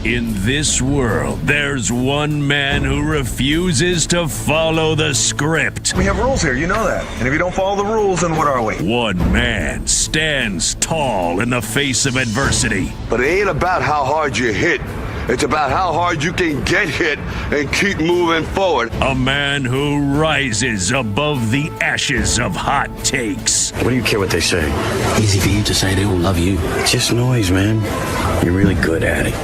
In this world, there's one man who refuses to follow the script. We have rules here, you know that. And if you don't follow the rules, then what are we? One man stands tall in the face of adversity. But it ain't about how hard you hit. It's about how hard you can get hit and keep moving forward. A man who rises above the ashes of hot takes. What do you care what they say? Easy for you to say they all love you. It's just noise, man. You're really good at it.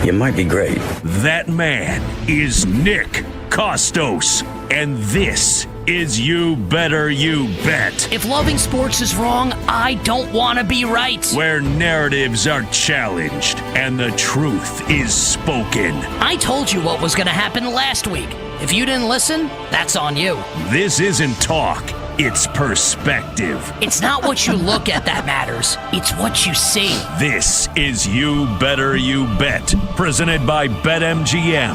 You might be great. That man is Nick Kostos. And this is You Better You Bet. If loving sports is wrong, I don't want to be right. Where narratives are challenged and the truth is spoken. I told you what was going to happen last week. If you didn't listen, that's on you. This isn't talk. It's perspective. It's not what you look at that matters. It's what you see. This is You Better You Bet, presented by BetMGM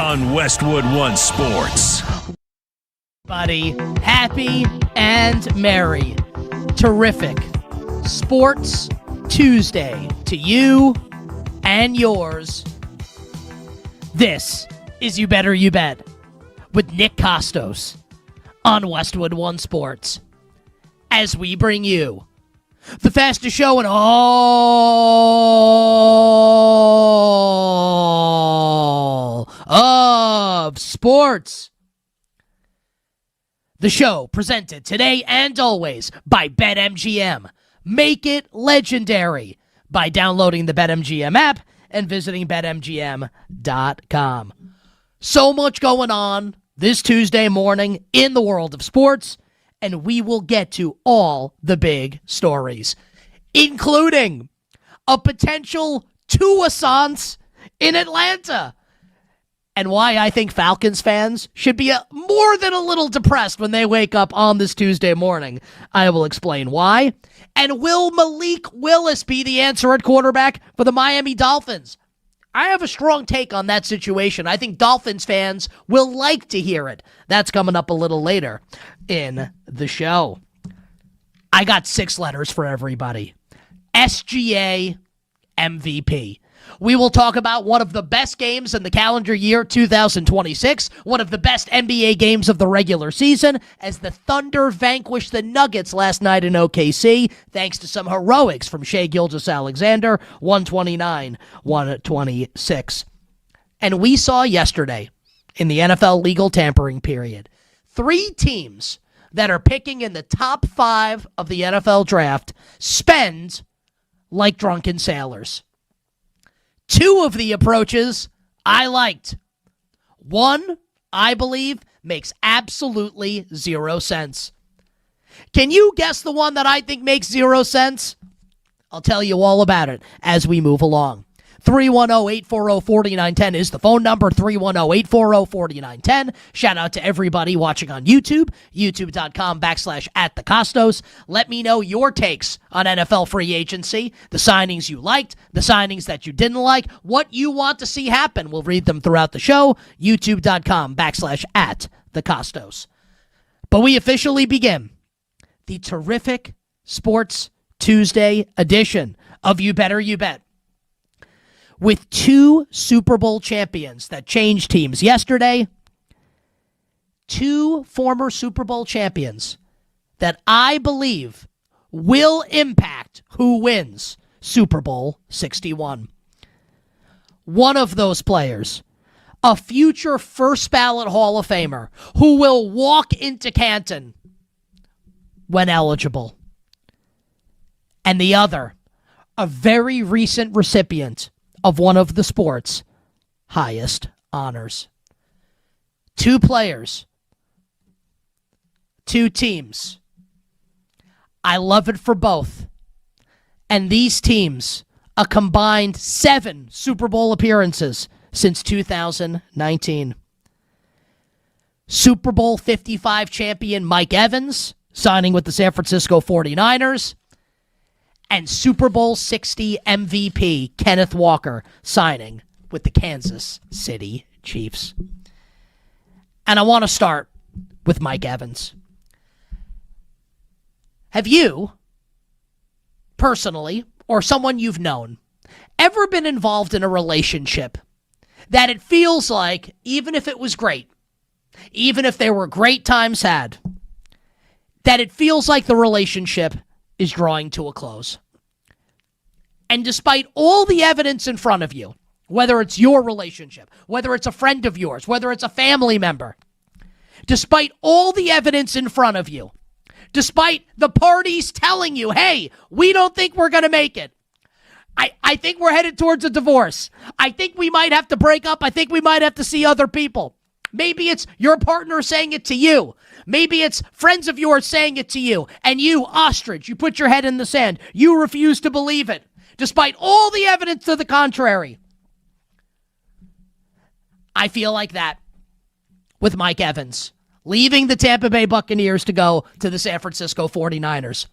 on Westwood One Sports. Buddy, happy and merry. Terrific Sports Tuesday to you and yours. This is You Better You Bet with Nick Kostos on Westwood One Sports, as we bring you the fastest show in all of sports. The show presented today and always by BetMGM. Make it legendary by downloading the BetMGM app and visiting BetMGM.com. So much going on this Tuesday morning in the world of sports, and we will get to all the big stories, including a potential touissance in Atlanta, and why I think Falcons fans should be more than a little depressed when they wake up on this Tuesday morning. I will explain why. And will Malik Willis be the answer at quarterback for the Miami Dolphins? I have a strong take on that situation. I think Dolphins fans will like to hear it. That's coming up a little later in the show. I got 6 letters for everybody. SGA MVP. We will talk about one of the best games in the calendar year 2026, one of the best NBA games of the regular season, as the Thunder vanquished the Nuggets last night in OKC, thanks to some heroics from Shai Gilgeous-Alexander, 129-126. And we saw yesterday, in the NFL legal tampering period, 3 teams that are picking in the top 5 of the NFL draft spend like drunken sailors. 2 of the approaches I liked. 1, I believe, makes absolutely 0 sense. Can you guess the one that I think makes 0 sense? I'll tell you all about it as we move along. 310-840-4910 is the phone number, 310-840-4910. Shout out to everybody watching on YouTube, youtube.com/@thekostos. Let me know your takes on NFL free agency, the signings you liked, the signings that you didn't like, what you want to see happen. We'll read them throughout the show, youtube.com/@thekostos. But we officially begin the terrific Sports Tuesday edition of You Better You Bet, with 2 Super Bowl champions that changed teams yesterday, 2 former Super Bowl champions that I believe will impact who wins Super Bowl 61. One of those players, a future first ballot Hall of Famer who will walk into Canton when eligible. And the other, a very recent recipient of one of the sport's highest honors. 2 players, 2 teams. I love it for both. And these teams, a combined 7 Super Bowl appearances since 2019. Super Bowl 55 champion Mike Evans, signing with the San Francisco 49ers. And Super Bowl 60 MVP Kenneth Walker signing with the Kansas City Chiefs. And I want to start with Mike Evans. Have you, personally, or someone you've known, ever been involved in a relationship that it feels like, even if it was great, even if there were great times had, that it feels like the relationship is drawing to a close? And despite all the evidence in front of you, whether it's your relationship, whether it's a friend of yours, whether it's a family member, despite all the evidence in front of you, despite the parties telling you, hey, we don't think we're going to make it. I think we're headed towards a divorce. I think we might have to break up. I think we might have to see other people. Maybe it's your partner saying it to you. Maybe it's friends of yours saying it to you. And you, ostrich, you put your head in the sand. You refuse to believe it, despite all the evidence to the contrary. I feel like that with Mike Evans, leaving the Tampa Bay Buccaneers to go to the San Francisco 49ers.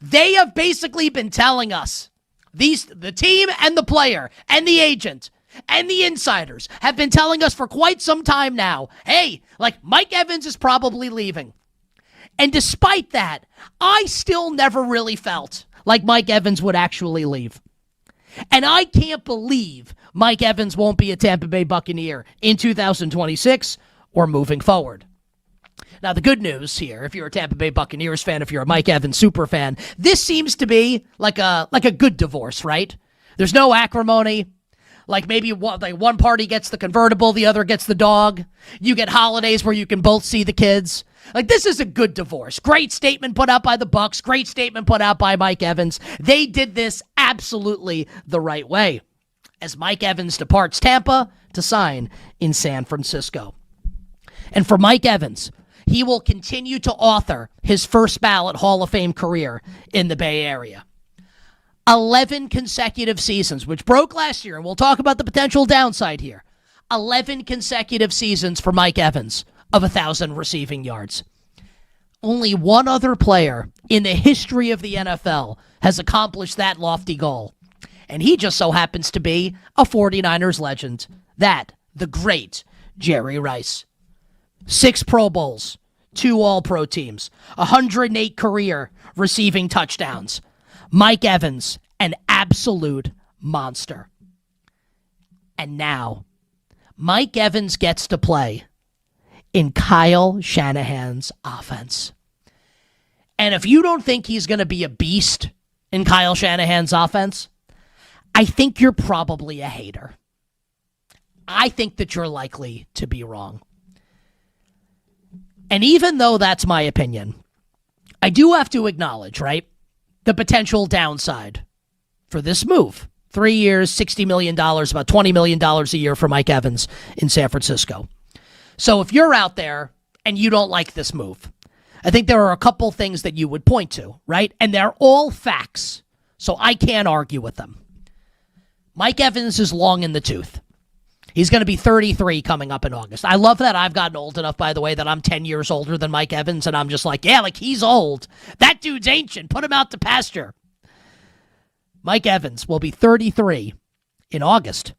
They have basically been telling us, the team and the player and the agent and the insiders have been telling us for quite some time now, hey, like Mike Evans is probably leaving. And despite that, I still never really felt like Mike Evans would actually leave. And I can't believe Mike Evans won't be a Tampa Bay Buccaneer in 2026 or moving forward. Now, the good news here, if you're a Tampa Bay Buccaneers fan, if you're a Mike Evans super fan, this seems to be like a good divorce, right? There's no acrimony. Like maybe one party gets the convertible, the other gets the dog. You get holidays where you can both see the kids. Like, this is a good divorce. Great statement put out by the Bucs. Great statement put out by Mike Evans. They did this absolutely the right way, as Mike Evans departs Tampa to sign in San Francisco. And for Mike Evans, he will continue to author his first ballot Hall of Fame career in the Bay Area. 11 consecutive seasons, which broke last year, and we'll talk about the potential downside here. 11 consecutive seasons for Mike Evans of 1,000 receiving yards. Only one other player in the history of the NFL has accomplished that lofty goal, and he just so happens to be a 49ers legend. The great Jerry Rice. 6 Pro Bowls, 2 All-Pro teams, 108 career receiving touchdowns. Mike Evans, an absolute monster. And now, Mike Evans gets to play in Kyle Shanahan's offense. And if you don't think he's going to be a beast in Kyle Shanahan's offense, I think you're probably a hater. I think that you're likely to be wrong. And even though that's my opinion, I do have to acknowledge, right, the potential downside for this move. 3 years, $60 million, about $20 million a year for Mike Evans in San Francisco. So if you're out there and you don't like this move, I think there are a couple things that you would point to, right? And they're all facts, so I can't argue with them. Mike Evans is long in the tooth. He's going to be 33 coming up in August. I love that I've gotten old enough, by the way, that I'm 10 years older than Mike Evans, and I'm just like, yeah, like he's old. That dude's ancient. Put him out to pasture. Mike Evans will be 33 in August.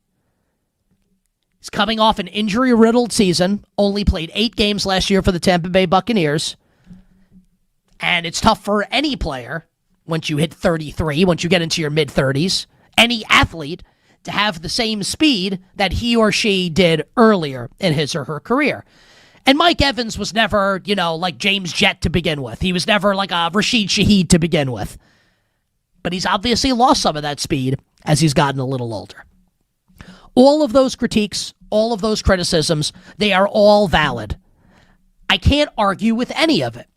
He's coming off an injury-riddled season, only played 8 games last year for the Tampa Bay Buccaneers. And it's tough for any player, once you hit 33, once you get into your mid-30s, any athlete, to have the same speed that he or she did earlier in his or her career. And Mike Evans was never, like James Jett to begin with. He was never like a Rashid Shaheed to begin with. But he's obviously lost some of that speed as he's gotten a little older. All of those critiques, all of those criticisms, they are all valid. I can't argue with any of it.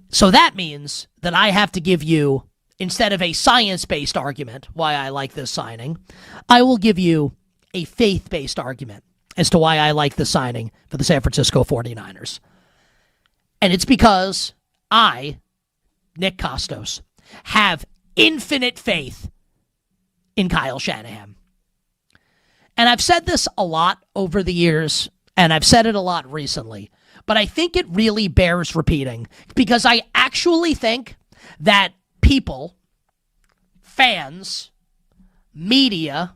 So that means that I have to give you, instead of a science-based argument why I like this signing, I will give you a faith-based argument as to why I like the signing for the San Francisco 49ers. And it's because I, Nick Kostos, have infinite faith in Kyle Shanahan. And I've said this a lot over the years, and I've said it a lot recently, but I think it really bears repeating because I actually think that people, fans, media,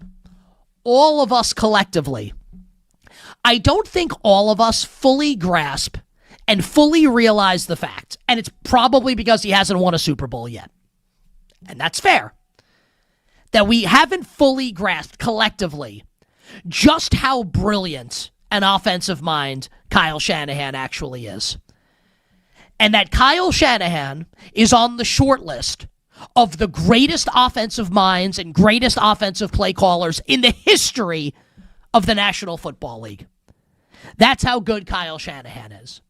all of us collectively, I don't think all of us fully grasp and fully realize the fact, and it's probably because he hasn't won a Super Bowl yet, and that's fair, that we haven't fully grasped collectively just how brilliant an offensive mind Kyle Shanahan actually is. And that Kyle Shanahan is on the short list of the greatest offensive minds and greatest offensive play callers in the history of the National Football League. That's how good Kyle Shanahan is.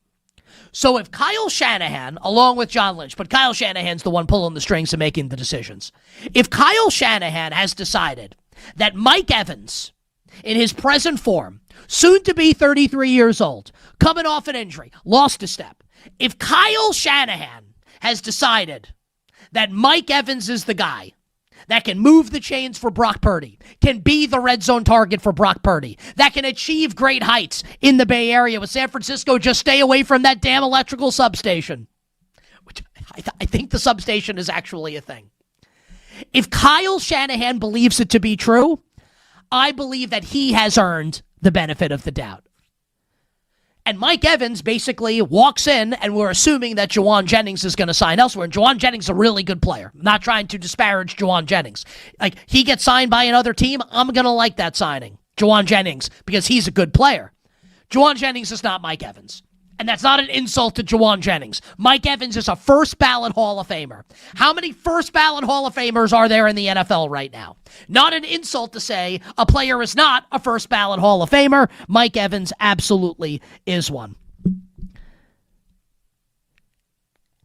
So if Kyle Shanahan, along with John Lynch, but Kyle Shanahan's the one pulling the strings and making the decisions. If Kyle Shanahan has decided that Mike Evans, in his present form, soon to be 33 years old, coming off an injury, lost a step. If Kyle Shanahan has decided that Mike Evans is the guy that can move the chains for Brock Purdy, can be the red zone target for Brock Purdy, that can achieve great heights in the Bay Area with San Francisco, just stay away from that damn electrical substation, which I think the substation is actually a thing. If Kyle Shanahan believes it to be true, I believe that he has earned the benefit of the doubt. And Mike Evans basically walks in, and we're assuming that Juwan Jennings is going to sign elsewhere. And Juwan Jennings is a really good player. I'm not trying to disparage Juwan Jennings. Like, he gets signed by another team, I'm going to like that signing, Juwan Jennings, because he's a good player. Juwan Jennings is not Mike Evans. And that's not an insult to Juwan Jennings. Mike Evans is a first-ballot Hall of Famer. How many first-ballot Hall of Famers are there in the NFL right now? Not an insult to say a player is not a first-ballot Hall of Famer. Mike Evans absolutely is one.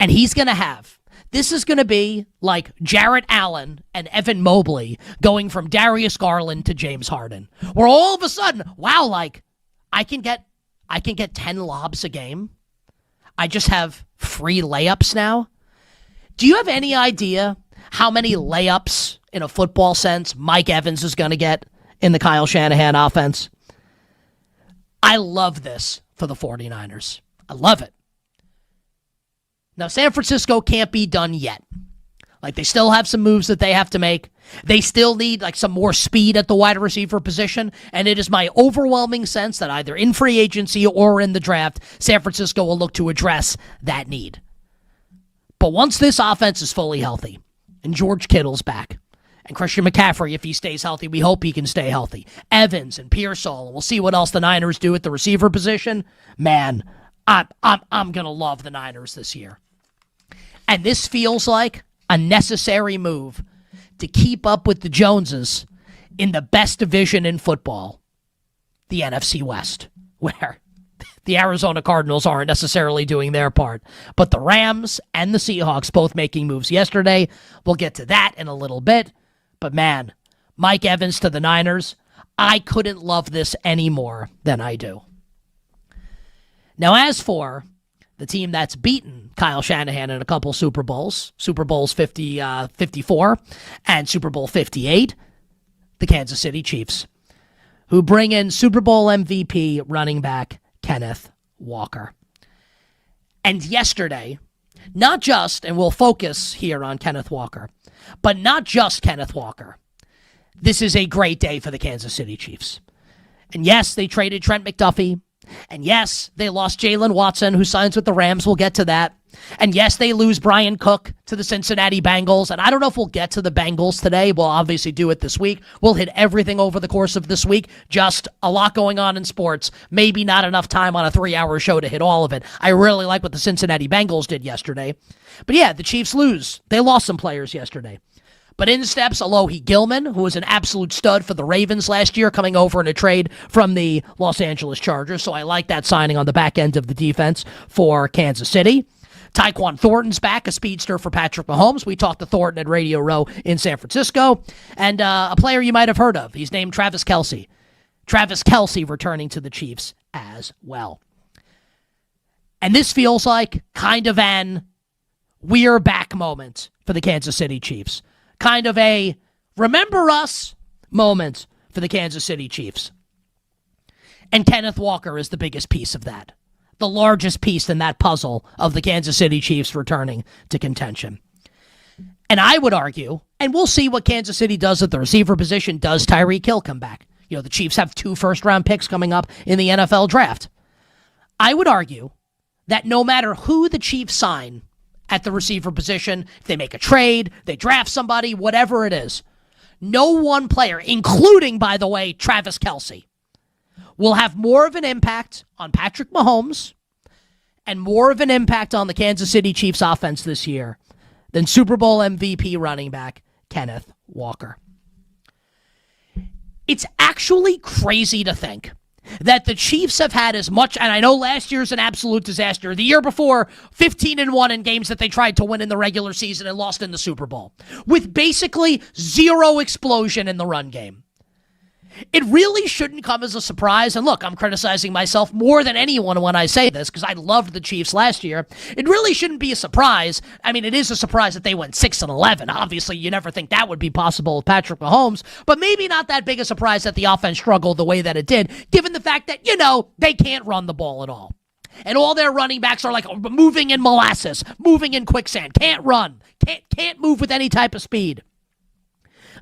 And he's going to have, this is going to be like Jarrett Allen and Evan Mobley going from Darius Garland to James Harden, where all of a sudden, wow, like, I can get 10 lobs a game. I just have free layups now. Do you have any idea how many layups in a football sense Mike Evans is going to get in the Kyle Shanahan offense? I love this for the 49ers. I love it. Now, San Francisco can't be done yet. Like, they still have some moves that they have to make. They still need, like, some more speed at the wide receiver position, and it is my overwhelming sense that either in free agency or in the draft, San Francisco will look to address that need. But once this offense is fully healthy, and George Kittle's back, and Christian McCaffrey, if he stays healthy, we hope he can stay healthy, Evans and Pearsall, and we'll see what else the Niners do at the receiver position, man, I'm going to love the Niners this year. And this feels like a necessary move to keep up with the Joneses in the best division in football, the NFC West, where the Arizona Cardinals aren't necessarily doing their part. But the Rams and the Seahawks both making moves yesterday. We'll get to that in a little bit. But man, Mike Evans to the Niners, I couldn't love this any more than I do. Now, as for the team that's beaten Kyle Shanahan in a couple Super Bowls, Super Bowls 54 and Super Bowl 58, the Kansas City Chiefs, who bring in Super Bowl MVP running back Kenneth Walker. And yesterday, not just, and we'll focus here on Kenneth Walker, but not just Kenneth Walker. This is a great day for the Kansas City Chiefs. And yes, they traded Trent McDuffie. And yes, they lost Jalen Watson, who signs with the Rams. We'll get to that. And yes, they lose Brian Cook to the Cincinnati Bengals. And I don't know if we'll get to the Bengals today. We'll obviously do it this week. We'll hit everything over the course of this week. Just a lot going on in sports. Maybe not enough time on a 3-hour show to hit all of it. I really like what the Cincinnati Bengals did yesterday. But yeah, the Chiefs lose. They lost some players yesterday. But in steps Alohi Gilman, who was an absolute stud for the Ravens last year, coming over in a trade from the Los Angeles Chargers. So I like that signing on the back end of the defense for Kansas City. Tyquan Thornton's back, a speedster for Patrick Mahomes. We talked to Thornton at Radio Row in San Francisco. And a player you might have heard of. He's named Travis Kelce. Travis Kelce returning to the Chiefs as well. And this feels like kind of an we're back moment for the Kansas City Chiefs. Kind of a remember us moment for the Kansas City Chiefs. And Kenneth Walker is the biggest piece of that. The largest piece in that puzzle of the Kansas City Chiefs returning to contention. And I would argue, and we'll see what Kansas City does at the receiver position. Does Tyreek Hill come back? You know, the Chiefs have 2 first-round picks coming up in the NFL draft. I would argue that no matter who the Chiefs sign at the receiver position, if they make a trade, they draft somebody, whatever it is, no one player, including, by the way, Travis Kelce, will have more of an impact on Patrick Mahomes and more of an impact on the Kansas City Chiefs offense this year than Super Bowl MVP running back Kenneth Walker. It's actually crazy to think that the Chiefs have had as much, and I know last year's an absolute disaster. The year before, 15-1 in games that they tried to win in the regular season and lost in the Super Bowl, with basically zero explosion in the run game. It really shouldn't come as a surprise, and look, I'm criticizing myself more than anyone when I say this, because I loved the Chiefs last year. It really shouldn't be a surprise. I mean, it is a surprise that they went 6-11. Obviously, you never think that would be possible with Patrick Mahomes, but maybe not that big a surprise that the offense struggled the way that it did, given the fact that, they can't run the ball at all. And all their running backs are like moving in molasses, moving in quicksand, can't run, can't move with any type of speed.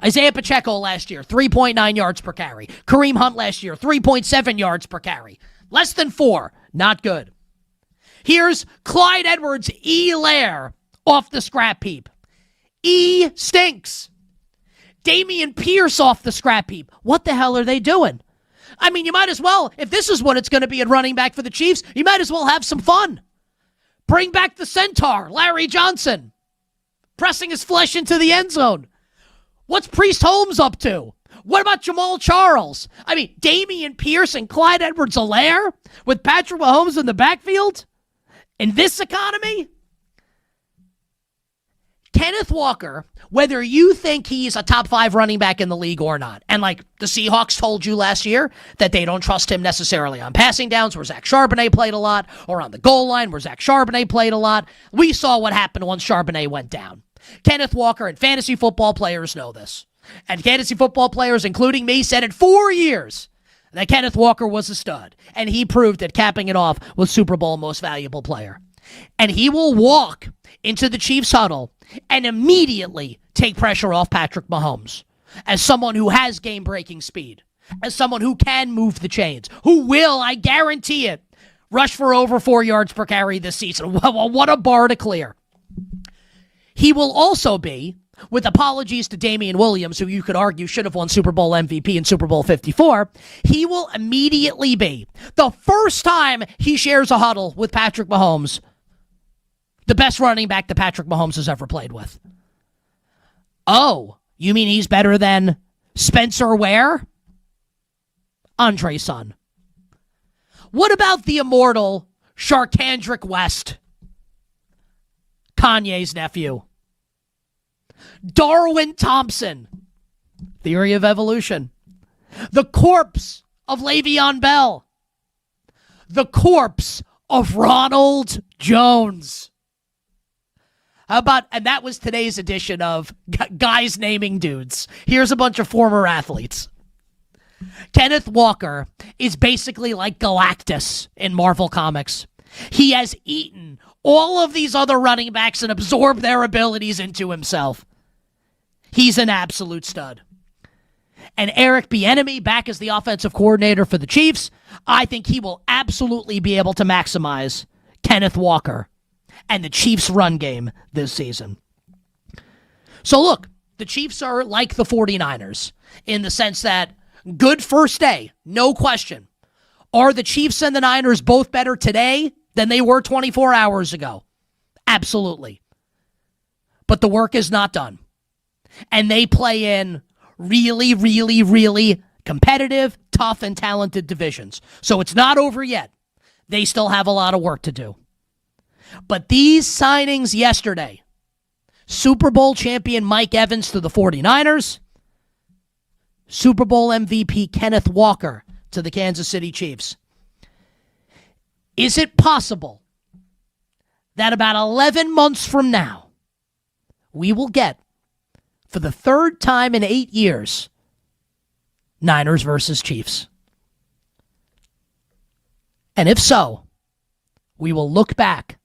Isaiah Pacheco last year, 3.9 yards per carry. Kareem Hunt last year, 3.7 yards per carry. Less than 4. Not good. Here's Clyde Edwards-Helaire off the scrap heap. E stinks. Dameon Pierce off the scrap heap. What the hell are they doing? I mean, you might as well, if this is what it's going to be at running back for the Chiefs, you might as well have some fun. Bring back the Centaur, Larry Johnson, pressing his flesh into the end zone. What's Priest Holmes up to? What about Jamal Charles? I mean, Dameon Pierce and Clyde Edwards-Helaire with Patrick Mahomes in the backfield? In this economy? Kenneth Walker, whether you think he's a top 5 running back in the league or not, and like the Seahawks told you last year that they don't trust him necessarily on passing downs where Zach Charbonnet played a lot, or on the goal line where Zach Charbonnet played a lot. We saw what happened once Charbonnet went down. Kenneth Walker and fantasy football players know this. And fantasy football players, including me, said it 4 years that Kenneth Walker was a stud. And he proved it, capping it off with Super Bowl most valuable player. And he will walk into the Chiefs huddle and immediately take pressure off Patrick Mahomes as someone who has game-breaking speed, as someone who can move the chains, who will, I guarantee it, rush for over 4 yards per carry this season. What a bar to clear. He will also be, with apologies to Damian Williams, who you could argue should have won Super Bowl MVP in Super Bowl 54, he will immediately be, the first time he shares a huddle with Patrick Mahomes, the best running back that Patrick Mahomes has ever played with. Oh, you mean he's better than Spencer Ware? Andre's son. What about the immortal Sharkandrick West? Kanye's nephew. Darwin Thompson. Theory of evolution. The corpse of Le'Veon Bell. The corpse of Ronald Jones. How about, and that was today's edition of Guys Naming Dudes. Here's a bunch of former athletes. Kenneth Walker is basically like Galactus in Marvel Comics. He has eaten all of these other running backs and absorbed their abilities into himself. He's an absolute stud. And Eric Bieniemy back as the offensive coordinator for the Chiefs, I think he will absolutely be able to maximize Kenneth Walker and the Chiefs' run game this season. So look, the Chiefs are like the 49ers in the sense that good first day, no question. Are the Chiefs and the Niners both better today than they were 24 hours ago? Absolutely. But the work is not done. And they play in really, really, really competitive, tough, and talented divisions. So it's not over yet. They still have a lot of work to do. But these signings yesterday, Super Bowl champion Mike Evans to the 49ers, Super Bowl MVP Kenneth Walker to the Kansas City Chiefs. Is it possible that about 11 months from now, we will get, for the third time in 8 years, Niners versus Chiefs? And if so, we will look back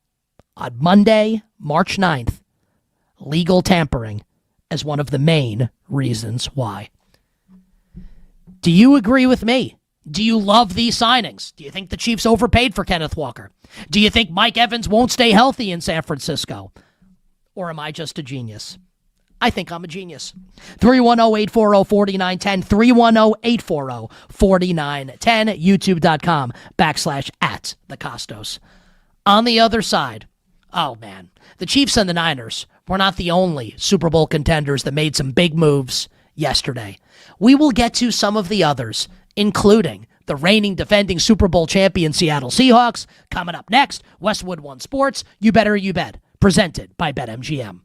on Monday, March 9th, legal tampering as one of the main reasons why. Do you agree with me? Do you love these signings? Do you think the Chiefs overpaid for Kenneth Walker? Do you think Mike Evans won't stay healthy in San Francisco? Or am I just a genius? I think I'm a genius. 310-840-4910, 310-840-4910, youtube.com/@the Kostos. On the other side, oh man, the Chiefs and the Niners were not the only Super Bowl contenders that made some big moves yesterday. We will get to some of the others, including the reigning defending Super Bowl champion Seattle Seahawks, coming up next. Westwood One Sports, You Better You Bet, presented by BetMGM.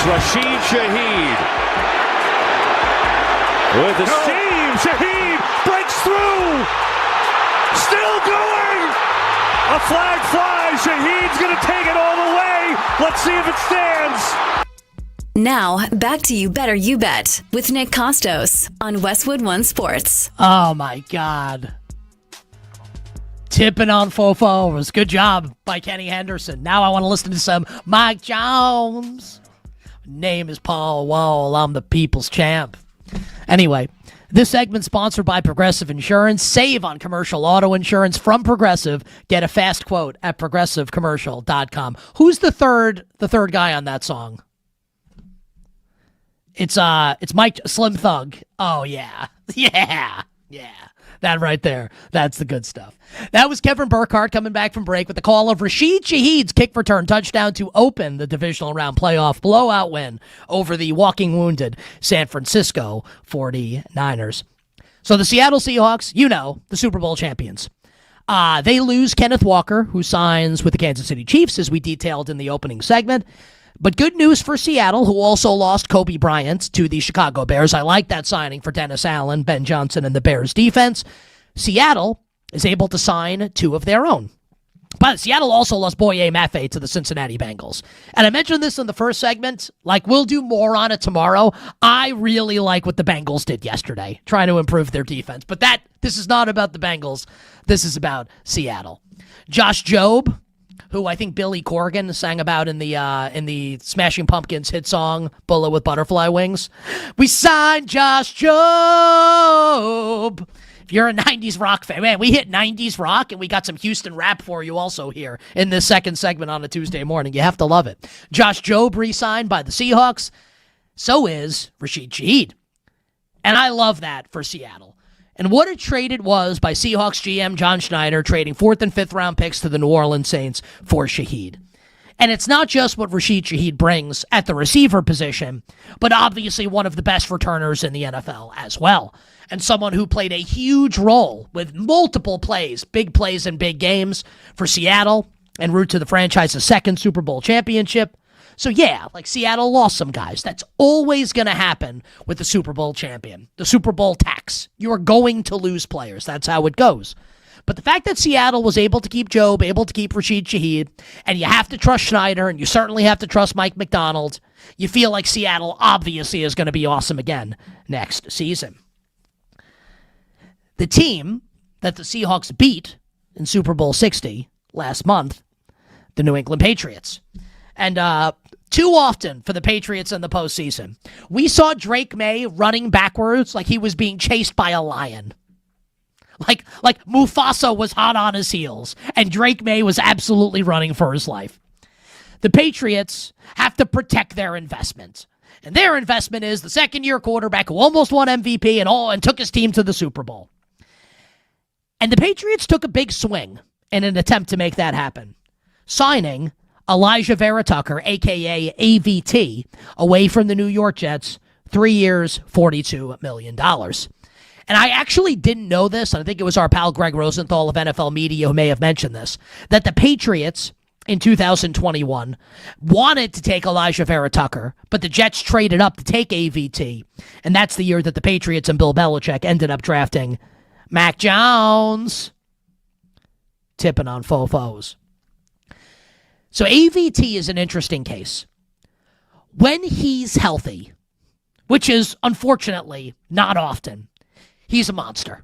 Rashid Shaheed with the seam. Shaheed breaks through. Still going. A flag flies. Shaheed's going to take it all the way. Let's see if it stands. Now, back to You Better You Bet with Nick Kostos on Westwood One Sports. Oh, my God. Tipping on Fofos. Good job by Kenny Henderson. Now I want to listen to some Mike Jones. Name is Paul Wall. I'm the people's champ. Anyway, this segment sponsored by Progressive Insurance. Save on commercial auto insurance from Progressive. Get a fast quote at progressivecommercial.com. Who's the third guy on that song? It's Mike Slim Thug. Oh, yeah. Yeah. That right there. That's the good stuff. That was Kevin Burkhardt coming back from break with the call of Rashid Shaheed's kick return touchdown to open the divisional round playoff blowout win over the walking wounded San Francisco 49ers. So the Seattle Seahawks, the Super Bowl champions. They lose Kenneth Walker, who signs with the Kansas City Chiefs, as we detailed in the opening segment. But good news for Seattle, who also lost Kobe Bryant to the Chicago Bears. I like that signing for Dennis Allen, Ben Johnson, and the Bears defense. Seattle is able to sign two of their own. But Seattle also lost Boye Mafe to the Cincinnati Bengals. And I mentioned this in the first segment. We'll do more on it tomorrow. I really like what the Bengals did yesterday, trying to improve their defense. But this is not about the Bengals. This is about Seattle. Josh Jobe, who I think Billy Corgan sang about in the Smashing Pumpkins hit song, Bullet with Butterfly Wings. We signed Josh Jobe. If you're a 90s rock fan, man, we hit 90s rock, and we got some Houston rap for you also here in this second segment on a Tuesday morning. You have to love it. Josh Jobe re-signed by the Seahawks. So is Rashid Shaheed. And I love that for Seattle. And what a trade it was by Seahawks GM John Schneider trading 4th and 5th round picks to the New Orleans Saints for Shaheed. And it's not just what Rashid Shaheed brings at the receiver position, but obviously one of the best returners in the NFL as well. And someone who played a huge role with multiple plays, big plays in big games for Seattle en route to the franchise's second Super Bowl championship. So yeah, Seattle lost some guys. That's always going to happen with the Super Bowl champion. The Super Bowl tax. You're going to lose players. That's how it goes. But the fact that Seattle was able to keep Jobe, able to keep Rashid Shaheed, and you have to trust Schneider, and you certainly have to trust Mike McDonald, you feel like Seattle obviously is going to be awesome again next season. The team that the Seahawks beat in Super Bowl 60 last month, the New England Patriots. And too often for the Patriots in the postseason, we saw Drake May running backwards like he was being chased by a lion. Like Mufasa was hot on his heels, and Drake May was absolutely running for his life. The Patriots have to protect their investment. And their investment is the second-year quarterback who almost won MVP and took his team to the Super Bowl. And the Patriots took a big swing in an attempt to make that happen, signing Elijah Vera Tucker, a.k.a. AVT, away from the New York Jets, 3 years, $42 million. And I actually didn't know this, and I think it was our pal Greg Rosenthal of NFL Media who may have mentioned this, that the Patriots in 2021 wanted to take Elijah Vera Tucker, but the Jets traded up to take AVT, and that's the year that the Patriots and Bill Belichick ended up drafting Mac Jones. Tipping on Fofos. So AVT is an interesting case. When he's healthy, which is unfortunately not often, he's a monster.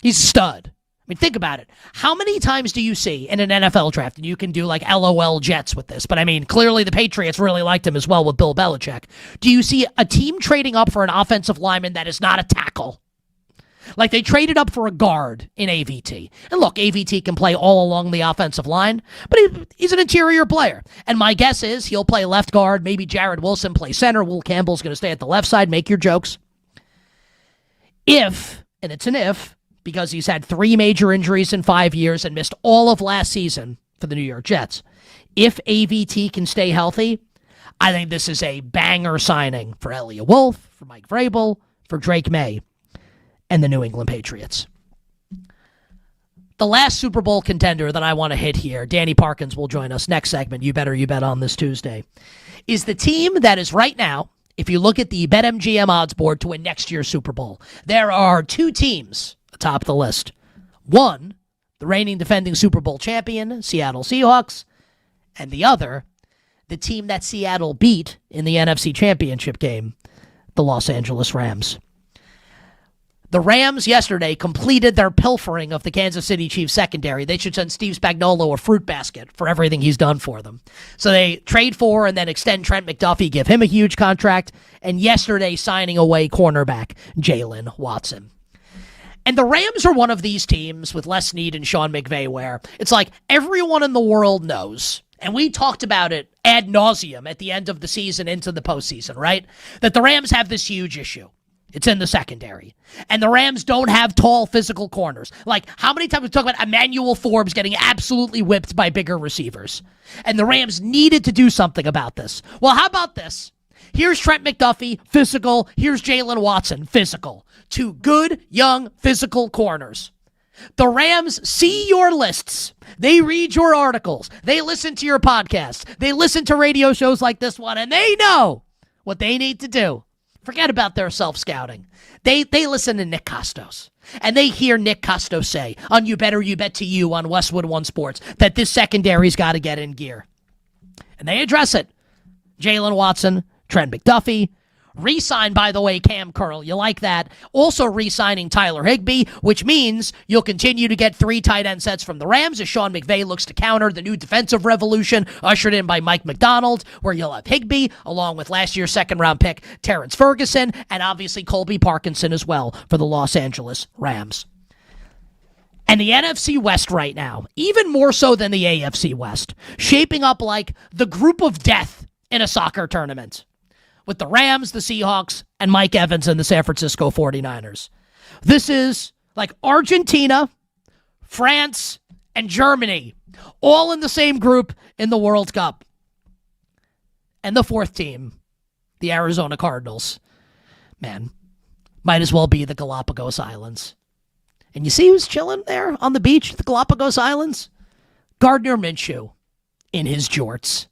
He's a stud. I mean, think about it. How many times do you see in an NFL draft, and you can do LOL Jets with this, but I mean, clearly the Patriots really liked him as well with Bill Belichick. Do you see a team trading up for an offensive lineman that is not a tackle? They traded up for a guard in AVT. And look, AVT can play all along the offensive line, but he's an interior player. And my guess is he'll play left guard. Maybe Jared Wilson play center. Will Campbell's going to stay at the left side. Make your jokes. If, and it's an if, because he's had 3 major injuries in 5 years and missed all of last season for the New York Jets. If AVT can stay healthy, I think this is a banger signing for Elliott Wolf, for Mike Vrabel, for Drake May, and the New England Patriots. The last Super Bowl contender that I want to hit here, Danny Parkins will join us next segment, You Bet on this Tuesday, is the team that is right now, if you look at the BetMGM odds board to win next year's Super Bowl, there are two teams atop the list. One, the reigning defending Super Bowl champion, Seattle Seahawks, and the other, the team that Seattle beat in the NFC Championship game, the Los Angeles Rams. The Rams yesterday completed their pilfering of the Kansas City Chiefs secondary. They should send Steve Spagnuolo a fruit basket for everything he's done for them. So they trade for and then extend Trent McDuffie, give him a huge contract, and yesterday signing away cornerback Jalen Watson. And the Rams are one of these teams with Les Snead and Sean McVay where it's like everyone in the world knows, and we talked about it ad nauseum at the end of the season into the postseason, right? That the Rams have this huge issue. It's in the secondary. And the Rams don't have tall physical corners. Like, how many times we talk about Emmanuel Forbes getting absolutely whipped by bigger receivers? And the Rams needed to do something about this. Well, how about this? Here's Trent McDuffie, physical. Here's Jalen Watson, physical. Two good, young, physical corners. The Rams see your lists. They read your articles. They listen to your podcasts. They listen to radio shows like this one, and they know what they need to do. Forget about their self-scouting. They listen to Nick Kostos. And they hear Nick Kostos say on You Bet to You on Westwood One Sports that this secondary's got to get in gear. And they address it. Jalen Watson, Trent McDuffie, re-signed, by the way, Cam Curl. You like that. Also re-signing Tyler Higbee, which means you'll continue to get 3 tight end sets from the Rams as Sean McVay looks to counter the new defensive revolution ushered in by Mike McDonald, where you'll have Higbee, along with last year's second-round pick Terrence Ferguson, and obviously Colby Parkinson as well for the Los Angeles Rams. And the NFC West right now, even more so than the AFC West, shaping up like the group of death in a soccer tournament, with the Rams, the Seahawks, and Mike Evans and the San Francisco 49ers. This is like Argentina, France, and Germany, all in the same group in the World Cup. And the fourth team, the Arizona Cardinals. Man, might as well be the Galapagos Islands. And you see who's chilling there on the beach at the Galapagos Islands? Gardner Minshew in his jorts.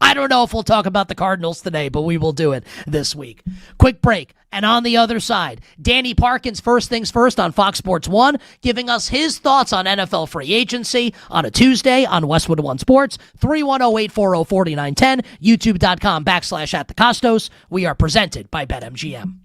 I don't know if we'll talk about the Cardinals today, but we will do it this week. Quick break. And on the other side, Danny Parkins, First Things First on Fox Sports 1, giving us his thoughts on NFL free agency on a Tuesday on Westwood One Sports, 310-840-4910, youtube.com/@thekostos. We are presented by BetMGM.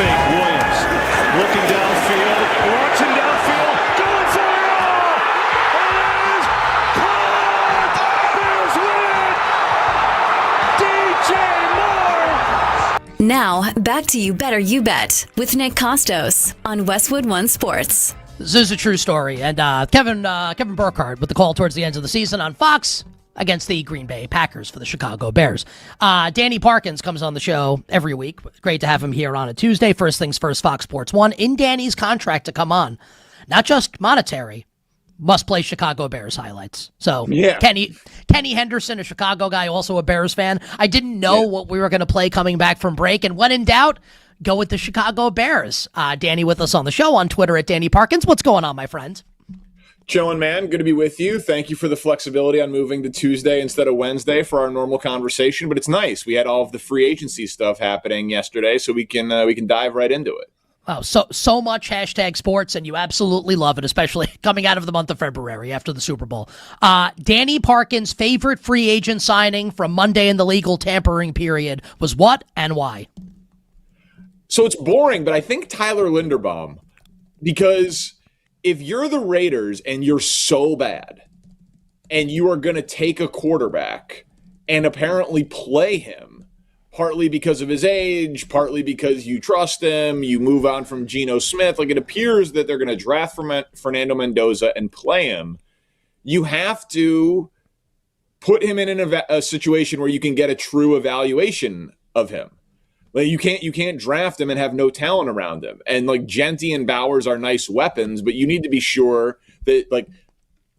fake. Williams looking downfield, launching downfield, going for it all. It is caught. Bears win it. DJ Moore. Now, back to You Better You Bet with Nick Kostos on Westwood One Sports. This is a true story, and Kevin Burkhardt with the call towards the end of the season on Fox against the Green Bay Packers for the Chicago Bears. Danny Parkins comes on the show every week. Great to have him here on a Tuesday. First things first, Fox Sports 1. In Danny's contract to come on, not just monetary, must play Chicago Bears highlights. So yeah. Kenny Henderson, a Chicago guy, also a Bears fan. I didn't know what we were going to play coming back from break, and when in doubt, go with the Chicago Bears. Danny with us on the show on Twitter at Danny Parkins. What's going on, my friend? Chillin', man. Good to be with you. Thank you for the flexibility on moving to Tuesday instead of Wednesday for our normal conversation, but it's nice. We had all of the free agency stuff happening yesterday, so we can dive right into it. Wow, so much hashtag sports, and you absolutely love it, especially coming out of the month of February after the Super Bowl. Danny Parkins' favorite free agent signing from Monday in the legal tampering period was what and why? So it's boring, but I think Tyler Linderbaum, because if you're the Raiders and you're so bad and you are going to take a quarterback and apparently play him, partly because of his age, partly because you trust him, you move on from Geno Smith, like it appears that they're going to draft Fernando Mendoza and play him, you have to put him in a situation where you can get a true evaluation of him. Like you can't draft him and have no talent around him. And like Genty and Bowers are nice weapons, but you need to be sure that like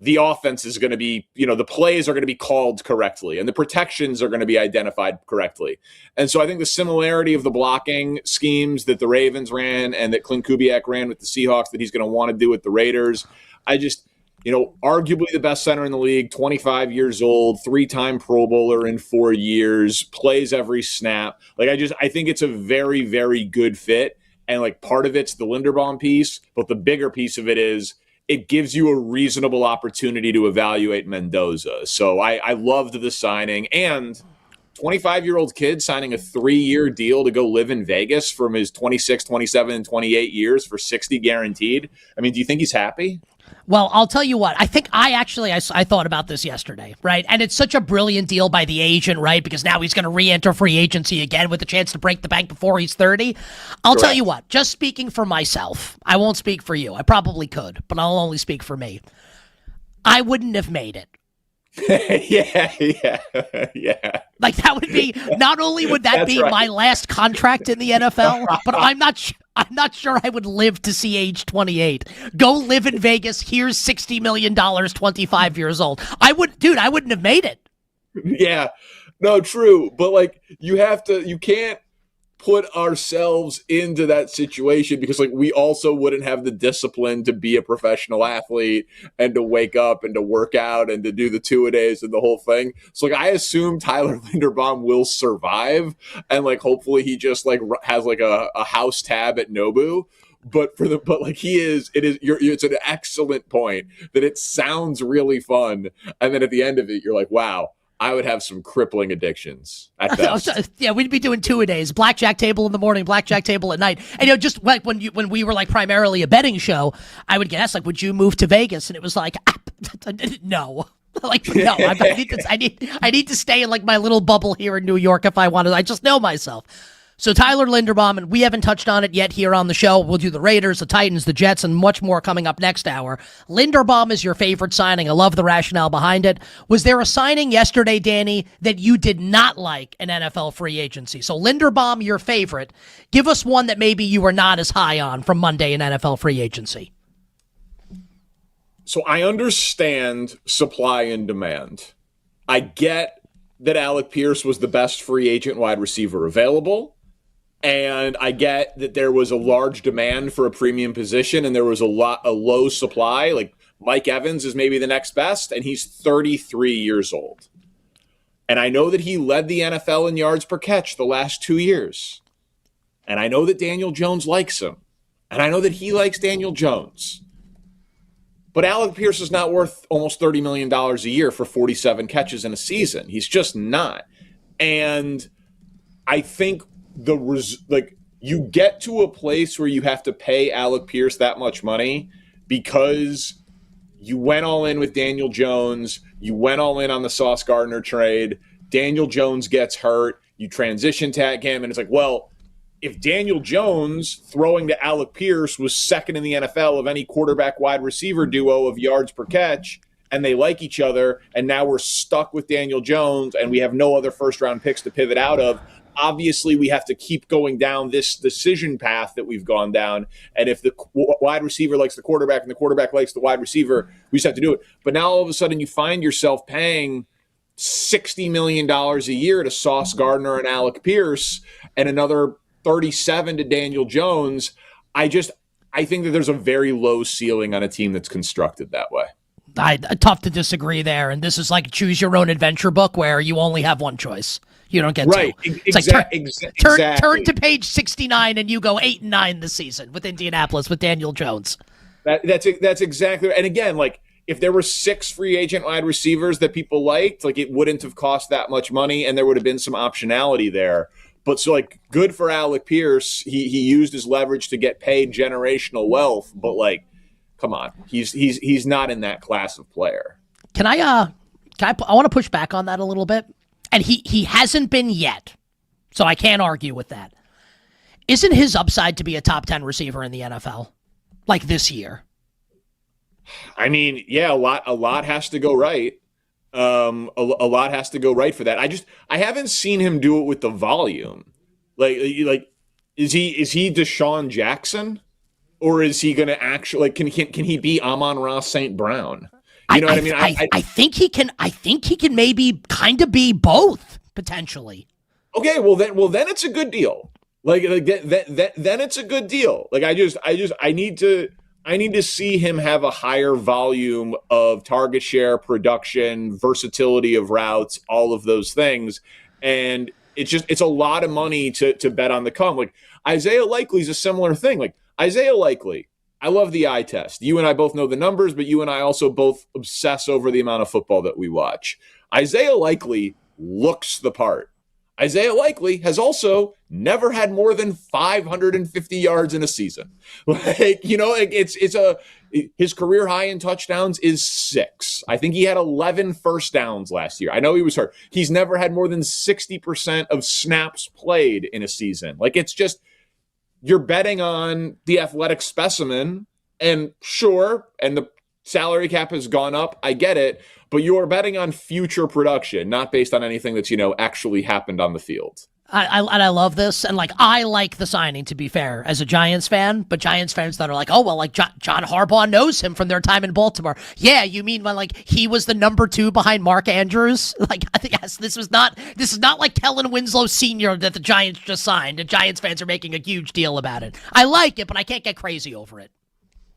the offense is going to be, the plays are going to be called correctly and the protections are going to be identified correctly. And so I think the similarity of the blocking schemes that the Ravens ran and that Clint Kubiak ran with the Seahawks that he's going to want to do with the Raiders, arguably the best center in the league, 25 years old, 3-time Pro Bowler in 4 years, plays every snap. Like, I think it's a very, very good fit. And like part of it's the Linderbaum piece, but the bigger piece of it is it gives you a reasonable opportunity to evaluate Mendoza. So I loved the signing. And 25-year-old kid signing a 3-year deal to go live in Vegas from his 26, 27, and 28 years for $60 guaranteed. I mean, do you think he's happy? Well, I'll tell you what. I think I thought about this yesterday, right? And it's such a brilliant deal by the agent, right? Because now he's going to re-enter free agency again with a chance to break the bank before he's 30. I'll tell you what, just speaking for myself, I won't speak for you. I probably could, but I'll only speak for me. I wouldn't have made it. Yeah. Like that would be, not only would that be my last contract in the NFL, but I'm not sure I would live to see age 28. Go live in Vegas. Here's $60 million, 25 years old. I wouldn't have made it. Yeah, no, true. But like you can't put ourselves into that situation because like we also wouldn't have the discipline to be a professional athlete and to wake up and to work out and to do the 2-a-days and the whole thing. So like I assume Tyler Linderbaum will survive and like hopefully he just like has like a house tab at Nobu. But it's an excellent point that it sounds really fun. And then at the end of it, you're like, wow, I would have some crippling addictions at best. Yeah, we'd be doing 2-a-days, blackjack table in the morning, blackjack table at night. And just like when we were like primarily a betting show, I would get asked like, would you move to Vegas? And it was like, no. Like, no, I need to stay in like my little bubble here in New York if I wanted. I just know myself. So Tyler Linderbaum, and we haven't touched on it yet here on the show. We'll do the Raiders, the Titans, the Jets, and much more coming up next hour. Linderbaum is your favorite signing. I love the rationale behind it. Was there a signing yesterday, Danny, that you did not like in NFL free agency? So Linderbaum, your favorite. Give us one that maybe you were not as high on from Monday in NFL free agency. So I understand supply and demand. I get that Alec Pierce was the best free agent wide receiver available. And I get that there was a large demand for a premium position and there was a low supply. Like Mike Evans is maybe the next best, and he's 33 years old. And I know that he led the NFL in yards per catch the last 2 years. And I know that Daniel Jones likes him. And I know that he likes Daniel Jones. But Alec Pierce is not worth almost $30 million a year for 47 catches in a season. He's just not. And I think you get to a place where you have to pay Alec Pierce that much money because you went all in with Daniel Jones. You went all in on the Sauce Gardner trade. Daniel Jones gets hurt. You transition tag him, and it's like, well, if Daniel Jones throwing to Alec Pierce was second in the NFL of any quarterback wide receiver duo of yards per catch, and they like each other, and now we're stuck with Daniel Jones, and we have no other first-round picks to pivot out of, obviously we have to keep going down this decision path that we've gone down. And if the wide receiver likes the quarterback and the quarterback likes the wide receiver, we just have to do it. But now all of a sudden you find yourself paying $60 million a year to Sauce Gardner and Alec Pierce and another 37 to Daniel Jones. I think that there's a very low ceiling on a team that's constructed that way. Tough to disagree there. And this is like choose your own adventure book where you only have one choice. You don't get right. two. Exactly. Turn to page 69 and you go 8-9 this season with Indianapolis with Daniel Jones. That's exactly. And again, like if there were 6 free agent wide receivers that people liked, like it wouldn't have cost that much money and there would have been some optionality there. But so like good for Alec Pierce. He used his leverage to get paid generational wealth, but like, come on, he's not in that class of player. I want to push back on that a little bit. And he hasn't been yet, so I can't argue with that. Isn't his upside to be a top 10 receiver in the NFL, like this year? I mean, yeah, a lot has to go right. A lot has to go right for that. I haven't seen him do it with the volume. Like is he Deshaun Jackson, or is he going to actually can he be Amon-Ra St. Brown? You know what I mean? I think he can. I think he can maybe kind of be both potentially. Okay, well then it's a good deal. Like then it's a good deal. Like I need to see him have a higher volume of target share, production, versatility of routes, all of those things, and it's a lot of money to bet on the come. Like Isaiah Likely's a similar thing. Like Isaiah Likely. I love the eye test. You and I both know the numbers, but you and I also both obsess over the amount of football that we watch. Isaiah Likely looks the part. Isaiah Likely has also never had more than 550 yards in a season. Like, you know, his career high in touchdowns is 6. I think he had 11 first downs last year. I know he was hurt. He's never had more than 60% of snaps played in a season. Like, it's just, you're betting on the athletic specimen, and sure, and the salary cap has gone up. I get it, but you're betting on future production, not based on anything that's, actually happened on the field. I love this, and I like the signing, to be fair, as a Giants fan, but Giants fans that are like, oh, well, John Harbaugh knows him from their time in Baltimore. Yeah, you mean when he was the number 2 behind Mark Andrews? I think yes, this is not like Kellen Winslow Sr. that the Giants just signed, and Giants fans are making a huge deal about it. I like it, but I can't get crazy over it.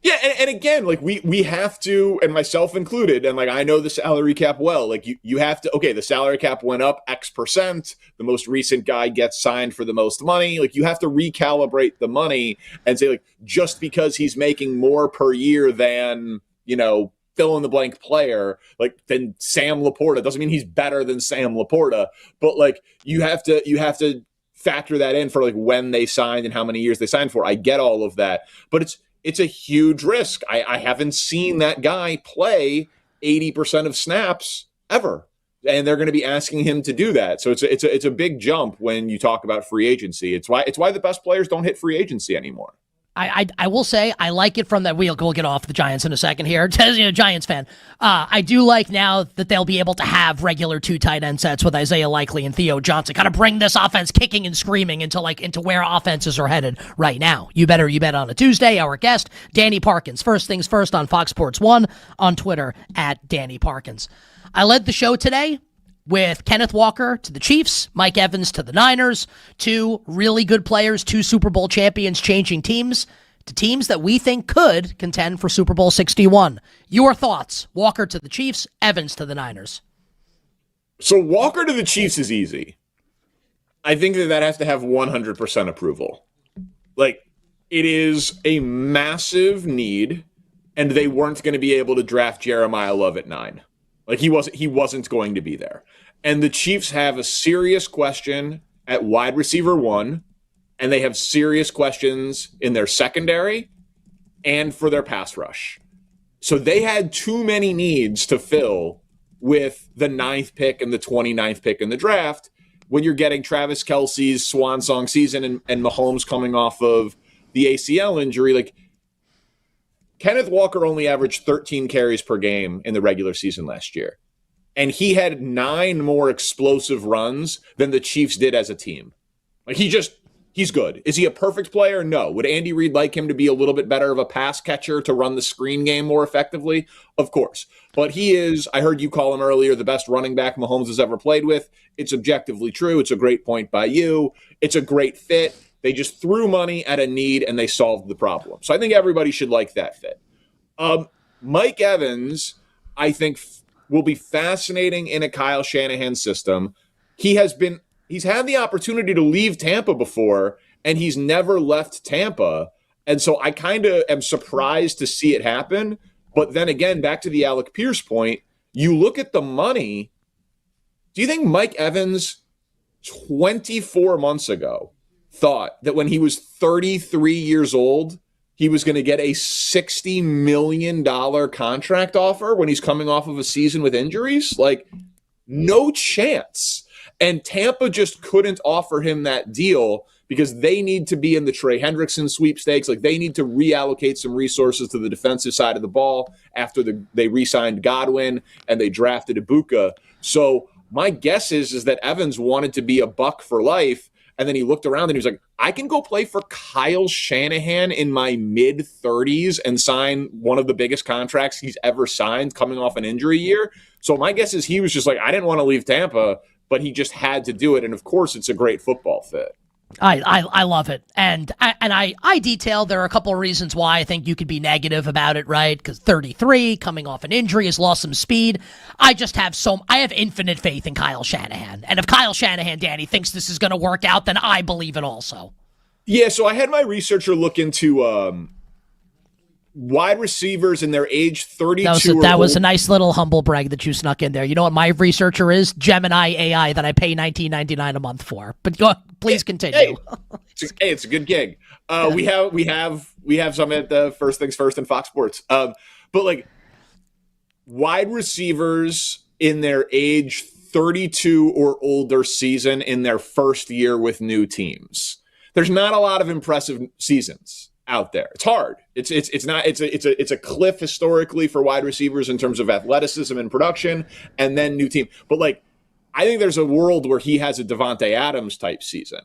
Yeah, and again, we have to, and myself included, and I know the salary cap well, you have to, okay, the salary cap went up X%, the most recent guy gets signed for the most money, you have to recalibrate the money and say, just because he's making more per year than, fill in the blank player, than Sam Laporta, doesn't mean he's better than Sam Laporta, but you have to factor that in for when they signed and how many years they signed for. I get all of that, but it's a huge risk. I haven't seen that guy play 80% of snaps ever, and they're going to be asking him to do that. So it's a big jump when you talk about free agency. It's why the best players don't hit free agency anymore. I will say I like it from that. We'll get off the Giants in a second here. As a Giants fan, I do like now that they'll be able to have regular 2 tight end sets with Isaiah Likely and Theo Johnson, kind of bring this offense kicking and screaming into where offenses are headed right now. You bet on a Tuesday. Our guest, Danny Parkins. First things first on Fox Sports 1, on Twitter at Danny Parkins. I led the show today with Kenneth Walker to the Chiefs, Mike Evans to the Niners, 2 really good players, 2 Super Bowl champions changing teams to teams that we think could contend for Super Bowl 61. Your thoughts? Walker to the Chiefs, Evans to the Niners. So Walker to the Chiefs is easy. I think that has to have 100% approval. It is a massive need, and they weren't going to be able to draft Jeremiah Love at 9. He wasn't going to be there. And the Chiefs have a serious question at wide receiver 1 and they have serious questions in their secondary and for their pass rush. So they had too many needs to fill with the 9th pick and the 29th pick in the draft when you're getting Travis Kelce's swan song season and Mahomes coming off of the ACL injury. Like, Kenneth Walker only averaged 13 carries per game in the regular season last year. And he had 9 more explosive runs than the Chiefs did as a team. Like, he's good. Is he a perfect player? No. Would Andy Reid like him to be a little bit better of a pass catcher to run the screen game more effectively? Of course. But he is, I heard you call him earlier, the best running back Mahomes has ever played with. It's objectively true. It's a great point by you. It's a great fit. They just threw money at a need and they solved the problem. So I think everybody should like that fit. Mike Evans, I think, will be fascinating in a Kyle Shanahan system. He's had the opportunity to leave Tampa before, and he's never left Tampa. And so I kind of am surprised to see it happen. But then again, back to the Alec Pierce point, you look at the money. Do you think Mike Evans 24 months ago thought that when he was 33 years old, he was going to get a $60 million contract offer when he's coming off of a season with injuries? Like, no chance. And Tampa just couldn't offer him that deal because they need to be in the Trey Hendrickson sweepstakes. Like, they need to reallocate some resources to the defensive side of the ball after they re-signed Godwin and they drafted Ibuka. So my guess is that Evans wanted to be a Buck for life. And then he looked around and he was like, I can go play for Kyle Shanahan in my mid-30s and sign one of the biggest contracts he's ever signed coming off an injury year. So my guess is he was just like, I didn't want to leave Tampa, but he just had to do it. And of course, it's a great football fit. I love it. And I detailed there are a couple of reasons why I think you could be negative about it, right? Because 33, coming off an injury, has lost some speed. I have infinite faith in Kyle Shanahan. And if Kyle Shanahan, Danny, thinks this is going to work out, then I believe it also. Yeah, so I had my researcher look into wide receivers in their age 32 That was a nice little humble brag that you snuck in there. You know what my researcher is? Gemini AI that I pay $19.99 a month for. But please continue. It's a good gig. We have some at the First Things First and Fox Sports. But like, wide receivers in their age 32 or older season in their first year with new teams. There's not a lot of impressive seasons out there. It's hard. It's a cliff historically for wide receivers in terms of athleticism and production, and then new team. But like, I think there's a world where he has a Devontae Adams type season,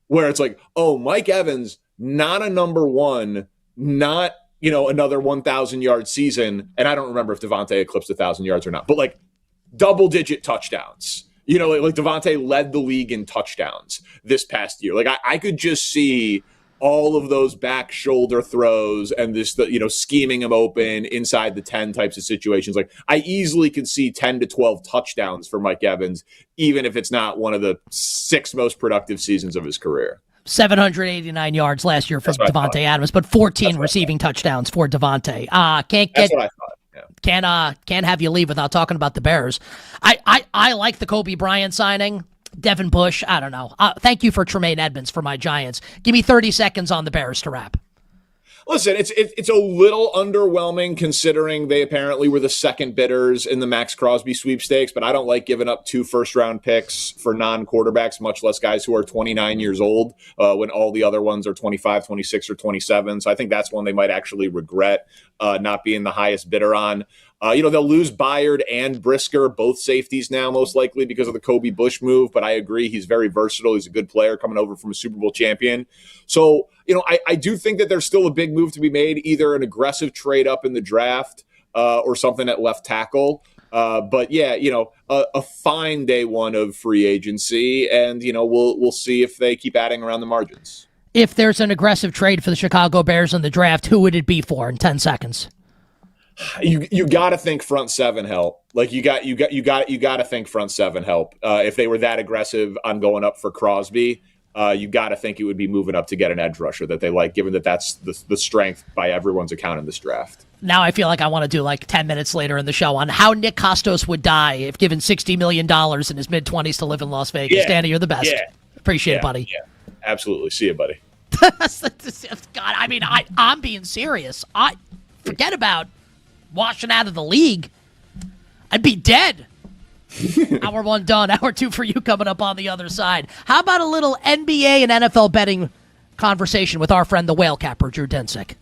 where it's like, oh, Mike Evans, not a number one, not another 1,000 yard season, and I don't remember if Devontae eclipsed 1,000 yards or not, but like double digit touchdowns. Like Devontae led the league in touchdowns this past year. Like I could just see all of those back shoulder throws and this, scheming him open inside the 10 types of situations. Like, I easily could see 10 to 12 touchdowns for Mike Evans, even if it's not one of the 6 most productive seasons of his career. 789 yards last year for Devontae Adams, but 14 receiving touchdowns for Devontae. That's what I thought. Can't have you leave without talking about the Bears. I like the Kobe Bryant signing. Devin Bush, I don't know. Thank you for Tremaine Edmonds for my Giants. Give me 30 seconds on the Bears to wrap. Listen, it's a little underwhelming considering they apparently were the second bidders in the Max Crosby sweepstakes, but I don't like giving up 2 first-round picks for non-quarterbacks, much less guys who are 29 years old when all the other ones are 25, 26, or 27. So I think that's one they might actually regret not being the highest bidder on. They'll lose Byard and Brisker, both safeties now, most likely because of the Kobe Bush move. But I agree, he's very versatile. He's a good player coming over from a Super Bowl champion. So, I do think that there's still a big move to be made, either an aggressive trade up in the draft or something at left tackle. But yeah, a fine day one of free agency, and we'll see if they keep adding around the margins. If there's an aggressive trade for the Chicago Bears in the draft, who would it be for in 10 seconds? You got to think front seven help. Like you got to think front seven help. If they were that aggressive on going up for Crosby, you got to think it would be moving up to get an edge rusher that they like, given that that's the strength by everyone's account in this draft. Now I feel like I want to do like 10 minutes later in the show on how Nick Kostos would die if given $60 million in his mid-20s to live in Las Vegas. Yeah. Danny, you're the best. Yeah. Appreciate it, buddy. Yeah. Absolutely. See you, buddy. God, I mean, I'm being serious. I forget about washing out of the league. I'd be dead. Hour 1 done. Hour 2 for you coming up on the other side. How about a little NBA and NFL betting conversation with our friend the Whale Capper Drew Dinsick?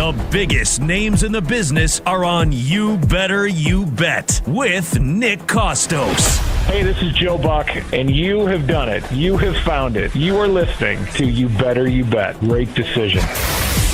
The biggest names in the business are on You Better You Bet with Nick Kostos. Hey, this is Joe Buck, and you have done it. You have found it. You are listening to You Better You Bet. Great decision.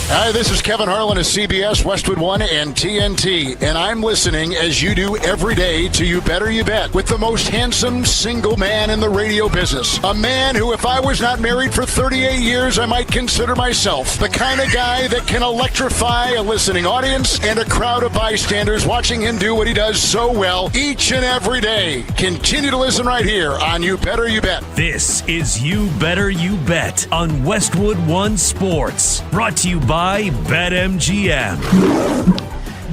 Hi, this is Kevin Harlan of CBS, Westwood One, and TNT, and I'm listening, as you do every day, to You Better You Bet with the most handsome single man in the radio business. A man who, if I was not married for 38 years, I might consider myself the kind of guy that can electrify a listening audience and a crowd of bystanders watching him do what he does so well each and every day. Continue to listen right here on You Better You Bet. This is You Better You Bet on Westwood One Sports. Brought to you by BetMGM.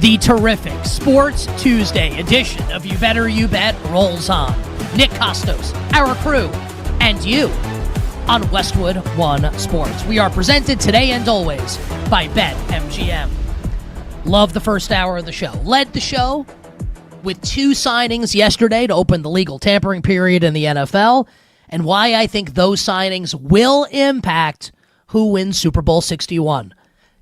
The terrific Sports Tuesday edition of You Better You Bet rolls on. Nick Kostos, our crew, and you on Westwood One Sports. We are presented today and always by BetMGM. Love the first hour of the show. Led the show with 2 signings yesterday to open the legal tampering period in the NFL, and why I think those signings will impact who wins Super Bowl 61.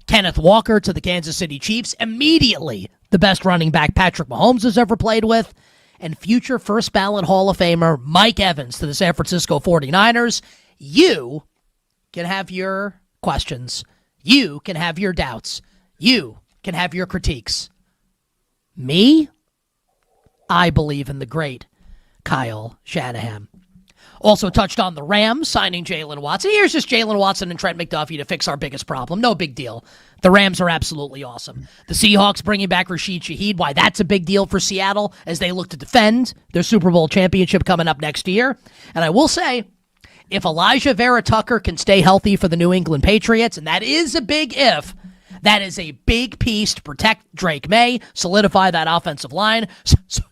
Kenneth Walker to the Kansas City Chiefs, immediately the best running back Patrick Mahomes has ever played with, and future first ballot Hall of Famer Mike Evans to the San Francisco 49ers. You can have your questions. You can have your doubts. You can have your critiques. Me? I believe in the great Kyle Shanahan. Also touched on the Rams signing Jalen Watson. Here's just Jalen Watson and Trent McDuffie to fix our biggest problem. No big deal. The Rams are absolutely awesome. The Seahawks bringing back Rashid Shaheed. Why, that's a big deal for Seattle as they look to defend their Super Bowl championship coming up next year. And I will say, if Elijah Vera Tucker can stay healthy for the New England Patriots, and that is a big if, that is a big piece to protect Drake May, solidify that offensive line,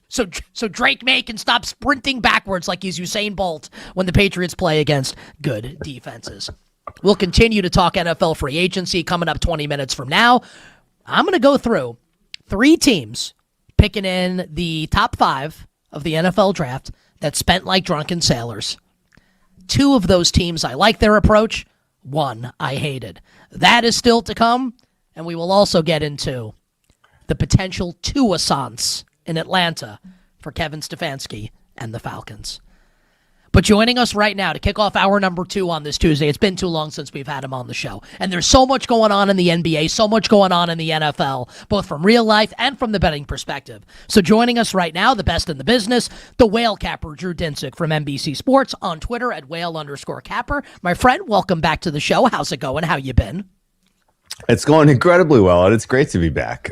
so Drake May can stop sprinting backwards like he's Usain Bolt when the Patriots play against good defenses. We'll continue to talk NFL free agency coming up 20 minutes from now. I'm going to go through 3 teams picking in the top 5 of the NFL draft that spent like drunken sailors. 2 of those teams, I like their approach. 1, I hated. That is still to come, and we will also get into the potential touissance in Atlanta for Kevin Stefanski and the Falcons. But joining us right now to kick off hour number 2 on this Tuesday, it's been too long since we've had him on the show. And there's so much going on in the NBA, so much going on in the NFL, both from real life and from the betting perspective. So joining us right now, the best in the business, the Whale Capper Drew Dinsick from NBC Sports, on Twitter at Whale_Capper. My friend, welcome back to the show. How's it going? How you been? It's going incredibly well, and it's great to be back.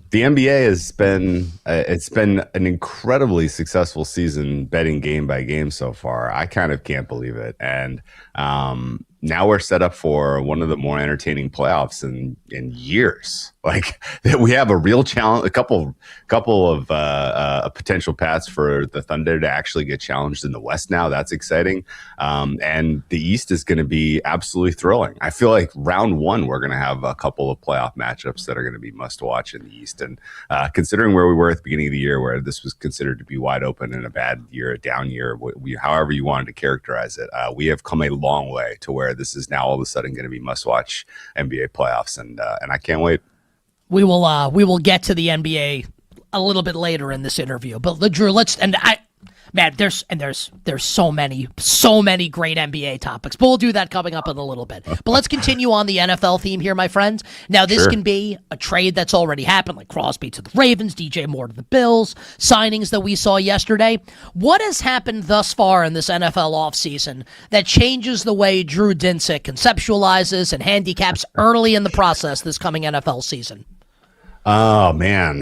The NBA has been it's been an incredibly successful season, betting game by game so far. I kind of can't believe it, and now we're set up for one of the more entertaining playoffs in years. Like, we have a real challenge, a couple of potential paths for the Thunder to actually get challenged in the West now. That's exciting. And the East is going to be absolutely thrilling. I feel like round 1, we're going to have a couple of playoff matchups that are going to be must watch in the East. And considering where we were at the beginning of the year, where this was considered to be wide open and a bad year, a down year, however you wanted to characterize it, we have come a long way to where this is now all of a sudden going to be must watch NBA playoffs. And I can't wait. We will get to the NBA a little bit later in this interview, but Drew, there's so many great NBA topics, but we'll do that coming up in a little bit. But let's continue on the NFL theme here, my friends. Now, this can be a trade that's already happened, like Crosby to the Ravens, DJ Moore to the Bills, signings that we saw yesterday. What has happened thus far in this NFL offseason that changes the way Drew Dinsick conceptualizes and handicaps early in the process this coming NFL season? Oh, man.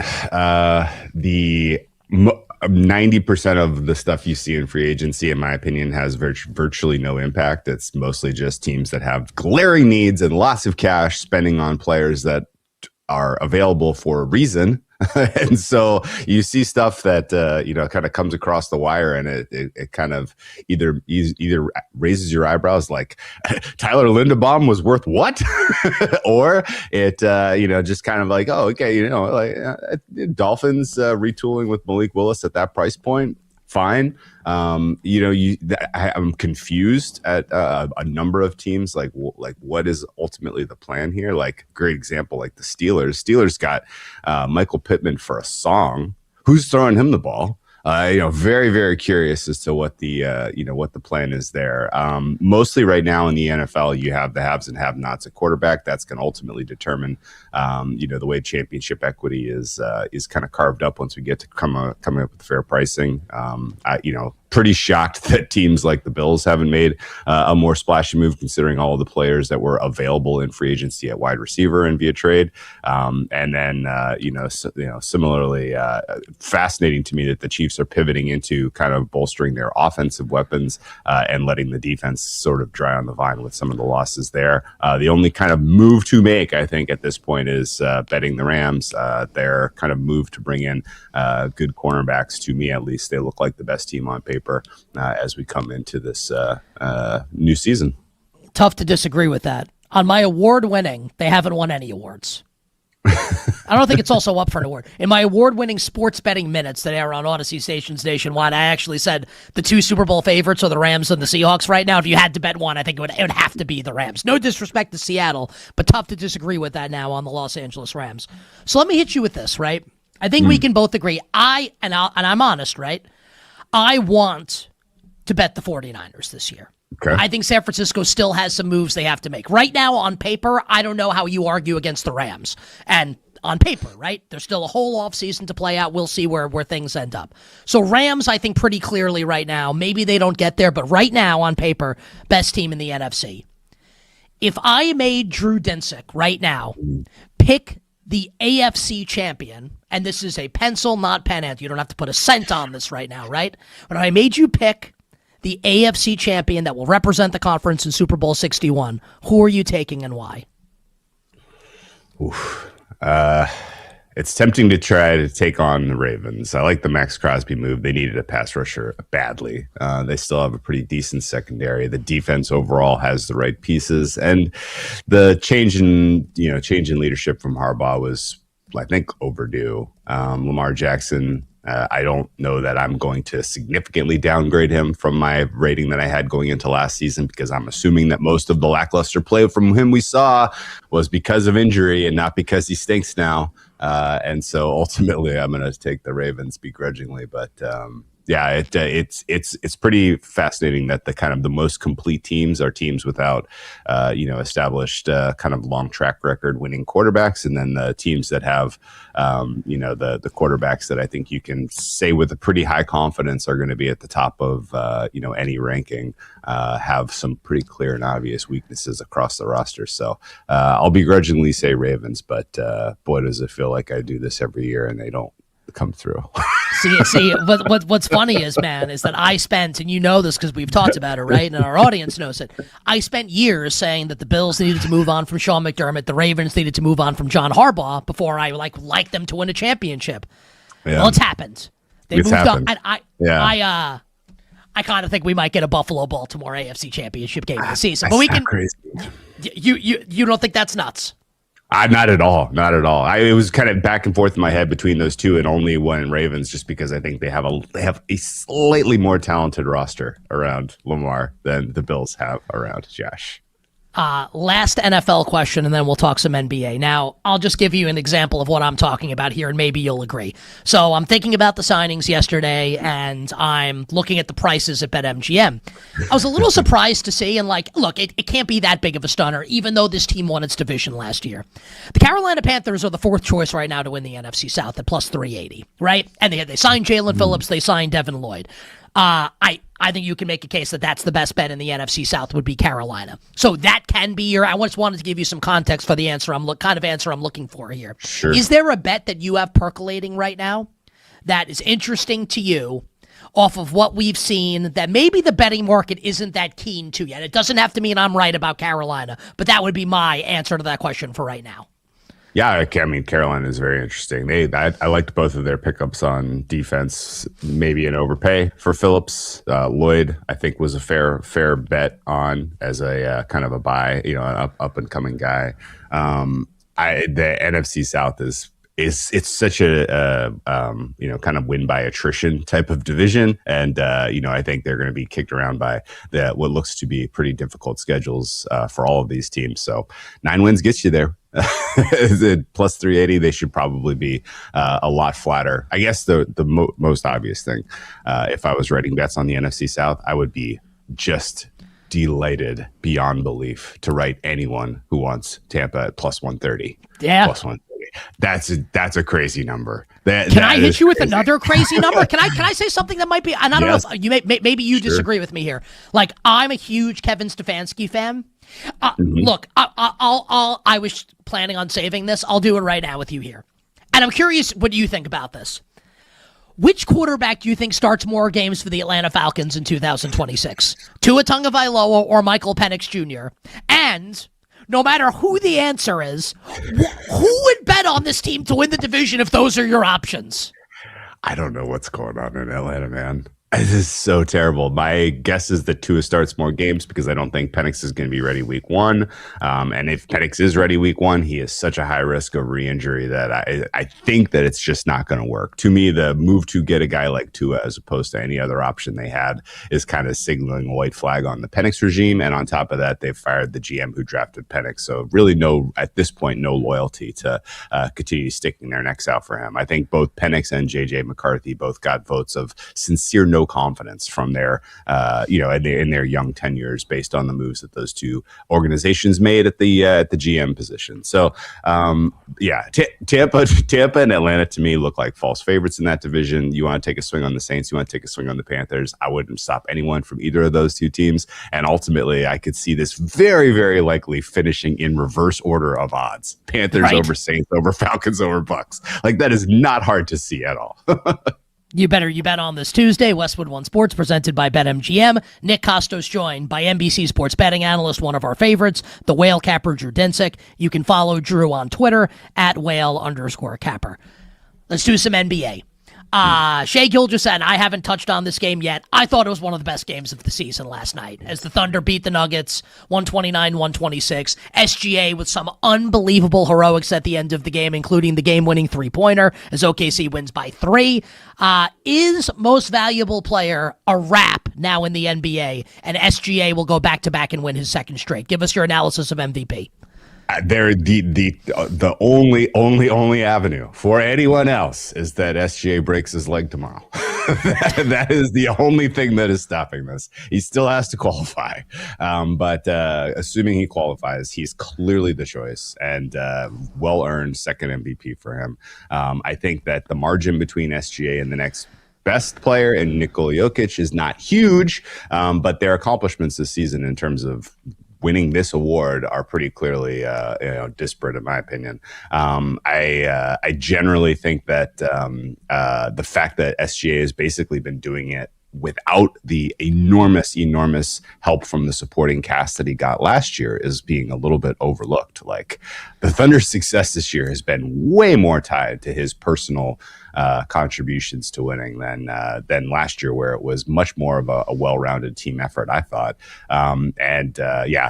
The 90% of the stuff you see in free agency, in my opinion, has virtually no impact. It's mostly just teams that have glaring needs and lots of cash spending on players that are available for a reason. And so you see stuff that kind of comes across the wire, and it kind of either raises your eyebrows like Tyler Linderbaum was worth what, or it just kind of like, oh, okay, Dolphins retooling with Malik Willis at that price point. fine. I'm confused at a number of teams. Like what is ultimately the plan here? Like, great example, like the Steelers. Steelers got Michael Pittman for a song. Who's throwing him the ball? Very, very curious as to what the what the plan is there. Mostly right now in the NFL, you have the haves and have-nots at quarterback. That's going to ultimately determine, the way championship equity is kind of carved up once we get to coming up with fair pricing. Pretty shocked that teams like the Bills haven't made a more splashy move, considering all of the players that were available in free agency at wide receiver and via trade. And then, similarly, fascinating to me that the Chiefs are pivoting into kind of bolstering their offensive weapons and letting the defense sort of dry on the vine with some of the losses there. The only kind of move to make, I think, at this point is betting the Rams. Their kind of move to bring in good cornerbacks, to me at least, they look like the best team on paper as we come into this new season. Tough to disagree with that. On my award-winning, they haven't won any awards. I don't think it's also up for an award. In my award-winning sports betting minutes that air on Odyssey stations nationwide, I actually said the 2 Super Bowl favorites are the Rams and the Seahawks right now. If you had to bet one, I think it would have to be the Rams. No disrespect to Seattle, but tough to disagree with that now on the Los Angeles Rams. So let me hit you with this, right? I think we can both agree. I'm honest, right? I want to bet the 49ers this year. Okay. I think San Francisco still has some moves they have to make. Right now, on paper, I don't know how you argue against the Rams. And on paper, right? There's still a whole offseason to play out. We'll see where things end up. So Rams, I think pretty clearly right now, maybe they don't get there, but right now, on paper, best team in the NFC. If I made Drew Dinsick right now pick the AFC champion, and this is a pencil, not pen ant. You don't have to put a cent on this right now, right? But I made you pick the AFC champion that will represent the conference in Super Bowl 61. Who are you taking and why? It's tempting to try to take on the Ravens. I like the Max Crosby move. They needed a pass rusher badly. They still have a pretty decent secondary. The defense overall has the right pieces, and the change in leadership from Harbaugh was, I think, overdue. Lamar Jackson, I don't know that I'm going to significantly downgrade him from my rating that I had going into last season, because I'm assuming that most of the lackluster play from him we saw was because of injury and not because he stinks now. And so ultimately I'm going to take the Ravens begrudgingly, but it's pretty fascinating that the most complete teams are teams without established kind of long track record winning quarterbacks, and then the teams that have the quarterbacks that I think you can say with a pretty high confidence are going to be at the top of any ranking have some pretty clear and obvious weaknesses across the roster. So I'll begrudgingly say Ravens, but boy, does it feel like I do this every year and they don't come through. See, what's funny is that I spent, and you know this because we've talked about it, right? And our audience knows it. I spent years saying that the Bills needed to move on from Sean McDermott, the Ravens needed to move on from John Harbaugh before I liked them to win a championship. Yeah. Well, it's happened. They moved on. And I kind of think we might get a Buffalo-Baltimore AFC championship game this season. But we can. Crazy. You don't think that's nuts? Not at all. Not at all. It was kind of back and forth in my head between those two, and only one Ravens, just because I think they have a slightly more talented roster around Lamar than the Bills have around Josh. Last NFL question, and then we'll talk some NBA. Now, I'll just give you an example of what I'm talking about here, and maybe you'll agree. So I'm thinking about the signings yesterday, and I'm looking at the prices at BetMGM. I was a little surprised to see, and look, it can't be that big of a stunner, even though this team won its division last year. The Carolina Panthers are the fourth choice right now to win the NFC South at plus 380, right? And they signed Jalen Phillips, they signed Devin Lloyd. I think you can make a case that that's the best bet in the NFC South would be Carolina. So that can be I just wanted to give you some context for the answer I'm looking for here. Sure. Is there a bet that you have percolating right now that is interesting to you off of what we've seen that maybe the betting market isn't that keen to yet? It doesn't have to mean I'm right about Carolina, but that would be my answer to that question for right now. Yeah, I mean, Carolina is very interesting. I liked both of their pickups on defense. Maybe an overpay for Phillips. Lloyd, I think, was a fair bet on as a kind of a buy, an up and coming guy. The NFC South is it's such a kind of win by attrition type of division, and I think they're going to be kicked around by what looks to be pretty difficult schedules for all of these teams. So 9 wins gets you there. Plus 380, they should probably be a lot flatter. I guess the most obvious thing, if I was writing bets on the NFC South, I would be just delighted beyond belief to write anyone who wants Tampa at plus 130. Yeah. Plus 130. That's a crazy number. Can I hit you with another crazy number? Can I say something that might be, and I don't know if you maybe you disagree with me here. Like, I'm a huge Kevin Stefanski fan. Look, I was planning on saving this. I'll do it right now with you here. And I'm curious what you think about this. Which quarterback do you think starts more games for the Atlanta Falcons in 2026? Tua Tagovailoa or Michael Penix Jr.? And no matter who the answer is, who would bet on this team to win the division if those are your options? I don't know what's going on in Atlanta, man. This is so terrible. My guess is that Tua starts more games because I don't think Penix is going to be ready week 1. And if Penix is ready week 1, he is such a high risk of re-injury that I think that it's just not going to work. To me, the move to get a guy like Tua as opposed to any other option they had is kind of signaling a white flag on the Penix regime. And on top of that, they've fired the GM who drafted Penix. So really at this point, no loyalty to continue sticking their necks out for him. I think both Penix and JJ McCarthy both got votes of sincere no confidence from their, in their young tenures based on the moves that those two organizations made at the GM position. So, Tampa and Atlanta to me look like false favorites in that division. You want to take a swing on the Saints, you want to take a swing on the Panthers. I wouldn't stop anyone from either of those two teams. And ultimately, I could see this very, very likely finishing in reverse order of odds: Panthers over Saints, over Falcons, over Bucks. Like, that is not hard to see at all. You bet on this Tuesday. Westwood One Sports presented by BetMGM. Nick Kostos joined by NBC Sports betting analyst, one of our favorites, the Whale Capper Drew Dinsick. You can follow Drew on Twitter at @Whale_Capper. Let's do some NBA. Shai Gilgeous-Alexander, I haven't touched on this game yet. I thought it was one of the best games of the season last night as the Thunder beat the Nuggets 129-126. SGA with some unbelievable heroics at the end of the game, including the game-winning three-pointer as OKC wins by 3. Is most valuable player a wrap now in the NBA, and SGA will go back-to-back and win his second straight? Give us your analysis of MVP. They're the only avenue for anyone else is that SGA breaks his leg tomorrow. that is the only thing that is stopping this. He still has to qualify, but assuming he qualifies, he's clearly the choice and well-earned second MVP for him. I think that the margin between SGA and the next best player and Nikola Jokic is not huge, but their accomplishments this season in terms of winning this award are pretty clearly disparate in my opinion. I generally think that the fact that SGA has basically been doing it without the enormous help from the supporting cast that he got last year is being a little bit overlooked. Like, the Thunder's success this year has been way more tied to his personal contributions to winning than last year, where it was much more of a well-rounded team effort, I thought.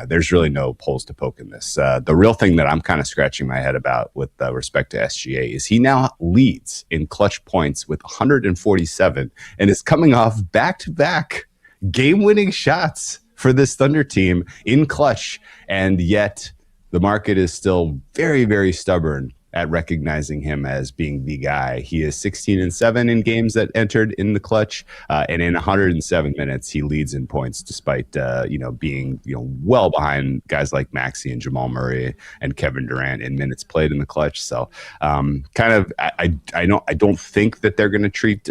There's really no holes to poke in this. The real thing that I'm kind of scratching my head about with respect to SGA is he now leads in clutch points with 147 and is coming off back-to-back game-winning shots for this Thunder team in clutch, and yet the market is still very, very stubborn at recognizing him as being the guy. He is 16-7 in games that entered in the clutch, and in 107 minutes, he leads in points despite being well behind guys like Maxey and Jamal Murray and Kevin Durant in minutes played in the clutch. So, I don't think that they're going to treat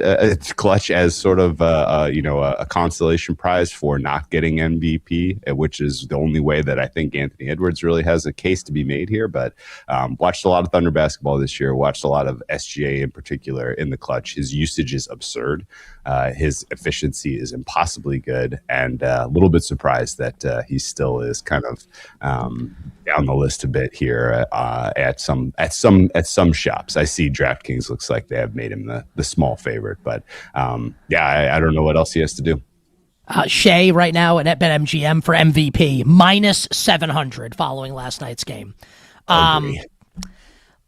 clutch as sort of a consolation prize for not getting MVP, which is the only way that I think Anthony Edwards really has a case to be made here. But watched a lot of Thunder basketball this year, watched a lot of SGA in particular in the clutch. His usage is absurd. His efficiency is impossibly good, and a little bit surprised that he still is kind of down the list a bit here at some shops. I see DraftKings looks like they have made him the small favorite, but I don't know what else he has to do. Shai right now at BetMGM for MVP -700 following last night's game.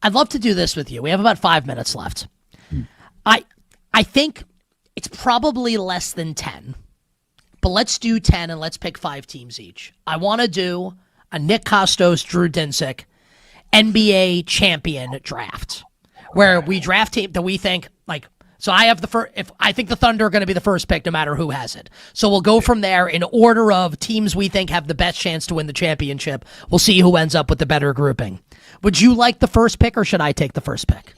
I'd love to do this with you. We have about 5 minutes left. I think it's probably less than 10, but let's do 10 and let's pick 5 teams each. I want to do a Nick Kostos, Drew Dinsick, NBA champion draft, where we draft team that we think like. So I have the first. If I think the Thunder are going to be the first pick, no matter who has it. So we'll go from there in order of teams we think have the best chance to win the championship. We'll see who ends up with the better grouping. Would you like the first pick, or should I take the first pick?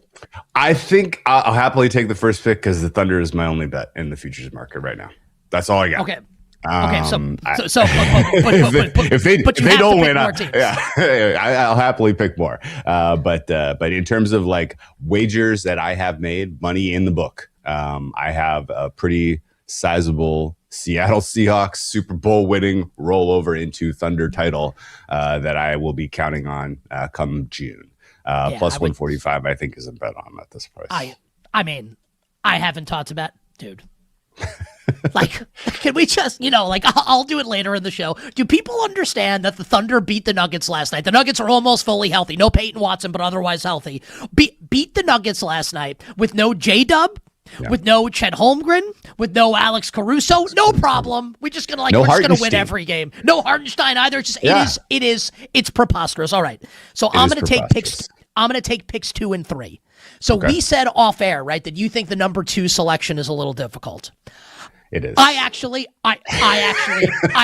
I think I'll happily take the first pick because the Thunder is my only bet in the futures market right now. That's all I got. Okay. If they don't win, I'll happily pick more. But in terms of like wagers that I have made, money in the book, I have a pretty sizable Seattle Seahawks Super Bowl winning rollover into Thunder title that I will be counting on come June. Plus 145, I think, is a bet on at this price. I mean, I haven't talked about, dude. Like, can we just, I'll do it later in the show. Do people understand that the Thunder beat the Nuggets last night? The Nuggets are almost fully healthy. No Peyton Watson, but otherwise healthy. Beat the Nuggets last night with no J-Dub, with no Chet Holmgren, with no Alex Caruso. No problem. We're just going to win every game. No Hartenstein either. It's preposterous. All right. So I'm going to take picks. I'm going to take picks 2 and 3. So we said off air, right, that you think the number 2 selection is a little difficult. It is. I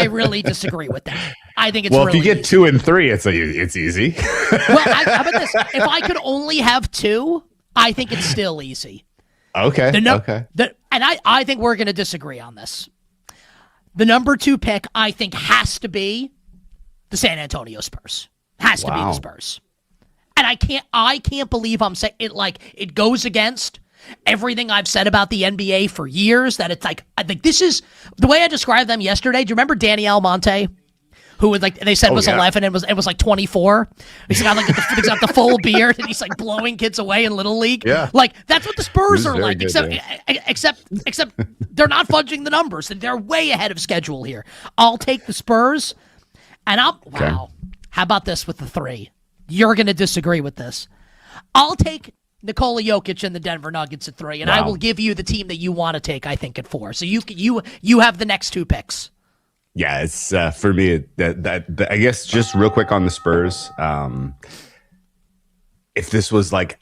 really disagree with that. I think it's if really you get easy. 2 and 3, it's easy. Well, how about this? If I could only have 2, I think it's still easy. Okay. I think we're going to disagree on this. The number 2 pick, I think, has to be the San Antonio Spurs. Has to be the Spurs. And I can't believe I'm saying it. Like, it goes against everything I've said about the NBA for years. That it's like, I think this is the way I described them yesterday. Do you remember Danny Almonte, who was like they said was 11 and was like 24? He's got like he's got the full beard and he's like blowing kids away in Little League. Yeah, like that's what the Spurs are like. Except they're not fudging the numbers and they're way ahead of schedule here. I'll take the Spurs, and wow. How about this with the 3? You're going to disagree with this. I'll take Nikola Jokic and the Denver Nuggets at 3, and I will give you the team that you want to take, I think, at 4. So you have the next 2 picks. Yeah, it's for me that I guess just real quick on the Spurs. If this was like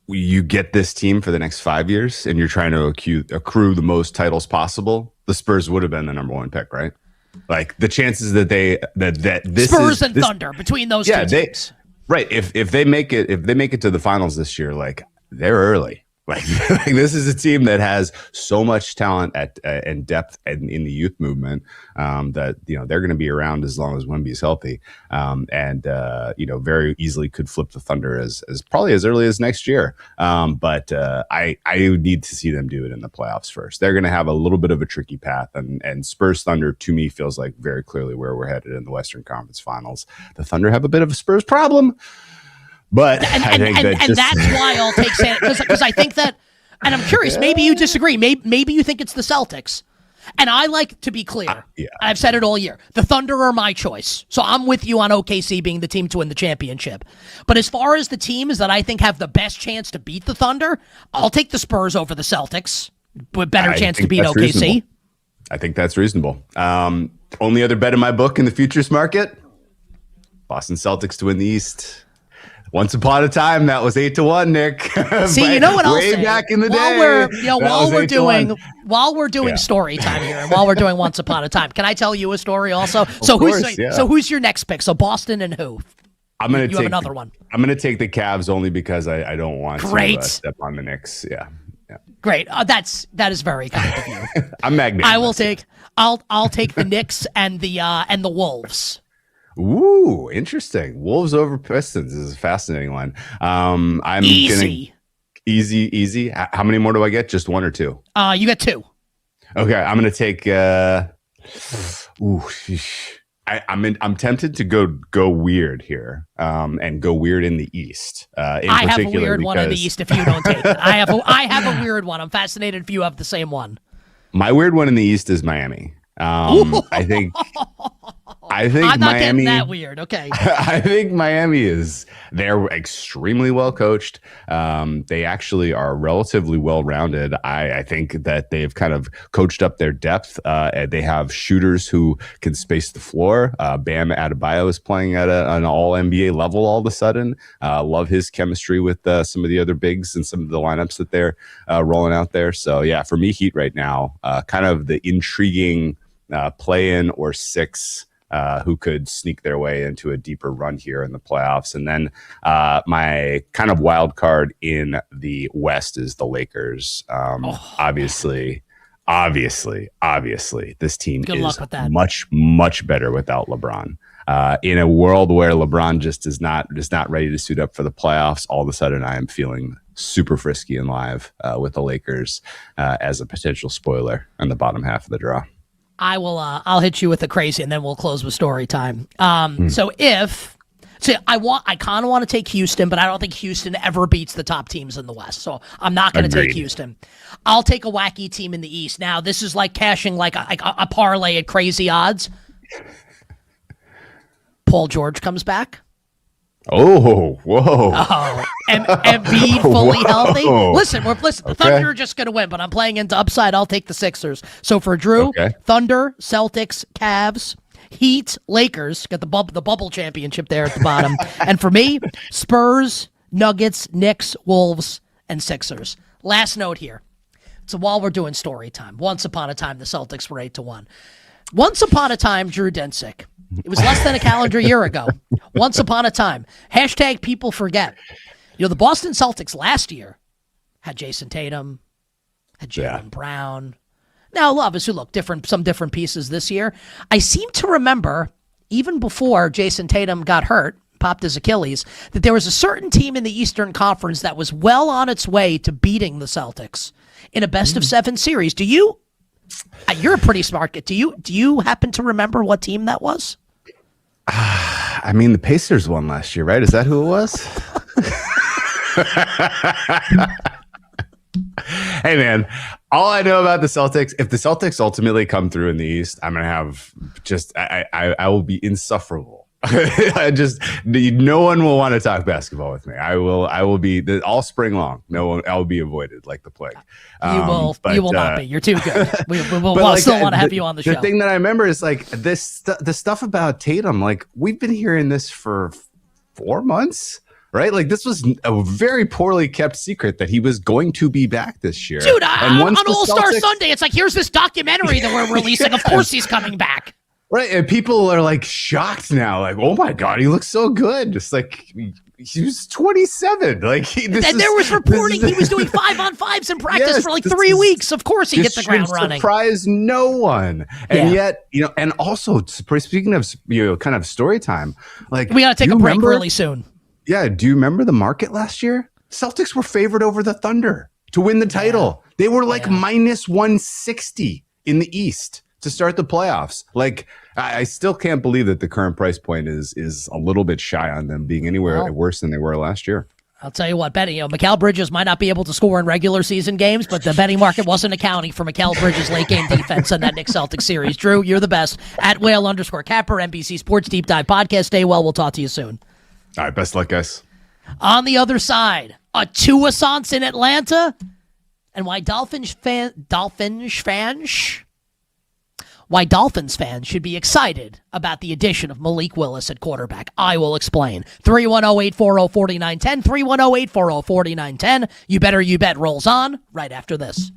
you get this team for the next 5 years and you're trying to accrue the most titles possible, the Spurs would have been the number 1 pick, right? Like the chances that this Spurs and Thunder between those two teams. Right. If they make it to the finals this year, like they're early. Like this is a team that has so much talent and depth in the youth movement that they're going to be around as long as Wemby's healthy, and very easily could flip the Thunder as probably as early as next year. But I need to see them do it in the playoffs first. They're going to have a little bit of a tricky path, and Spurs Thunder to me feels like very clearly where we're headed in the Western Conference Finals. The Thunder have a bit of a Spurs problem. But that's why I'll take San because I think that, and I'm curious, maybe you disagree. Maybe you think it's the Celtics. And I like to be clear. I've said it all year. The Thunder are my choice. So I'm with you on OKC being the team to win the championship. But as far as the teams that I think have the best chance to beat the Thunder, I'll take the Spurs over the Celtics with better chance to beat OKC. Reasonable. I think that's reasonable. Only other bet in my book in the futures market, Boston Celtics to win the East. Once upon a time, that was 8-1, Nick. See, you know what I'll say? Way back in the day. While we're doing story time here, and while we're doing Once Upon a Time, can I tell you a story also? So who's your next pick? So Boston and who? You have another one. I'm going to take the Cavs only because I don't want to step on the Knicks. Yeah. Great. That is very kind of you. I'm magnanimous. I'll take the Knicks and the Wolves. Ooh, interesting. Wolves over Pistons is a fascinating one. I'm easy. Easy. How many more do I get? Just 1 or 2? You get 2. Okay, I'm gonna take. I'm tempted to go weird here, and go weird in the East. I have a weird one in the East. If you don't take it, I have a weird one. I'm fascinated if you have the same one. My weird one in the East is Miami. I I think I'm not Miami, getting that weird. Okay. I think they're extremely well coached. They actually are relatively well rounded. I think that they've kind of coached up their depth. They have shooters who can space the floor. Bam Adebayo is playing at an all NBA level all of a sudden. Love his chemistry with some of the other bigs and some of the lineups that they're rolling out there. So yeah, for me, Heat right now, kind of the intriguing play-in or 6 who could sneak their way into a deeper run here in the playoffs. And then my kind of wild card in the West is the Lakers. Obviously, this team is much, much better without LeBron. In a world where LeBron just is not ready to suit up for the playoffs, all of a sudden I am feeling super frisky and live with the Lakers as a potential spoiler in the bottom half of the draw. I'll hit you with the crazy, and then we'll close with story time. I kind of want to take Houston, but I don't think Houston ever beats the top teams in the West. So I'm not going to take Houston. I'll take a wacky team in the East. Now, this is like cashing like a parlay at crazy odds. Paul George comes back. Oh, whoa. Embiid fully healthy. Listen, the Thunder are just going to win, but I'm playing into upside. I'll take the Sixers. So for Drew, Thunder, Celtics, Cavs, Heat, Lakers, got the bubble championship there at the bottom. And for me, Spurs, Nuggets, Knicks, Wolves, and Sixers. Last note here. So while we're doing story time, once upon a time, the Celtics were 8-1. Once upon a time, Drew Dinsick. It was less than a calendar year ago. Once upon a time. Hashtag people forget. The Boston Celtics last year had Jason Tatum, had Jaylen Brown. Now, obviously, look, some different pieces this year. I seem to remember, even before Jason Tatum got hurt, popped his Achilles, that there was a certain team in the Eastern Conference that was well on its way to beating the Celtics in a best-of-7 series. You're a pretty smart kid. Do you happen to remember what team that was? I mean, the Pacers won last year, right? Is that who it was? Hey, man, all I know about the Celtics, if the Celtics ultimately come through in the East, I'm going to have I will be insufferable. No one will want to talk basketball with me. I will be all spring long. I will be avoided like the plague. You will not be. You're too good. We will still want to have you on the show. The thing that I remember is like the stuff about Tatum. Like we've been hearing this for 4 months. Right? Like this was a very poorly kept secret that he was going to be back this year. Dude, on All-Star Sunday, it's like, here's this documentary that we're releasing. Of course he's coming back. Right. And people are like shocked now. Like, oh my God, he looks so good. Just like he was 27. Like there was reporting he was doing 5-on-5s in practice for like 3 weeks. Of course he hit the ground running. Surprise no one. And yet, and also speaking of kind of story time, like we gotta take a break really soon. Yeah. Do you remember the market last year? Celtics were favored over the Thunder to win the title. Yeah. They were like minus 160 in the East to start the playoffs. Like, I still can't believe that the current price point is a little bit shy on them being anywhere worse than they were last year. I'll tell you what, betting, Mikal Bridges might not be able to score in regular season games, but the betting market wasn't accounting for Mikal Bridges' late game defense in that Knicks Celtics series. Drew, you're the best. At Whale_Capper, NBC Sports Deep Dive Podcast. Stay well. We'll talk to you soon. All right. Best luck, guys. On the other side, a Tuassance in Atlanta, and why Dolphins fans should be excited about the addition of Malik Willis at quarterback. I will explain. 310-840-4910, 310-840-4910. You Better You Bet rolls on right after this.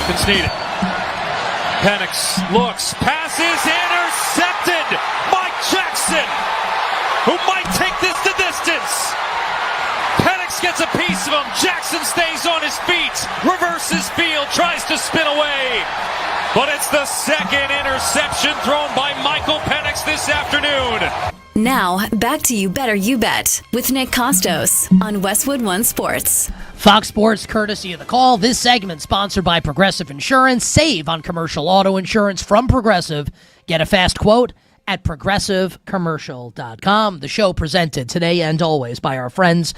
Falcons need it. Penix looks, passes, intercepted. Mike Jackson, who might take this the distance. Penix gets a piece of him. Jackson stays on his feet, reverses field, tries to spin away. But it's the second interception thrown by Michael Penix this afternoon. Now, back to You Better You Bet with Nick Kostos on Westwood One Sports. Fox Sports, courtesy of The Call. This segment sponsored by Progressive Insurance. Save on commercial auto insurance from Progressive. Get a fast quote at progressivecommercial.com. The show presented today and always by our friends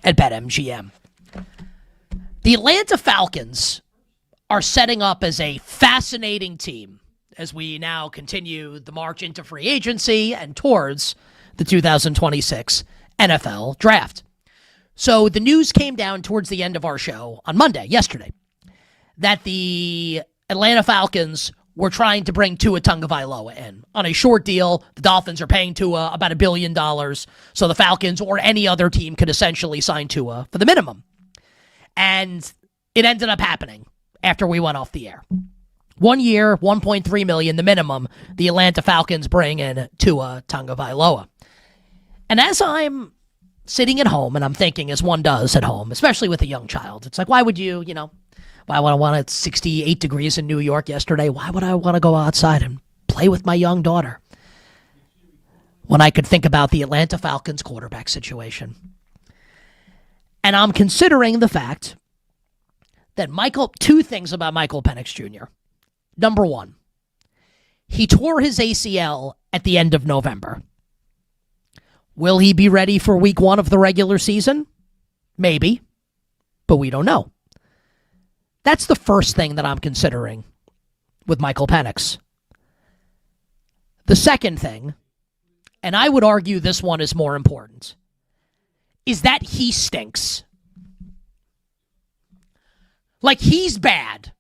at BetMGM. The Atlanta Falcons are setting up as a fascinating team as we now continue the march into free agency and towards the 2026 NFL Draft. So the news came down towards the end of our show on Monday, yesterday, that the Atlanta Falcons were trying to bring Tua Tagovailoa in on a short deal. The Dolphins are paying Tua about $1 billion, so the Falcons or any other team could essentially sign Tua for the minimum. And it ended up happening after we went off the air. 1 year, $1.3 million, the minimum. The Atlanta Falcons bring in Tua Tagovailoa. And as I'm sitting at home, and I'm thinking, as one does at home, especially with a young child, it's like, why would you, why would I want it 68 degrees in New York yesterday? Why would I want to go outside and play with my young daughter when I could think about the Atlanta Falcons quarterback situation? And I'm considering the fact that two things about Michael Penix Jr. Number one, he tore his ACL at the end of November. Will he be ready for week 1 of the regular season? Maybe, but we don't know. That's the first thing that I'm considering with Michael Penix. The second thing, and I would argue this one is more important, is that he stinks. Like, he's bad.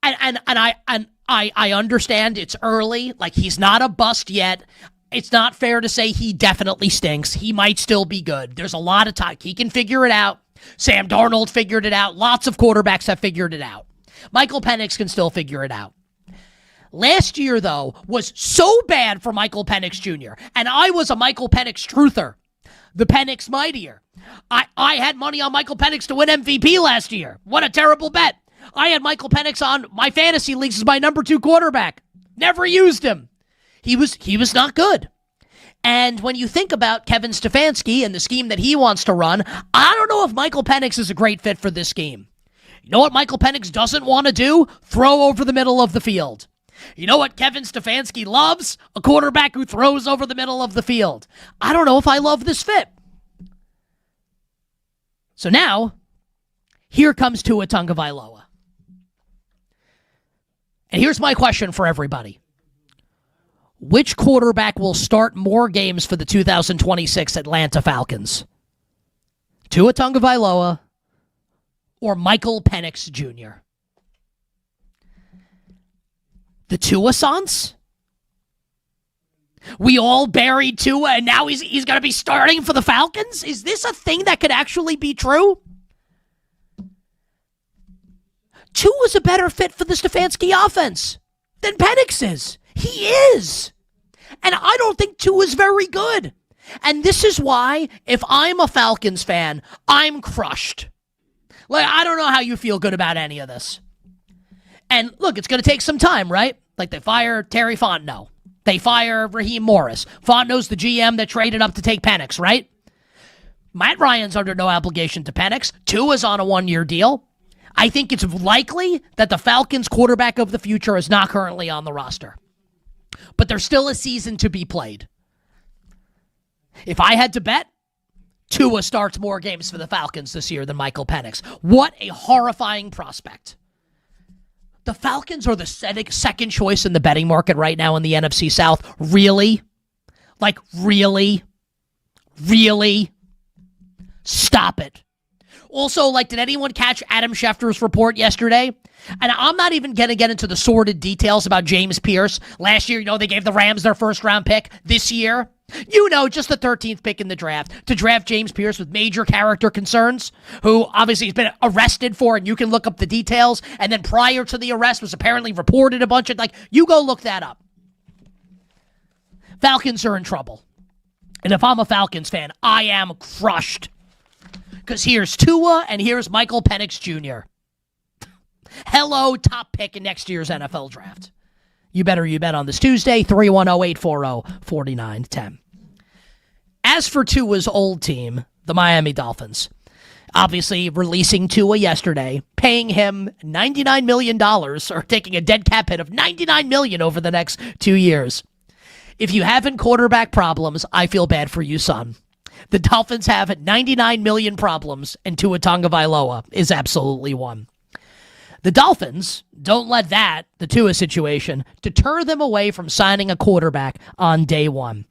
And I understand it's early. Like, he's not a bust yet. It's not fair to say he definitely stinks. He might still be good. There's a lot of time. He can figure it out. Sam Darnold figured it out. Lots of quarterbacks have figured it out. Michael Penix can still figure it out. Last year, though, was so bad for Michael Penix Jr., and I was a Michael Penix truther, the Penix mightier. I had money on Michael Penix to win MVP last year. What a terrible bet. I had Michael Penix on my fantasy leagues as my number 2 quarterback. Never used him. He was not good. And when you think about Kevin Stefanski and the scheme that he wants to run, I don't know if Michael Penix is a great fit for this scheme. You know what Michael Penix doesn't want to do? Throw over the middle of the field. You know what Kevin Stefanski loves? A quarterback who throws over the middle of the field. I don't know if I love this fit. So now, here comes Tua Tagovailoa. And here's my question for everybody. Which quarterback will start more games for the 2026 Atlanta Falcons? Tua Tagovailoa or Michael Penix Jr.? The Tua-sance? We all buried Tua and now he's going to be starting for the Falcons? Is this a thing that could actually be true? Tua's a better fit for the Stefanski offense than Penix is. He is. And I don't think Tua's very good. And this is why, if I'm a Falcons fan, I'm crushed. Like, I don't know how you feel good about any of this. And look, it's going to take some time, right? Like, they fire Terry Fontenot. They fire Raheem Morris. Fontenot's the GM that traded up to take Penix, right? Matt Ryan's under no obligation to Penix. Tua's on a 1-year deal. I think it's likely that the Falcons' quarterback of the future is not currently on the roster. But there's still a season to be played. If I had to bet, Tua starts more games for the Falcons this year than Michael Penix. What a horrifying prospect. The Falcons are the second choice in the betting market right now in the NFC South. Really? Like, really? Really? Stop it. Also, like, did anyone catch Adam Schefter's report yesterday? And I'm not even going to get into the sordid details about James Pierce. Last year, they gave the Rams their first-round pick. This year, Just the 13th pick in the draft, to draft James Pierce with major character concerns, who obviously has been arrested for, and you can look up the details, and then prior to the arrest was apparently reported a bunch of, you go look that up. Falcons are in trouble. And if I'm a Falcons fan, I am crushed. Because here's Tua and here's Michael Penix Jr. Hello, top pick in next year's NFL draft. You bet on this Tuesday, 310-840-4910. As for Tua's old team, the Miami Dolphins, obviously releasing Tua yesterday, paying him $99 million, or taking a dead cap hit of $99 million over the next 2 years. If you haven't quarterback problems, I feel bad for you, son. The Dolphins have 99 million problems, and Tua Tagovailoa is absolutely one. The Dolphins don't let the Tua situation, deter them away from signing a quarterback on day one,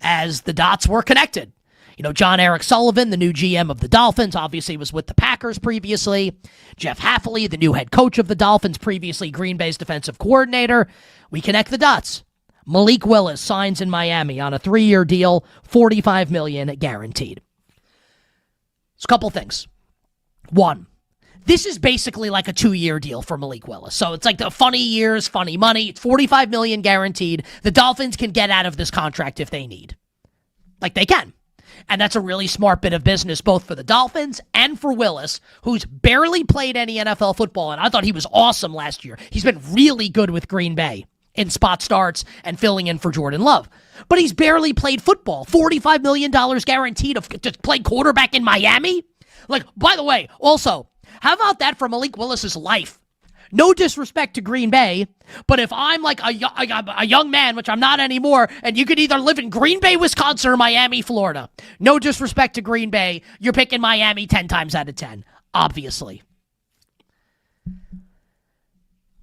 as the dots were connected. John Eric Sullivan, the new GM of the Dolphins, obviously was with the Packers previously. Jeff Hafley, the new head coach of the Dolphins, previously Green Bay's defensive coordinator. We connect the dots. Malik Willis signs in Miami on a 3-year deal, $45 million guaranteed. There's a couple things. One, this is basically like a 2-year deal for Malik Willis. So it's like the funny years, funny money. It's $45 million guaranteed. The Dolphins can get out of this contract if they need. They can. And that's a really smart bit of business, both for the Dolphins and for Willis, who's barely played any NFL football. And I thought he was awesome last year. He's been really good with Green Bay in spot starts and filling in for Jordan Love. But he's barely played football. $45 million guaranteed to play quarterback in Miami? By the way, also, how about that for Malik Willis's life? No disrespect to Green Bay, but if I'm a young man, which I'm not anymore, and you could either live in Green Bay, Wisconsin, or Miami, Florida, no disrespect to Green Bay, you're picking Miami 10 times out of 10, obviously.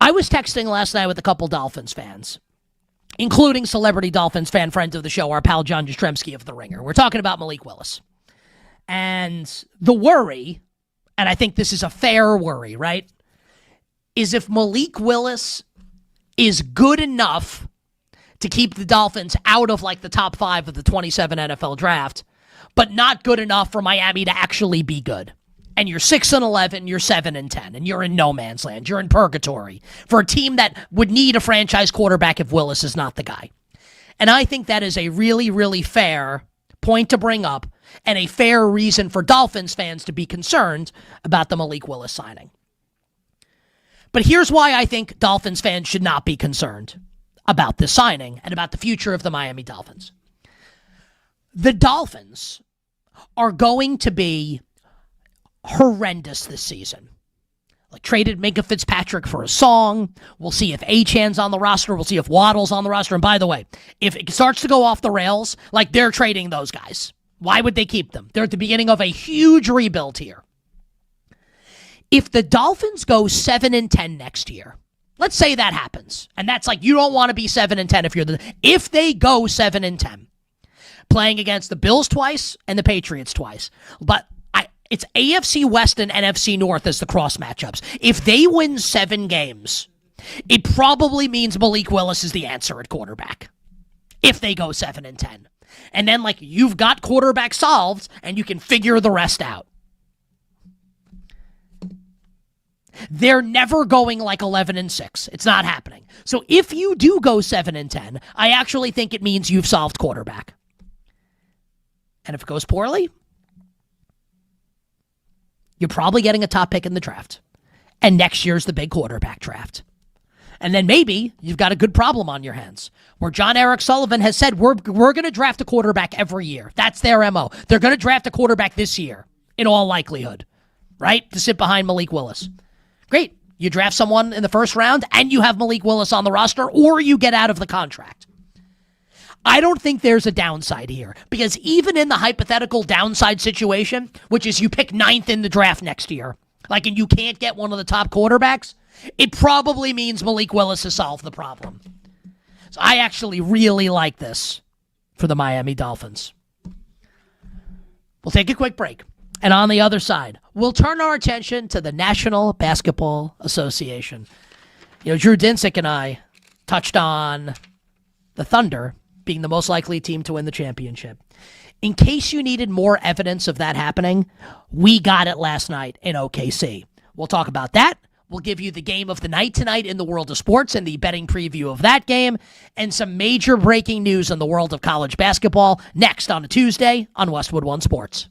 I was texting last night with a couple Dolphins fans, including celebrity Dolphins fan friends of the show, our pal John Jastrzemski of The Ringer. We're talking about Malik Willis. And the worry, and I think this is a fair worry, right, is if Malik Willis is good enough to keep the Dolphins out of the top 5 of the 27 NFL draft, but not good enough for Miami to actually be good. And you're 6-11, you're 7-10, and you're in no man's land. You're in purgatory for a team that would need a franchise quarterback if Willis is not the guy. And I think that is a really, really fair point to bring up and a fair reason for Dolphins fans to be concerned about the Malik Willis signing. But here's why I think Dolphins fans should not be concerned about this signing and about the future of the Miami Dolphins. The Dolphins are going to be horrendous this season. Traded Minka Fitzpatrick for a song. We'll see if Achan's on the roster. We'll see if Waddle's on the roster. And by the way, if it starts to go off the rails, they're trading those guys. Why would they keep them? They're at the beginning of a huge rebuild here. If the Dolphins go 7-10 next year, let's say that happens, and that's you don't want to be 7-10 if they go 7-10, playing against the Bills twice and the Patriots twice, but it's AFC West and NFC North as the cross matchups. If they win 7 games, it probably means Malik Willis is the answer at quarterback. If they go 7-10. And then, you've got quarterback solved, and you can figure the rest out. They're never going 11-6. It's not happening. So if you do go 7-10, I actually think it means you've solved quarterback. And if it goes poorly, you're probably getting a top pick in the draft. And next year's the big quarterback draft. And then maybe you've got a good problem on your hands, where John Eric Sullivan has said, we're going to draft a quarterback every year. That's their MO. They're going to draft a quarterback this year, in all likelihood, right? To sit behind Malik Willis. Great. You draft someone in the first round, and you have Malik Willis on the roster, or you get out of the contract. I don't think there's a downside here, because even in the hypothetical downside situation, which is you pick 9th in the draft next year, and you can't get one of the top quarterbacks, it probably means Malik Willis has solved the problem. So I actually really like this for the Miami Dolphins. We'll take a quick break. And on the other side, we'll turn our attention to the National Basketball Association. Drew Dinsick and I touched on the Thunder being the most likely team to win the championship. In case you needed more evidence of that happening, we got it last night in OKC. We'll talk about that. We'll give you the game of the night tonight in the world of sports and the betting preview of that game, and some major breaking news in the world of college basketball next on a Tuesday on Westwood One Sports.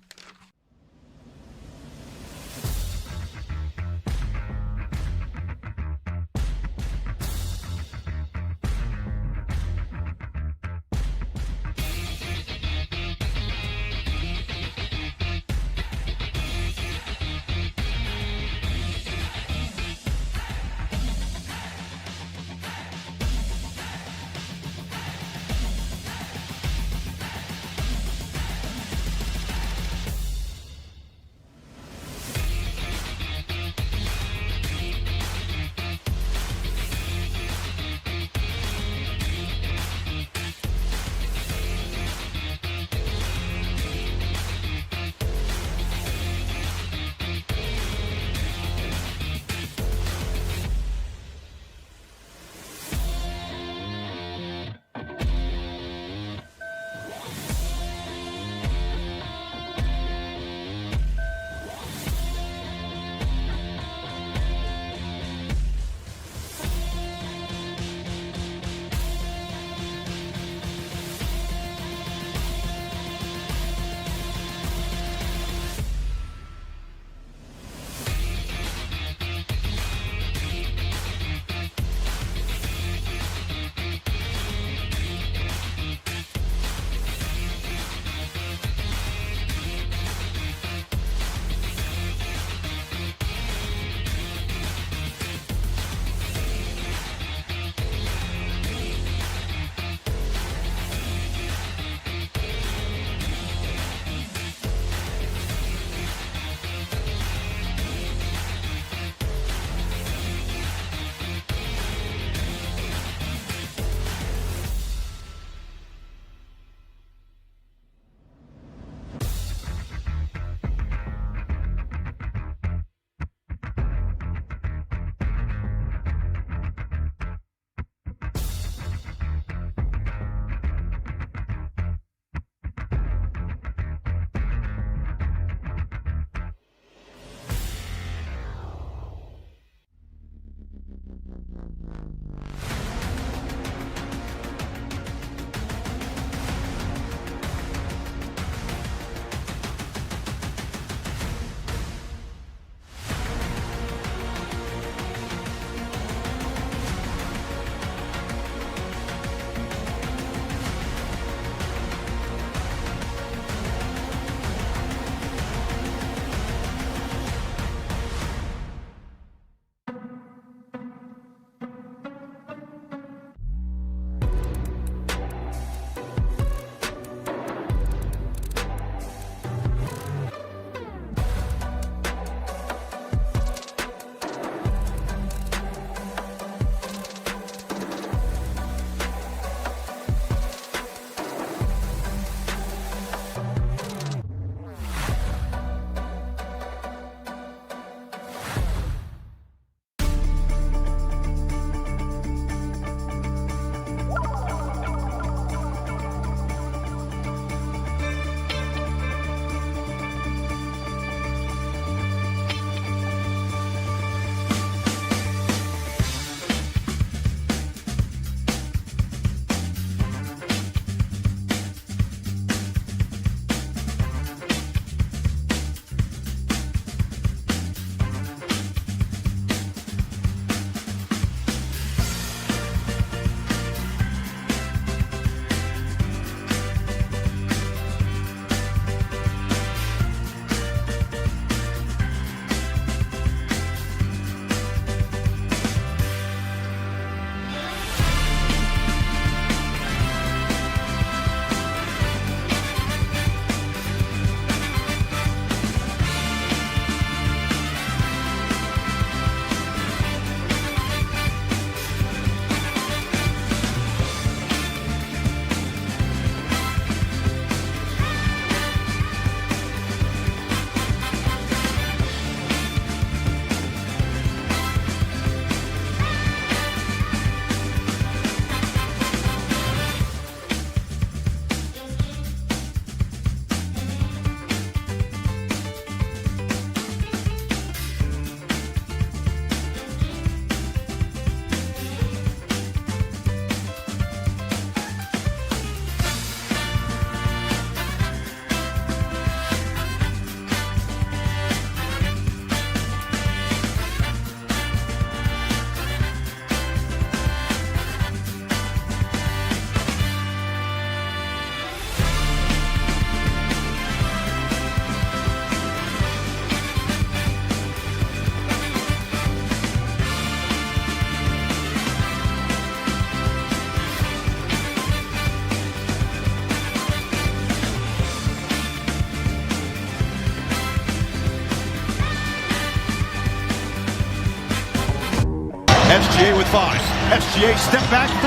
SGA with 5. SGA step back 3.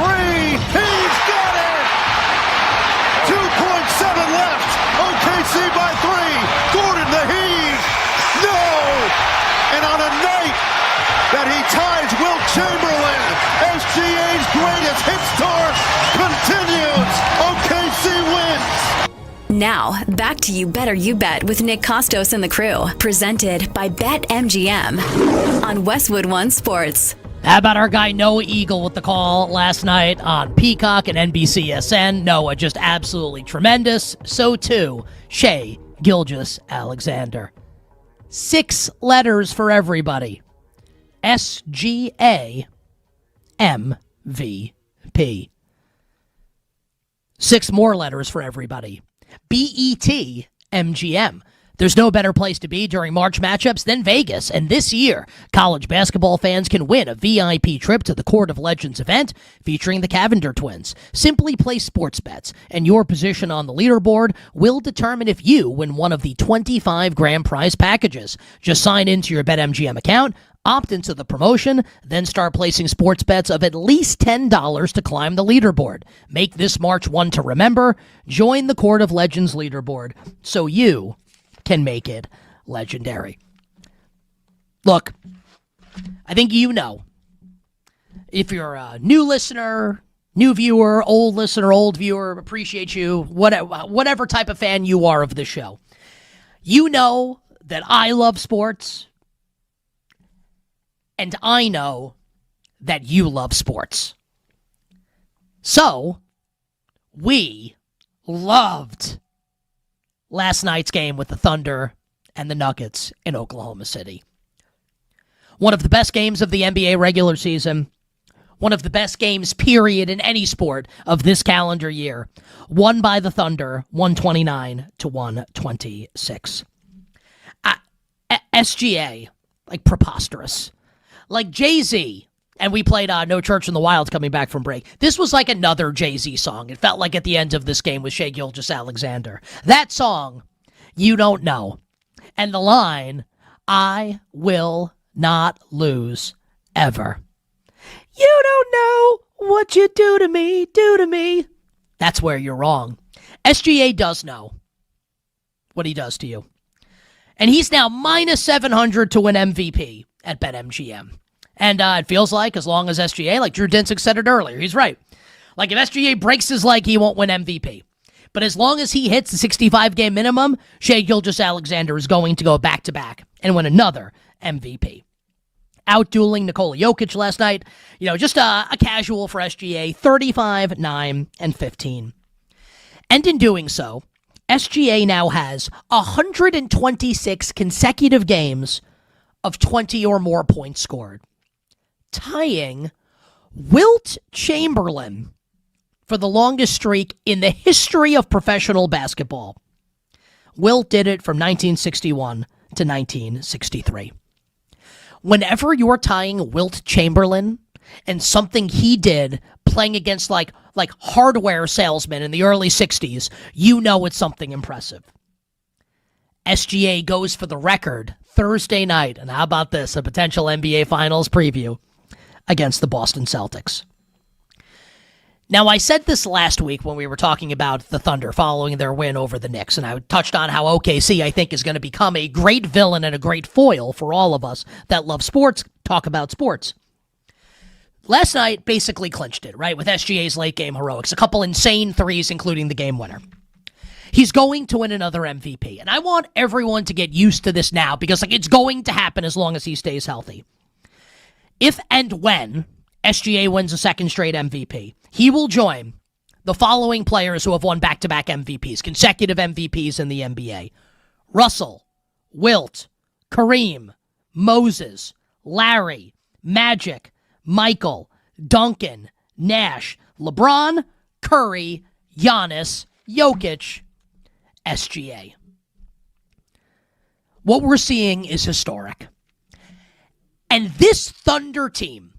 He's got it! 2.7 left. OKC by 3. Gordon the heave. No! And on a night that he ties Wilt Chamberlain, SGA's greatest hit tour continues. OKC wins. Now, back to You Better You Bet with Nick Kostos and the crew. Presented by BetMGM on Westwood One Sports. How about our guy Noah Eagle with the call last night on Peacock and NBCSN? Noah, just absolutely tremendous. So too, Shai Gilgeous-Alexander. 6 letters for everybody. SGA MVP. 6 more letters for everybody. BET MGM. There's no better place to be during March matchups than Vegas, and this year, college basketball fans can win a VIP trip to the Court of Legends event featuring the Cavender twins. Simply place sports bets, and your position on the leaderboard will determine if you win one of the 25 grand prize packages. Just sign into your BetMGM account, opt into the promotion, then start placing sports bets of at least $10 to climb the leaderboard. Make this March one to remember. Join the Court of Legends leaderboard so you can make it legendary. Look, I think you know, if you're a new listener, new viewer, old listener, old viewer, appreciate you, whatever type of fan you are of the show, you know that I love sports, and I know that you love sports. So, we loved last night's game with the Thunder and the Nuggets in Oklahoma City. One of the best games of the NBA regular season. One of the best games, period, in any sport of this calendar year. Won by the Thunder, 129-126. SGA, like preposterous. Like Jay-Z, and we played No Church in the Wild coming back from break. This was like another Jay-Z song. It felt like at the end of this game with Shai Gilgeous-Alexander. That song, you don't know. And the line, I will not lose ever. You don't know what you do to me. That's where you're wrong. SGA does know what he does to you. And he's now minus 700 to win MVP at BetMGM. And it feels like, as long as SGA, like Drew Dinsick said it earlier, he's right. Like if SGA breaks his leg, he won't win MVP. But as long as he hits the 65-game minimum, Shai Gilgeous-Alexander is going to go back-to-back and win another MVP. Out-dueling Nikola Jokic last night. You know, just a casual for SGA, 35, 9, and 15. And in doing so, SGA now has 126 consecutive games of 20 or more points scored, tying Wilt Chamberlain for the longest streak in the history of professional basketball. Wilt did it from 1961 to 1963. Whenever you're tying Wilt Chamberlain and something he did playing against like hardware salesmen in the early 60s, you know it's something impressive. SGA goes for the record Thursday night, and how about this, a potential NBA Finals preview against the Boston Celtics. Now, I said this last week when we were talking about the Thunder following their win over the Knicks, and I touched on how OKC, I think, is going to become a great villain and a great foil for all of us that love sports, talk about sports. Last night basically clinched it, right, with SGA's late-game heroics, a couple insane threes, including the game winner. He's going to win another MVP, and I want everyone to get used to this now because it's going to happen as long as he stays healthy. If and when SGA wins a second straight MVP, he will join the following players who have won back-to-back MVPs, consecutive MVPs in the NBA. Russell, Wilt, Kareem, Moses, Larry, Magic, Michael, Duncan, Nash, LeBron, Curry, Giannis, Jokic, SGA. What we're seeing is historic. And this Thunder team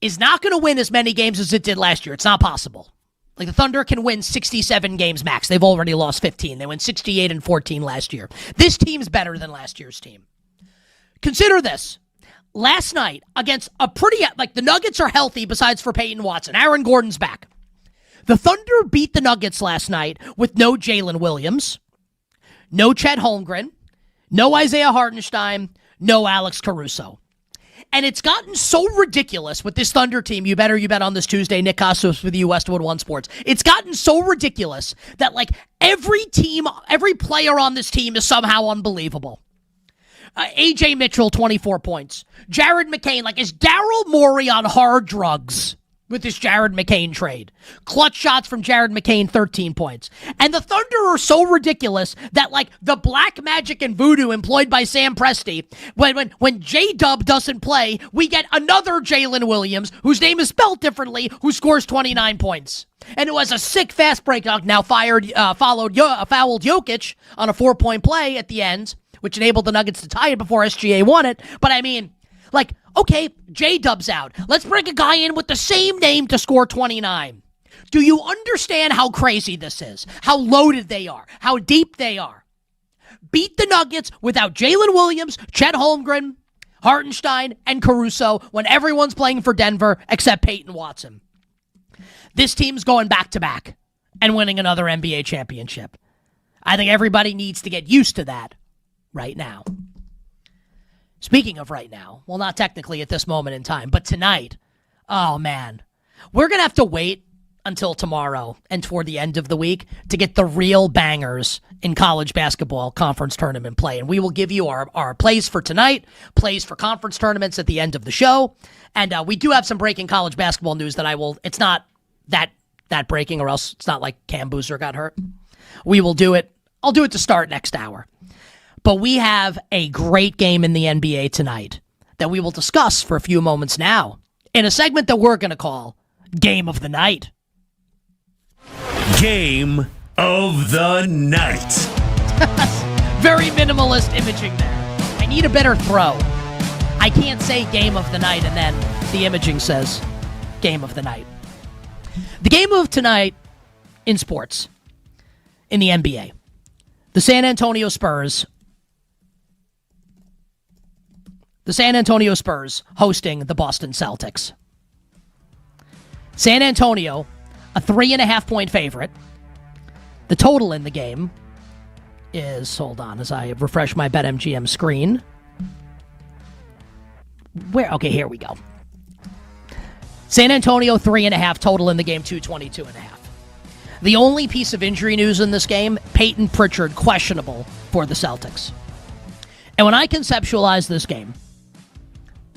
is not going to win as many games as it did last year. It's not possible. Like the Thunder can win 67 games max. They've already lost 15. They went 68-14 last year. This team's better than last year's team. Consider this. last night against the Nuggets are healthy besides for Peyton Watson. Aaron Gordon's back. The Thunder beat the Nuggets last night with no Jalen Williams, no Chet Holmgren, no Isaiah Hartenstein, no Alex Caruso. And it's gotten so ridiculous with this Thunder team. You bet on this Tuesday. Nick Kostos with you, Westwood One Sports. It's gotten so ridiculous that every player on this team is somehow unbelievable. AJ Mitchell, 24 points. Jared McCain, is Daryl Morey on hard drugs with this Jared McCain trade? Clutch shots from Jared McCain, 13 points. And the Thunder are so ridiculous that the black magic and voodoo employed by Sam Presti, when J-Dub doesn't play, we get another Jalen Williams, whose name is spelled differently, who scores 29 points. And who has a sick fast break now fouled Jokic on a 4-point play at the end, which enabled the Nuggets to tie it before SGA won it. But okay, J-Dub's out. Let's bring a guy in with the same name to score 29. Do you understand how crazy this is? How loaded they are? How deep they are? Beat the Nuggets without Jalen Williams, Chet Holmgren, Hartenstein, and Caruso when everyone's playing for Denver except Peyton Watson. This team's going back-to-back and winning another NBA championship. I think everybody needs to get used to that right now. Speaking of right now, well, not technically at this moment in time, but tonight, oh man, we're going to have to wait until tomorrow and toward the end of the week to get the real bangers in college basketball conference tournament play. And we will give you our plays for tonight, plays for conference tournaments at the end of the show. And we do have some breaking college basketball news it's not that breaking, or else it's not like Cam Boozer got hurt. We will do it. I'll do it to start next hour. But we have a great game in the NBA tonight that we will discuss for a few moments now in a segment that we're going to call Game of the Night. Game of the Night. Very minimalist imaging there. I need a better throw. I can't say Game of the Night and then the imaging says Game of the Night. The game of tonight in sports, in the NBA, the San Antonio Spurs hosting the Boston Celtics. San Antonio, a 3.5-point favorite. The total in the game is, hold on as I refresh my BetMGM screen. Okay, here we go. San Antonio, 3.5 total in the game, 222.5. The only piece of injury news in this game, Peyton Pritchard questionable for the Celtics. And when I conceptualize this game,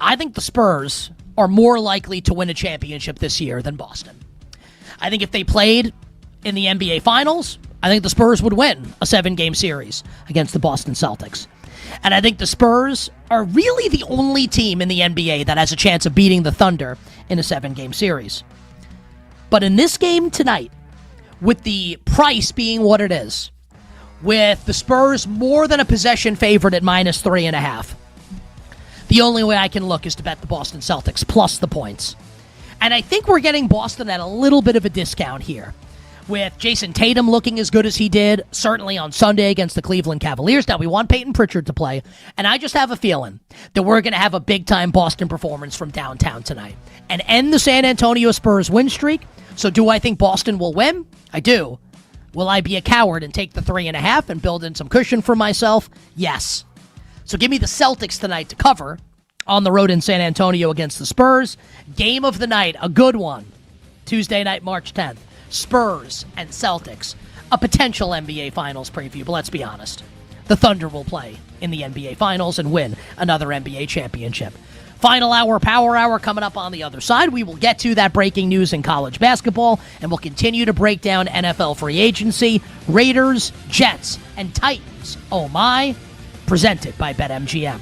I think the Spurs are more likely to win a championship this year than Boston. I think if they played in the NBA Finals, I think the Spurs would win a 7-game series against the Boston Celtics. And I think the Spurs are really the only team in the NBA that has a chance of beating the Thunder in a 7-game series. But in this game tonight, with the price being what it is, with the Spurs more than a possession favorite at -3.5, the only way I can look is to bet the Boston Celtics plus the points. And I think we're getting Boston at a little bit of a discount here, with Jason Tatum looking as good as he did, certainly on Sunday against the Cleveland Cavaliers. Now, we want Peyton Pritchard to play, and I just have a feeling that we're going to have a big-time Boston performance from downtown tonight and end the San Antonio Spurs win streak. So do I think Boston will win? I do. Will I be a coward and take the 3.5 and build in some cushion for myself? Yes. So give me the Celtics tonight to cover on the road in San Antonio against the Spurs. Game of the night, a good one. Tuesday night, March 10th. Spurs and Celtics. A potential NBA Finals preview, but let's be honest. The Thunder will play in the NBA Finals and win another NBA championship. Final hour, power hour coming up on the other side. We will get to that breaking news in college basketball, and we'll continue to break down NFL free agency, Raiders, Jets, and Titans. Oh my, presented by BetMGM.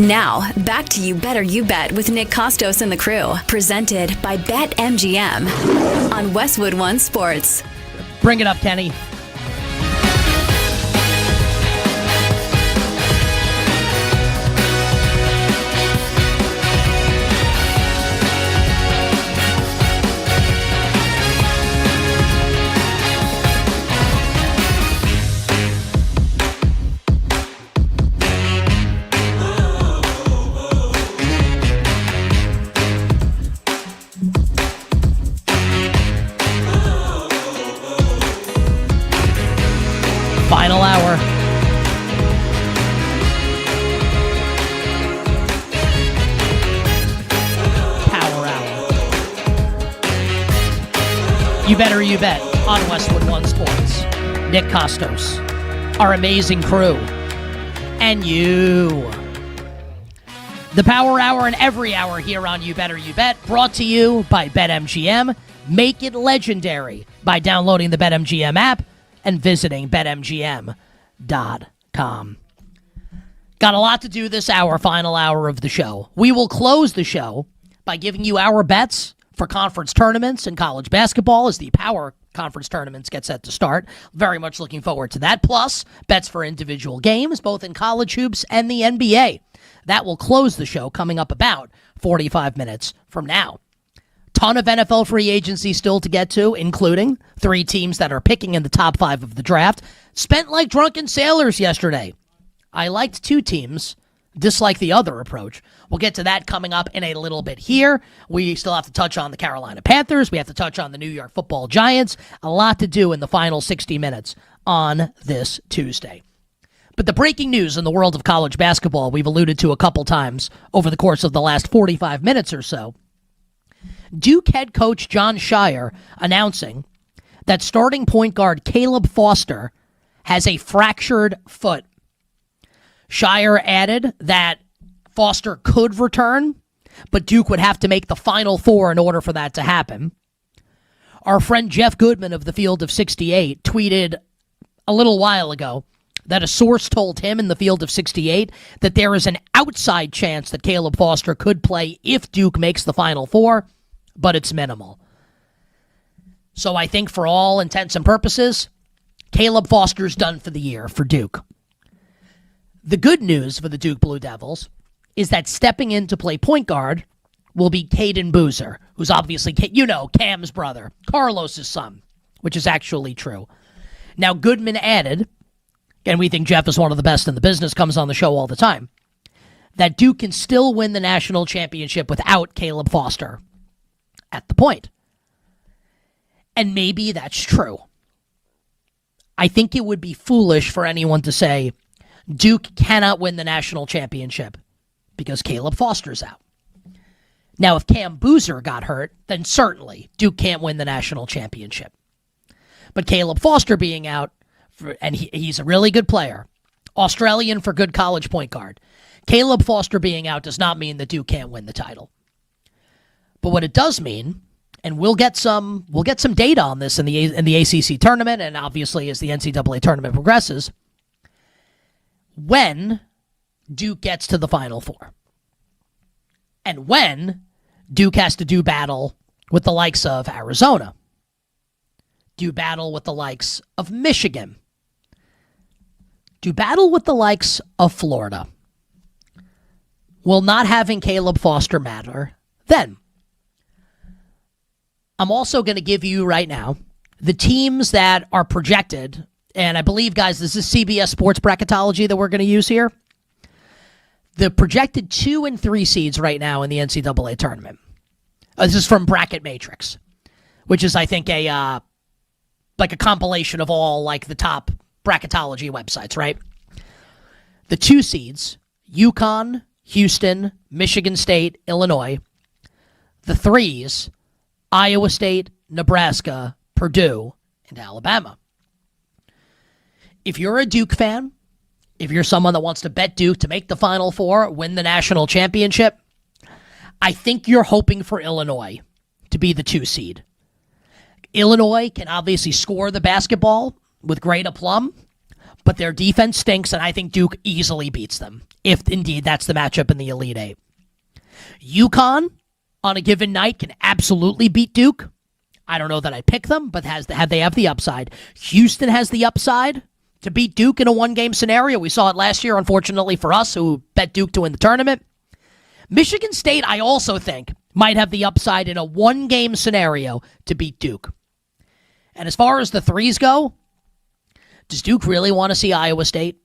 Now, back to You Better You Bet with Nick Kostos and the crew. Presented by BetMGM on Westwood One Sports. Bring it up, Kenny. Final hour. Power hour. You Better You Bet on Westwood One Sports. Nick Kostos, our amazing crew, and you. The Power Hour and every hour here on You Better You Bet, brought to you by BetMGM. Make it legendary by downloading the BetMGM app and visiting BetMGM.com. Got a lot to do this hour, final hour of the show. We will close the show by giving you our bets for conference tournaments in college basketball as the Power Conference tournaments get set to start. Very much looking forward to that. Plus, bets for individual games, both in college hoops and the NBA. That will close the show coming up about 45 minutes from now. Ton of NFL free agency still to get to, including 3 teams that are picking in the top 5 of the draft. Spent like drunken sailors yesterday. I liked 2 teams, disliked the other approach. We'll get to that coming up in a little bit here. We still have to touch on the Carolina Panthers. We have to touch on the New York Football Giants. A lot to do in the final 60 minutes on this Tuesday. But the breaking news in the world of college basketball we've alluded to a couple times over the course of the last 45 minutes or so. Duke head coach Jon Scheyer announcing that starting point guard Caleb Foster has a fractured foot. Scheyer added that Foster could return, but Duke would have to make the Final Four in order for that to happen. Our friend Jeff Goodman of the Field of 68 tweeted a little while ago that a source told him in the Field of 68 that there is an outside chance that Caleb Foster could play if Duke makes the Final Four, but it's minimal. So I think for all intents and purposes, Caleb Foster's done for the year for Duke. The good news for the Duke Blue Devils is that stepping in to play point guard will be Caden Boozer, who's obviously, Cam's brother, Carlos's son, which is actually true. Now, Goodman added, and we think Jeff is one of the best in the business, comes on the show all the time, that Duke can still win the national championship without Caleb Foster at the point. And maybe that's true. I think it would be foolish for anyone to say Duke cannot win the national championship because Caleb Foster's out. Now, if Cam Boozer got hurt, then certainly Duke can't win the national championship. But Caleb Foster being out, and he's a really good player, Australian for good college point guard. Caleb Foster being out does not mean that Duke can't win the title. But what it does mean, and we'll get some data on this in the ACC tournament, and obviously as the NCAA tournament progresses, when Duke gets to the Final Four, and when Duke has to do battle with the likes of Arizona, do battle with the likes of Michigan, do battle with the likes of Florida, will not having Caleb Foster matter then? I'm also going to give you right now the teams that are projected, and I believe, guys, this is CBS Sports bracketology that we're going to use here. The projected 2 and 3 seeds right now in the NCAA tournament. This is from Bracket Matrix, which is, I think, a compilation of all the top bracketology websites, right? The 2 seeds, UConn, Houston, Michigan State, Illinois. The 3s, Iowa State, Nebraska, Purdue, and Alabama. If you're a Duke fan, if you're someone that wants to bet Duke to make the Final Four, win the national championship, I think you're hoping for Illinois to be the 2 seed. Illinois can obviously score the basketball with great aplomb, But their defense stinks, and I think Duke easily beats them, if indeed that's the matchup in the Elite Eight. UConn, on a given night, can absolutely beat Duke. I don't know that I pick them, but they have the upside. Houston has the upside to beat Duke in a one-game scenario. We saw it last year, unfortunately for us, who bet Duke to win the tournament. Michigan State, I also think, might have the upside in a one-game scenario to beat Duke. And as far as the threes go, does Duke really want to see Iowa State?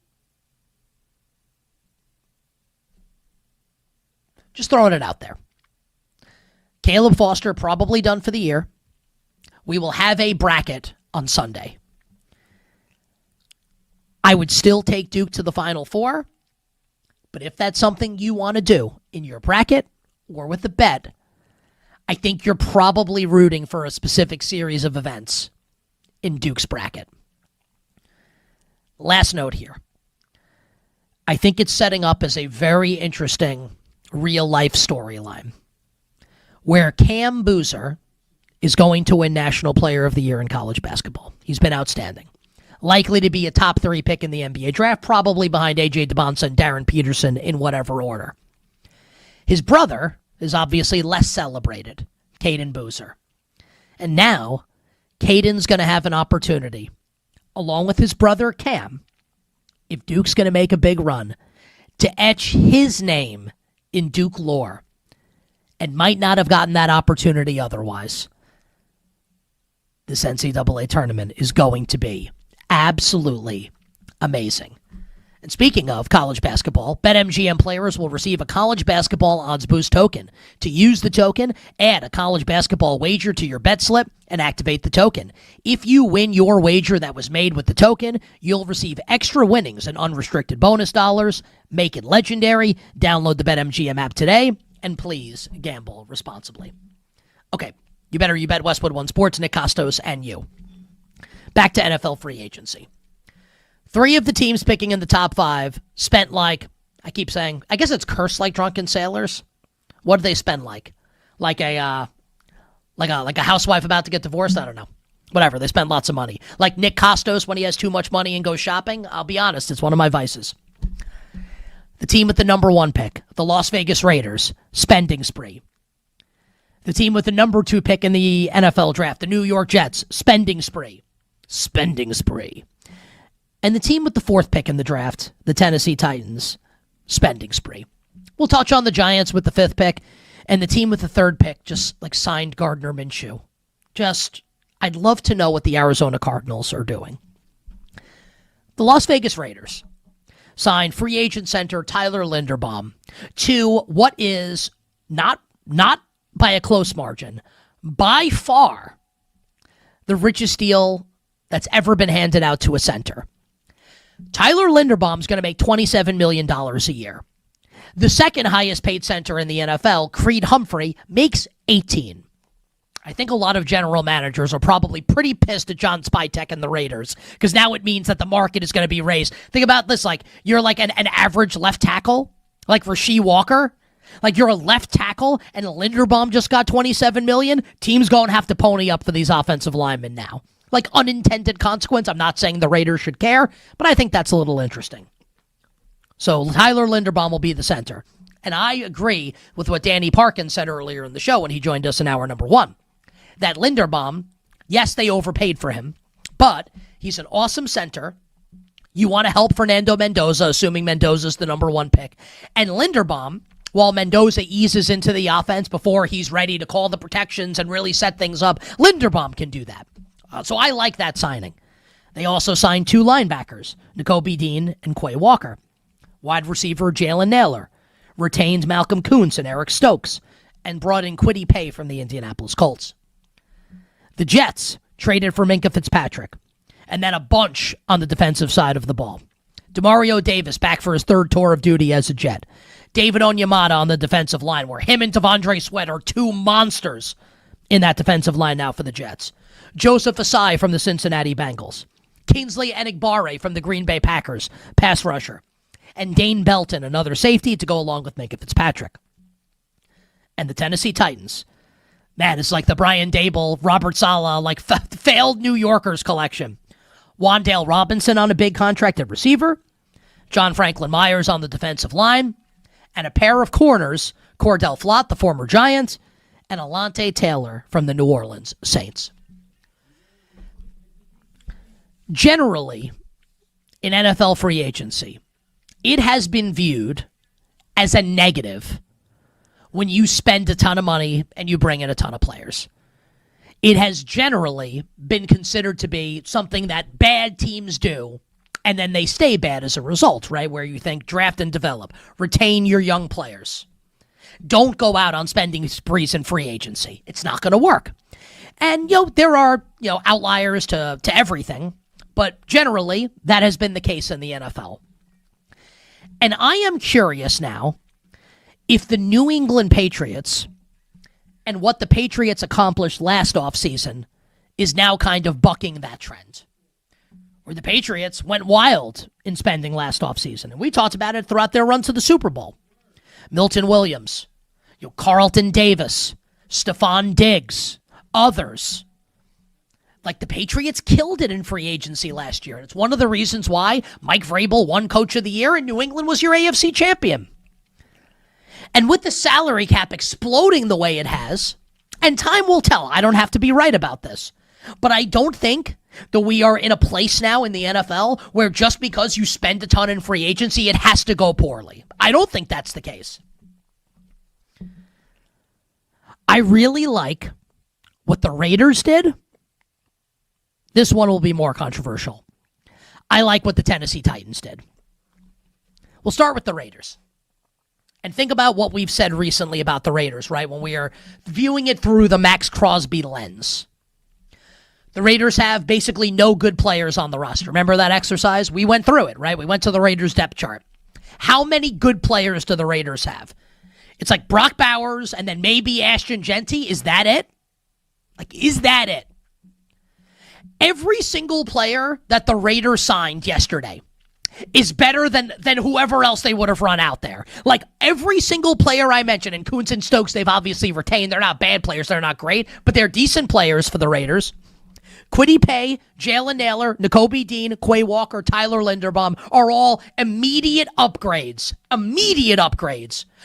Just throwing it out there. Caleb Foster probably done for the year. We will have a bracket on Sunday. I would still take Duke to the Final Four, but if that's something you want to do in your bracket or with the bet, I think you're probably rooting for a specific series of events in Duke's bracket. Last note here. I think it's setting up as a very interesting real-life storyline where Cam Boozer is going to win National Player of the Year in college basketball. He's been outstanding. Likely to be a top 3 pick in the NBA draft, probably behind A.J. DeBonsa and Darren Peterson in whatever order. His brother is obviously less celebrated, Caden Boozer. And now, Caden's going to have an opportunity, along with his brother Cam, if Duke's going to make a big run, to etch his name in Duke lore, and might not have gotten that opportunity otherwise. This NCAA tournament is going to be absolutely amazing. And speaking of college basketball, BetMGM players will receive a college basketball odds boost token. To use the token, add a college basketball wager to your bet slip and activate the token. If you win your wager that was made with the token, you'll receive extra winnings and unrestricted bonus dollars. Make it legendary. Download the BetMGM app today, and please gamble responsibly. Okay, you bet Westwood One Sports, Nick Kostos, and you. Back to NFL free agency. 3 of the teams picking in the top 5 spent I keep saying, I guess it's cursed like drunken sailors. What do they spend like? Like a housewife about to get divorced? I don't know. Whatever, they spend lots of money. Like Nick Kostos when he has too much money and goes shopping. I'll be honest, it's one of my vices. The team with the number 1 pick, the Las Vegas Raiders, spending spree. The team with the number 2 pick in the NFL draft, the New York Jets, spending spree. Spending spree. And the team with the 4th pick in the draft, the Tennessee Titans, spending spree. We'll touch on the Giants with the 5th pick, and the team with the 3rd pick just signed Gardner Minshew. I'd love to know what the Arizona Cardinals are doing. The Las Vegas Raiders signed free agent center Tyler Linderbaum to what is not by a close margin, by far the richest deal that's ever been handed out to a center. Tyler Linderbaum's going to make $27 million a year. The second highest paid center in the NFL, Creed Humphrey, makes $18. I think a lot of general managers are probably pretty pissed at John Spytek and the Raiders because now it means that the market is going to be raised. Think about this, you're an average left tackle, like Rasheed Walker. You're a left tackle and Linderbaum just got $27 million. Teams going to have to pony up for these offensive linemen now. Unintended consequence. I'm not saying the Raiders should care, but I think that's a little interesting. So Tyler Linderbaum will be the center. And I agree with what Danny Parkins said earlier in the show when he joined us in hour number 1. That Linderbaum, yes, they overpaid for him, but he's an awesome center. You want to help Fernando Mendoza, assuming Mendoza's the number 1 pick. And Linderbaum, while Mendoza eases into the offense before he's ready to call the protections and really set things up, Linderbaum can do that. So I like that signing. They also signed 2 linebackers, Nakobe Dean and Quay Walker. Wide receiver Jalen Naylor retained Malcolm Kuntz and Eric Stokes and brought in Kwity Paye from the Indianapolis Colts. The Jets traded for Minkah Fitzpatrick and then a bunch on the defensive side of the ball. Demario Davis back for his 3rd tour of duty as a Jet. David Onyemata on the defensive line, where him and Devondre Sweat are 2 monsters in that defensive line now for the Jets. Joseph Asai from the Cincinnati Bengals. Kingsley Enagbare from the Green Bay Packers, pass rusher. And Dane Belton, another safety, to go along with Minkah Fitzpatrick. And the Tennessee Titans. Man, it's like the Brian Dable, Robert Saleh, failed New Yorkers collection. Wan'Dale Robinson on a big contract at receiver, John Franklin Myers on the defensive line, and a pair of corners, Cordell Flott, the former Giant, and Alontae Taylor from the New Orleans Saints. Generally, in NFL free agency, it has been viewed as a negative when you spend a ton of money and you bring in a ton of players. It has generally been considered to be something that bad teams do, and then they stay bad as a result, right? Where you think draft and develop, retain your young players. Don't go out on spending sprees in free agency. It's not going to work. And, there are, outliers to everything, but generally that has been the case in the NFL. And I am curious now if the New England Patriots and what the Patriots accomplished last offseason is now kind of bucking that trend. Where the Patriots went wild in spending last offseason. And we talked about it throughout their run to the Super Bowl. Milton Williams, Carlton Davis, Stephon Diggs, others. Like, the Patriots killed it in free agency last year. And it's one of the reasons why Mike Vrabel won Coach of the Year and New England was your AFC champion. And with the salary cap exploding the way it has, and time will tell, I don't have to be right about this, but I don't think that we are in a place now in the NFL where just because you spend a ton in free agency, it has to go poorly. I don't think that's the case. I really like what the Raiders did. This one will be more controversial. I like what the Tennessee Titans did. We'll start with the Raiders. And think about what we've said recently about the Raiders, right? When we are viewing it through the Max Crosby lens. The Raiders have basically no good players on the roster. Remember that exercise? We went through it, right? We went to the Raiders depth chart. How many good players do the Raiders have? It's like Brock Bowers and then maybe Ashton Genty. Is that it? Is that it? Every single player that the Raiders signed yesterday is better than whoever else they would have run out there. Every single player I mentioned, and Kuntz and Stokes, they've obviously retained. They're not bad players. They're not great, but they're decent players for the Raiders. Kwity Paye, Jalen Naylor, Nakobe Dean, Quay Walker, Tyler Linderbaum are all immediate upgrades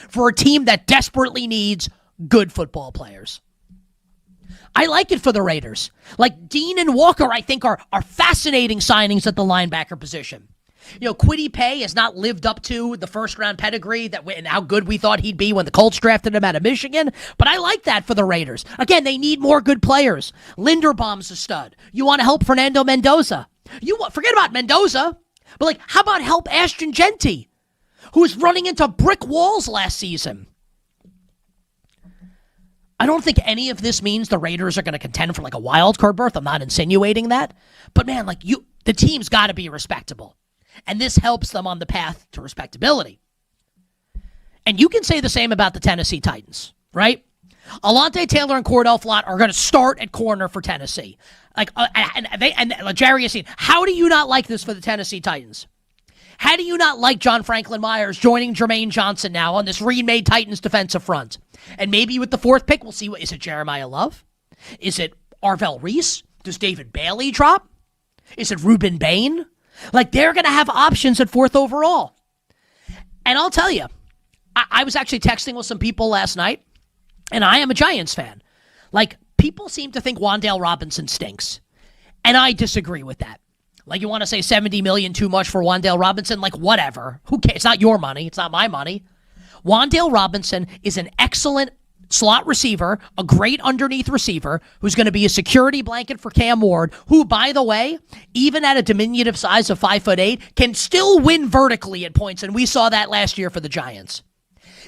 for a team that desperately needs good football players. I like it for the Raiders. Dean and Walker, I think, are fascinating signings at the linebacker position. Kwity Paye has not lived up to the first-round pedigree and how good we thought he'd be when the Colts drafted him out of Michigan, but I like that for the Raiders. Again, they need more good players. Linderbaum's a stud. You want to help Fernando Mendoza. Forget about Mendoza, but how about help Ashton Genty, who was running into brick walls last season? I don't think any of this means the Raiders are going to contend for a wild card berth. I'm not insinuating that, but man, the team's got to be respectable. And this helps them on the path to respectability. And you can say the same about the Tennessee Titans, right? Alontae Taylor and Cordell Flott are going to start at corner for Tennessee. Jerry has seen. How do you not like this for the Tennessee Titans? How do you not like John Franklin Myers joining Jermaine Johnson now on this remade Titans defensive front? And maybe with the fourth pick, we'll see. Is it Jeremiah Love? Is it Arvell Reese? Does David Bailey drop? Is it Reuben Bain? They're going to have options at fourth overall. And I'll tell you, I was actually texting with some people last night, and I am a Giants fan. People seem to think Wan'Dale Robinson stinks, and I disagree with that. You want to say $70 million too much for Wan'Dale Robinson? Whatever. Who cares? It's not your money. It's not my money. Wan'Dale Robinson is an excellent slot receiver, a great underneath receiver who's going to be a security blanket for Cam Ward, who, by the way, even at a diminutive size of 5'8", can still win vertically at points, and we saw that last year for the Giants.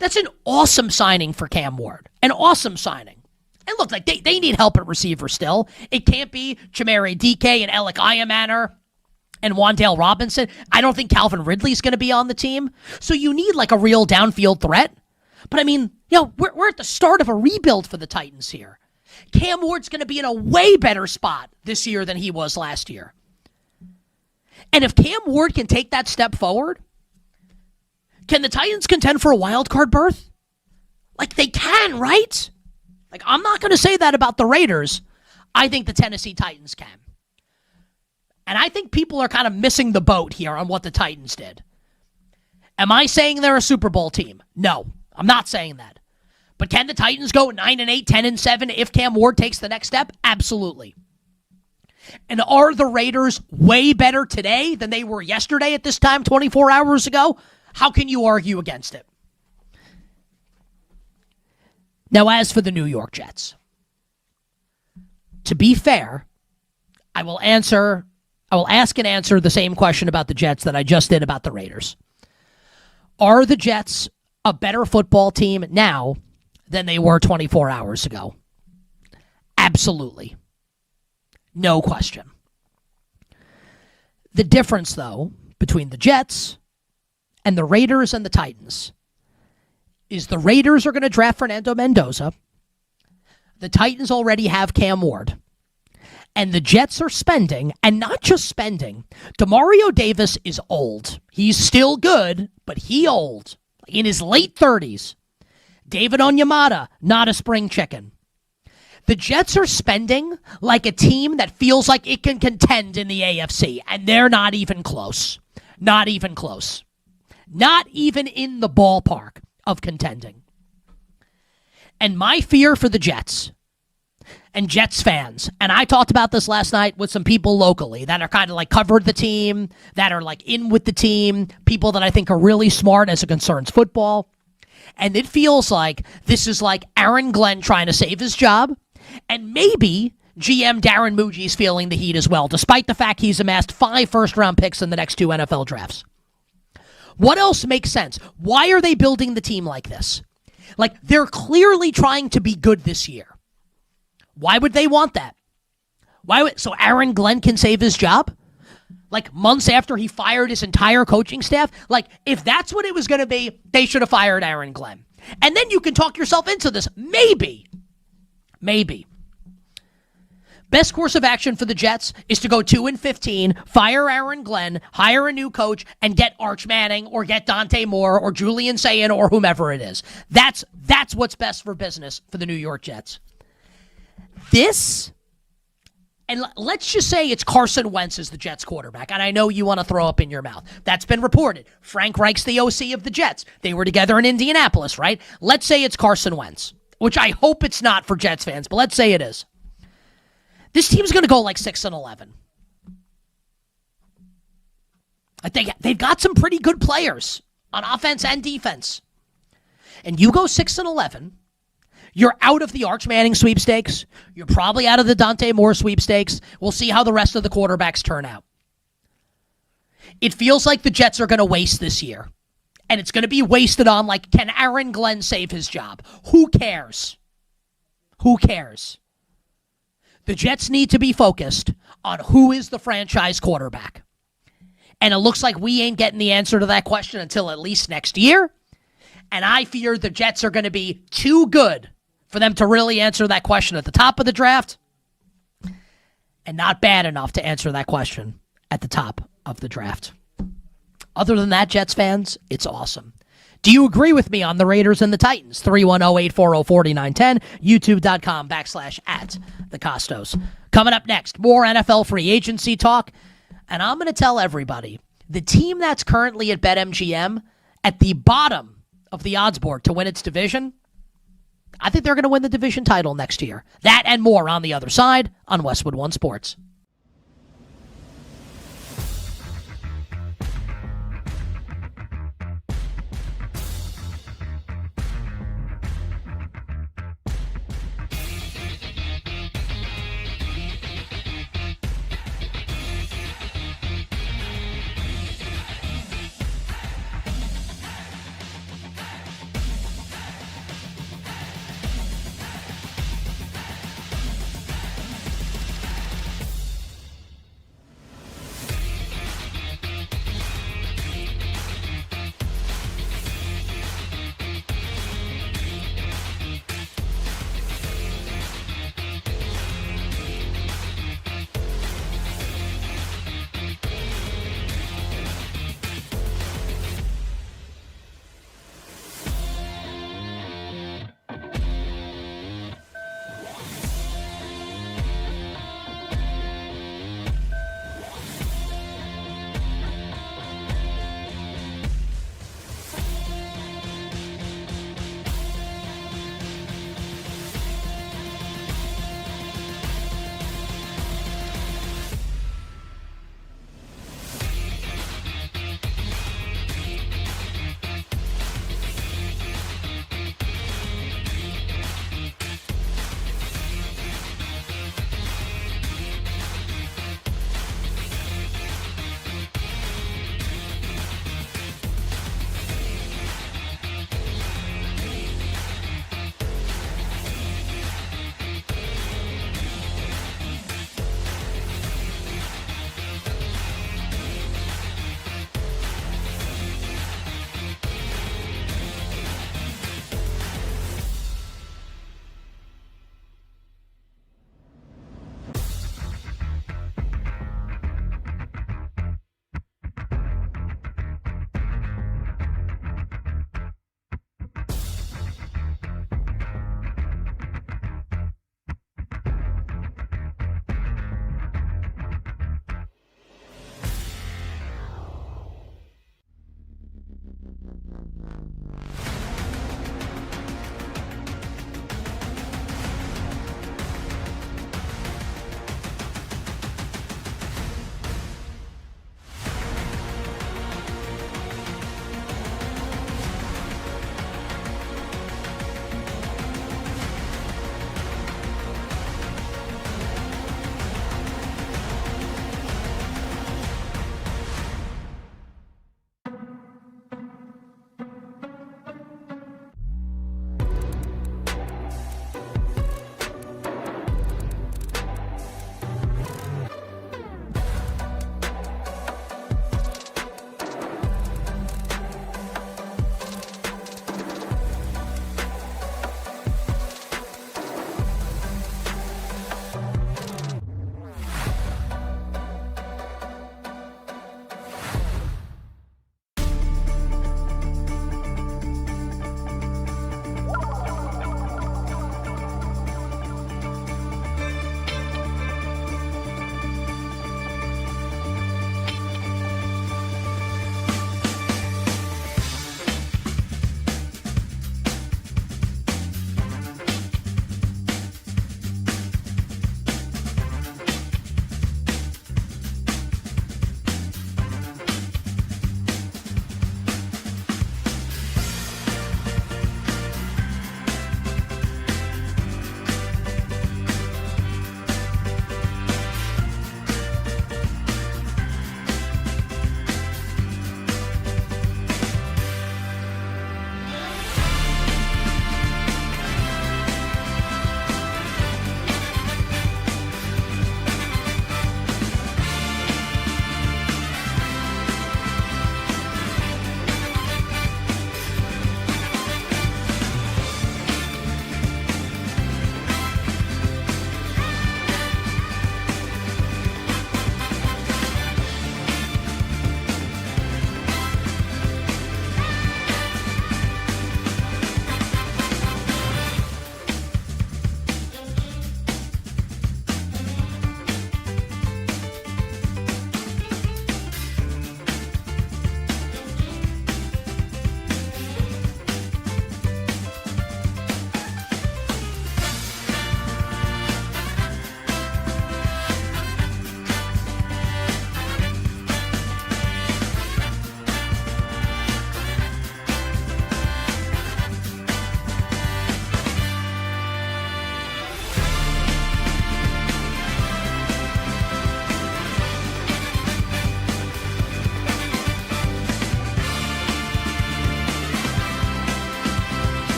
That's an awesome signing for Cam Ward. An awesome signing. And look, they need help at receiver still. It can't be Chimere Dike and Alec Iamaner and Wan'Dale Robinson. I don't think Calvin Ridley's going to be on the team. So you need a real downfield threat. But I mean, we're at the start of a rebuild for the Titans here. Cam Ward's going to be in a way better spot this year than he was last year. And if Cam Ward can take that step forward, can the Titans contend for a wild card berth? They can, right? I'm not going to say that about the Raiders. I think the Tennessee Titans can. And I think people are kind of missing the boat here on what the Titans did. Am I saying they're a Super Bowl team? No, I'm not saying that. But can the Titans go 9-8, 10-7 if Cam Ward takes the next step? Absolutely. And are the Raiders way better today than they were yesterday at this time 24 hours ago? How can you argue against it? Now, as for the New York Jets, to be fair, I will ask and answer the same question about the Jets that I just did about the Raiders. Are the Jets a better football team now than they were 24 hours ago? Absolutely. No question. The difference, though, between the Jets and the Raiders and the Titans is the Raiders are going to draft Fernando Mendoza. The Titans already have Cam Ward. And the Jets are spending, and not just spending. DeMario Davis is old. He's still good, but he old. In his late 30s. David Onyemata, not a spring chicken. The Jets are spending like a team that feels like it can contend in the AFC, and they're not even close. Not even close. Not even in the ballpark of contending. And my fear for the Jets and Jets fans, and I talked about this last night with some people locally that are kind of like covered the team, that are like in with the team, people that I think are really smart as it concerns football. And it feels like this is like Aaron Glenn trying to save his job, and maybe GM Darren Muji's feeling the heat as well, despite the fact he's amassed 5 first-round picks in the next 2 NFL drafts. What else makes sense? Why are they building the team like this? Like, they're clearly trying to be good this year. Why would they want that? So Aaron Glenn can save his job? Like, months after he fired his entire coaching staff? Like, if that's what it was going to be, they should have fired Aaron Glenn. And then you can talk yourself into this. Maybe. Best course of action for the Jets is to go 2-15, fire Aaron Glenn, hire a new coach, and get Arch Manning or get Dante Moore or Julian Sayin or whomever it is. That's what's best for business for the New York Jets. This, and let's just say it's Carson Wentz as the Jets quarterback, and I know you want to throw up in your mouth. That's been reported. Frank Reich's the OC of the Jets. They were together in Indianapolis, right? Let's say it's Carson Wentz, which I hope it's not for Jets fans, but let's say it is. This team's going to go like 6-11. I think they've got some pretty good players on offense and defense. And you go 6-11, you're out of the Arch Manning sweepstakes. You're probably out of the Dante Moore sweepstakes. We'll see how the rest of the quarterbacks turn out. It feels like the Jets are going to waste this year. And it's going to be wasted on, like, can Aaron Glenn save his job? Who cares? Who cares? The Jets need to be focused on who is the franchise quarterback. And it looks like we ain't getting the answer to that question until at least next year. And I fear the Jets are going to be too good for them to really answer that question at the top of the draft, and not bad enough to answer that question at the top of the draft. Other than that, Jets fans, it's awesome. Do you agree with me on the Raiders and the Titans? 310-840-4910, youtube.com/@the Kostos. Coming up next, more NFL free agency talk. And I'm going to tell everybody, the team that's currently at BetMGM at the bottom of the odds board to win its division, I think they're going to win the division title next year. That and more on the other side on Westwood One Sports.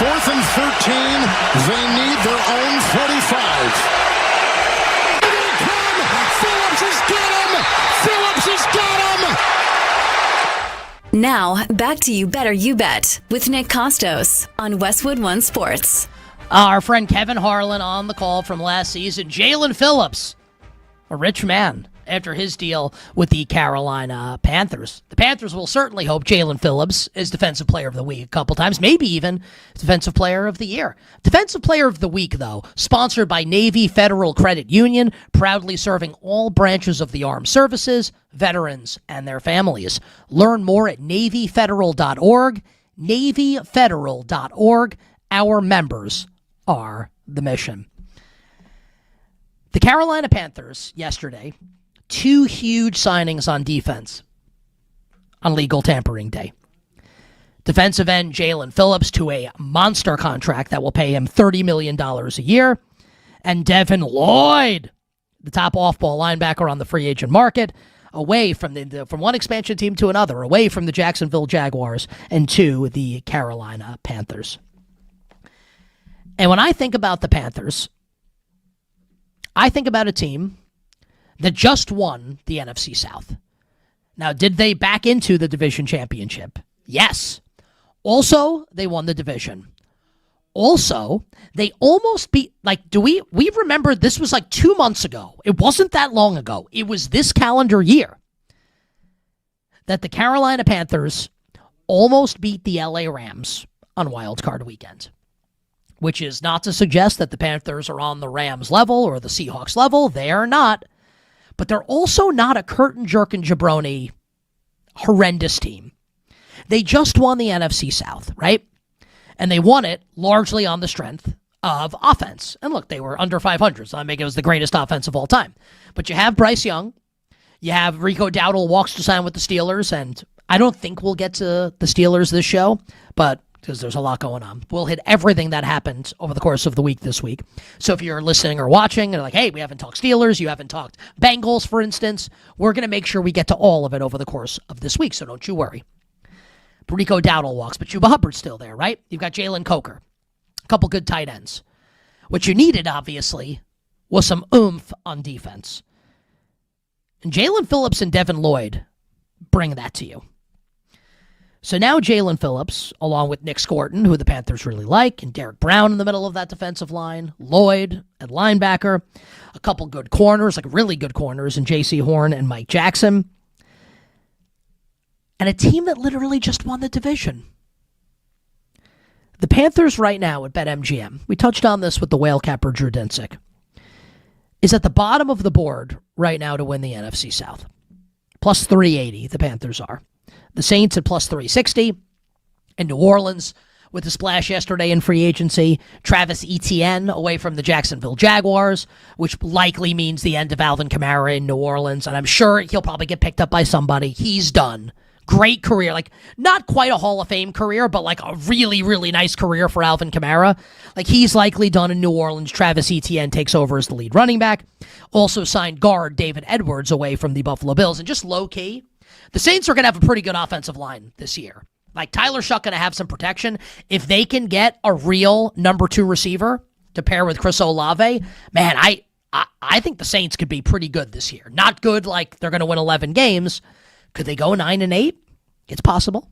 4th and 13. They need their own 45. Here they come! Phillips has got him! Phillips has got him! Now, back to You Better You Bet with Nick Kostos on Westwood One Sports. Our friend Kevin Harlan on the call from last season. Jalen Phillips, a rich man after his deal with the Carolina Panthers. The Panthers will certainly hope Jalen Phillips is Defensive Player of the Week a couple times, maybe even Defensive Player of the Year. Defensive Player of the Week, though, sponsored by Navy Federal Credit Union, proudly serving all branches of the armed services, veterans, and their families. Learn more at NavyFederal.org. NavyFederal.org. Our members are the mission. The Carolina Panthers yesterday, 2 huge signings on defense on legal tampering day. Defensive end Jalen Phillips to a monster contract that will pay him $30 million a year. And Devin Lloyd, the top off-ball linebacker on the free agent market, away from from one expansion team to another, away from the Jacksonville Jaguars and to the Carolina Panthers. And when I think about the Panthers, I think about a team that just won the NFC South. Now, did they back into the division championship? Yes. Also, they won the division. Also, they almost beat, we remember this was 2 months ago. It wasn't that long ago. It was this calendar year that the Carolina Panthers almost beat the LA Rams on Wild Card Weekend. Which is not to suggest that the Panthers are on the Rams level or the Seahawks level. They are not. But they're also not a curtain-jerking jabroni horrendous team. They just won the NFC South, right? And they won it largely on the strength of offense. And look, they were under 500, so I make it was the greatest offense of all time. But you have Bryce Young. You have Rico Dowdle walks to sign with the Steelers, and I don't think we'll get to the Steelers this show, but because there's a lot going on. We'll hit everything that happened over the course of the week this week. So if you're listening or watching and like, hey, we haven't talked Steelers, you haven't talked Bengals, for instance, we're going to make sure we get to all of it over the course of this week, so don't you worry. Rico Dowdle walks, but Chuba Hubbard's still there, right? You've got Jalen Coker, a couple good tight ends. What you needed, obviously, was some oomph on defense. And Jalen Phillips and Devin Lloyd bring that to you. So now Jalen Phillips, along with Nick Scorton, who the Panthers really like, and Derek Brown in the middle of that defensive line, Lloyd at linebacker, a couple good corners, really good corners, in J.C. Horn and Mike Jackson, and a team that literally just won the division. The Panthers right now at BetMGM, we touched on this with the Whale Capper Drew Dinsick, is at the bottom of the board right now to win the NFC South. Plus 380, the Panthers are. The Saints at plus 360. And New Orleans with a splash yesterday in free agency. Travis Etienne away from the Jacksonville Jaguars, which likely means the end of Alvin Kamara in New Orleans. And I'm sure he'll probably get picked up by somebody. He's done. Great career. Not quite a Hall of Fame career, but a really, really nice career for Alvin Kamara. He's likely done in New Orleans. Travis Etienne takes over as the lead running back. Also signed guard David Edwards away from the Buffalo Bills. And just low-key, the Saints are going to have a pretty good offensive line this year. Tyler Shuck going to have some protection. If they can get a real number 2 receiver to pair with Chris Olave, man, I think the Saints could be pretty good this year. Not good they're going to win 11 games. Could they go 9-8? It's possible.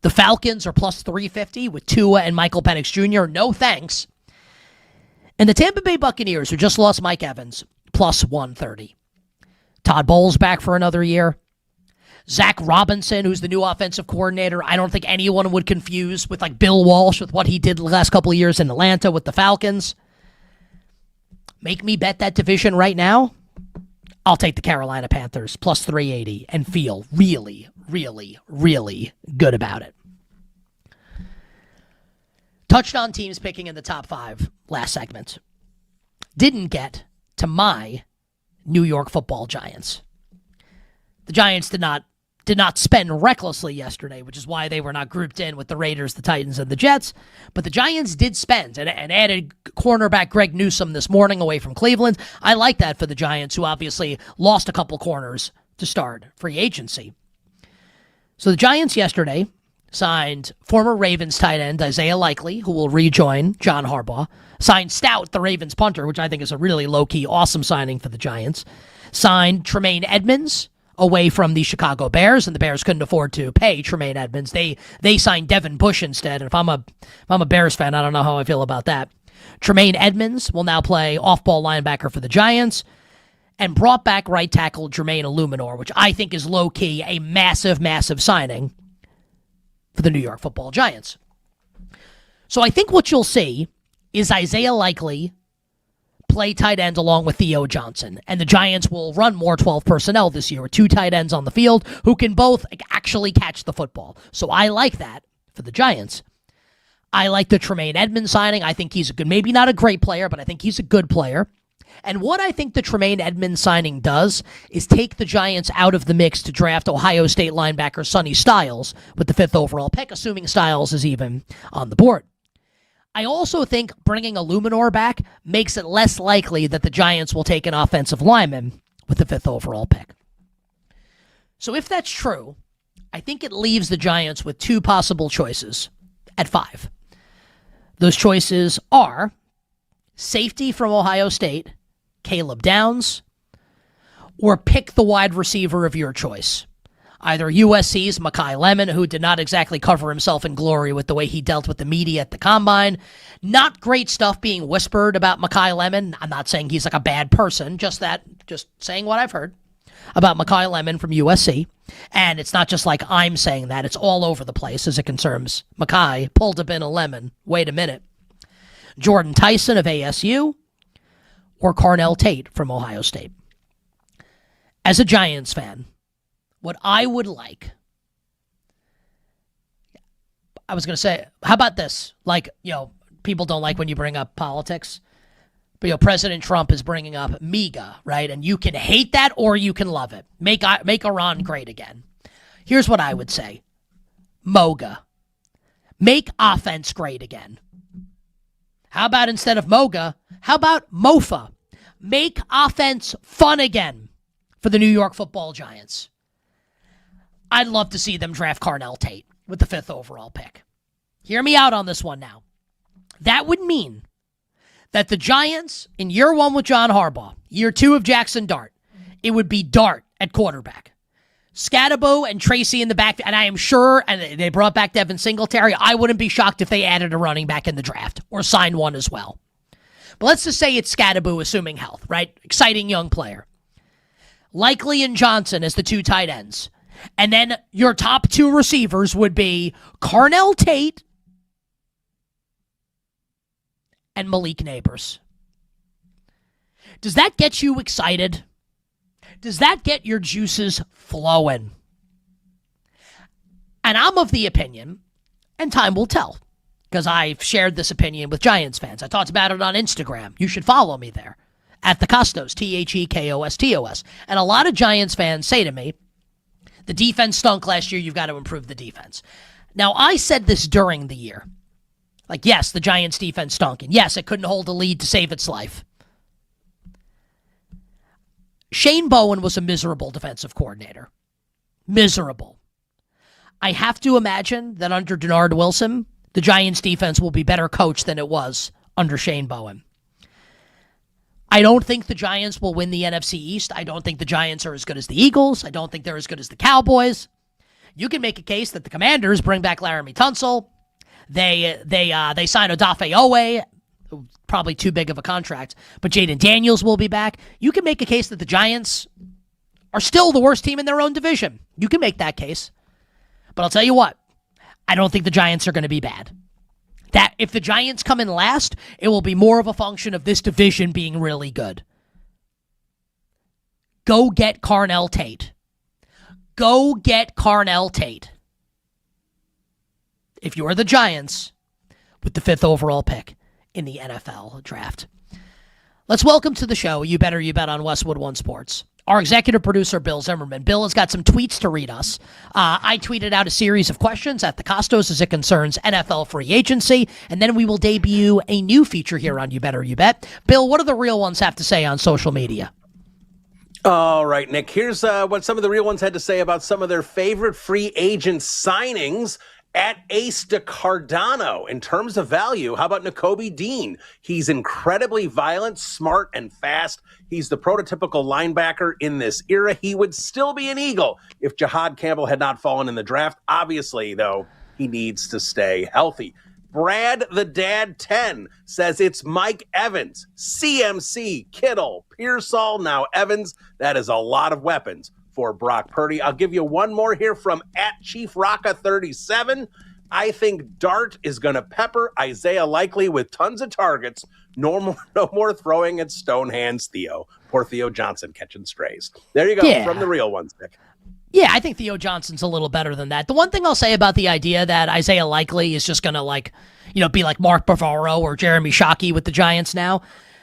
The Falcons are plus 350 with Tua and Michael Penix Jr. No thanks. And the Tampa Bay Buccaneers, who just lost Mike Evans, plus 130. Todd Bowles back for another year. Zach Robinson, who's the new offensive coordinator, I don't think anyone would confuse with Bill Walsh with what he did the last couple of years in Atlanta with the Falcons. Make me bet that division right now. I'll take the Carolina Panthers plus 380 and feel really, really, really good about it. Touched on teams picking in the top 5 last segment. Didn't get to my New York Football Giants. The Giants did not spend recklessly yesterday, which is why they were not grouped in with the Raiders, the Titans, and the Jets. But the Giants did spend and added cornerback Greg Newsome this morning away from Cleveland. I like that for the Giants, who obviously lost a couple corners to start free agency. So the Giants yesterday signed former Ravens tight end Isaiah Likely, who will rejoin John Harbaugh. Signed Stout, the Ravens punter, which I think is a really low-key, awesome signing for the Giants. Signed Tremaine Edmonds away from the Chicago Bears, and the Bears couldn't afford to pay Tremaine Edmonds. They signed Devin Bush instead, and if I'm a Bears fan, I don't know how I feel about that. Tremaine Edmonds will now play off-ball linebacker for the Giants, and brought back right tackle Jermaine Illuminor, which I think is low-key a massive, massive signing for the New York Football Giants. So I think what you'll see is Isaiah Likely play tight end along with Theo Johnson, and the Giants will run more 12 personnel this year with 2 tight ends on the field who can both actually catch the football. So I like that for the Giants. I like the Tremaine Edmonds signing. I think he's a good, maybe not a great player, but I think he's a good player. And what I think the Tremaine Edmonds signing does is take the Giants out of the mix to draft Ohio State linebacker Sonny Styles with the 5th overall pick, assuming Styles is even on the board. I also think bringing Illuminor back makes it less likely that the Giants will take an offensive lineman with the 5th overall pick. So if that's true, I think it leaves the Giants with 2 possible choices at 5. Those choices are safety from Ohio State, Caleb Downs, or pick the wide receiver of your choice. Either USC's Mekhi Lemon, who did not exactly cover himself in glory with the way he dealt with the media at the Combine. Not great stuff being whispered about Mekhi Lemon. I'm not saying he's like a bad person, just saying what I've heard about Mekhi Lemon from USC. And it's not just like I'm saying that. It's all over the place as it concerns Mekhi. Pulled a bin of lemon. Wait a minute. Jordan Tyson of ASU or Carnell Tate from Ohio State. As a Giants fan, what I would like, I was going to say, how about this? Like, people don't like when you bring up politics, but, President Trump is bringing up MAGA, right? And you can hate that or you can love it. Make Iran great again. Here's what I would say. MOGA. Make offense great again. How about instead of MOGA, how about MOFA? Make offense fun again for the New York Football Giants. I'd love to see them draft Carnell Tate with the 5th overall pick. Hear me out on this one now. That would mean that the Giants, in year 1 with John Harbaugh, year 2 of Jackson Dart, it would be Dart at quarterback. Scatterbo and Tracy in the back, and I am sure, and they brought back Devin Singletary, I wouldn't be shocked if they added a running back in the draft or signed one as well. But let's just say it's Scatterbo, assuming health, right? Exciting young player. Likely and Johnson as the 2 tight ends. And then your top 2 receivers would be Carnell Tate and Malik Neighbors. Does that get you excited? Does that get your juices flowing? And I'm of the opinion, and time will tell, because I've shared this opinion with Giants fans. I talked about it on Instagram. You should follow me there, at the Kostos, TheKostos. And a lot of Giants fans say to me, the defense stunk last year, you've got to improve the defense. Now, I said this during the year. Like, yes, the Giants defense stunk, and yes, it couldn't hold a lead to save its life. Shane Bowen was a miserable defensive coordinator. Miserable. I have to imagine that under Denard Wilson, the Giants defense will be better coached than it was under Shane Bowen. I don't think the Giants will win the NFC East. I don't think the Giants are as good as the Eagles. I don't think they're as good as the Cowboys. You can make a case that the Commanders bring back Laramie Tunsil. They sign Odafe Owe, probably too big of a contract, but Jaden Daniels will be back. You can make a case that the Giants are still the worst team in their own division. You can make that case. But I'll tell you what, I don't think the Giants are going to be bad. That if the Giants come in last, it will be more of a function of this division being really good. Go get Carnell Tate. Go get Carnell Tate. If you're the Giants with the 5th overall pick in the NFL draft. Let's welcome to the show, You Better You Bet on Westwood One Sports, our executive producer, Bill Zimmerman. Bill has got some tweets to read us. I tweeted out a series of questions at the Kostos as it concerns NFL free agency, and then we will debut a new feature here on You Better You Bet. Bill, what do the real ones have to say on social media? All right, Nick, here's what some of the real ones had to say about some of their favorite free agent signings. At Ace de Cardano, in terms of value, how about Nakobe Dean? He's incredibly violent, smart, and fast. He's the prototypical linebacker in this era. He would still be an Eagle if Jahad Campbell had not fallen in the draft. Obviously, though, he needs to stay healthy. Brad the Dad 10 says it's Mike Evans, CMC, Kittle, Pearsall, now Evans. That is a lot of weapons for Brock Purdy. I'll give you one more here from at Chief Rocka 37. I think Dart is going to pepper Isaiah Likely with tons of targets. No more throwing at stone hands, Theo. Poor Theo Johnson catching strays. There you go, from the real ones, Nick. Yeah, I think Theo Johnson's a little better than that. The one thing I'll say about the idea that Isaiah Likely is just going to, be like Mark Bavaro or Jeremy Shockey with the Giants now.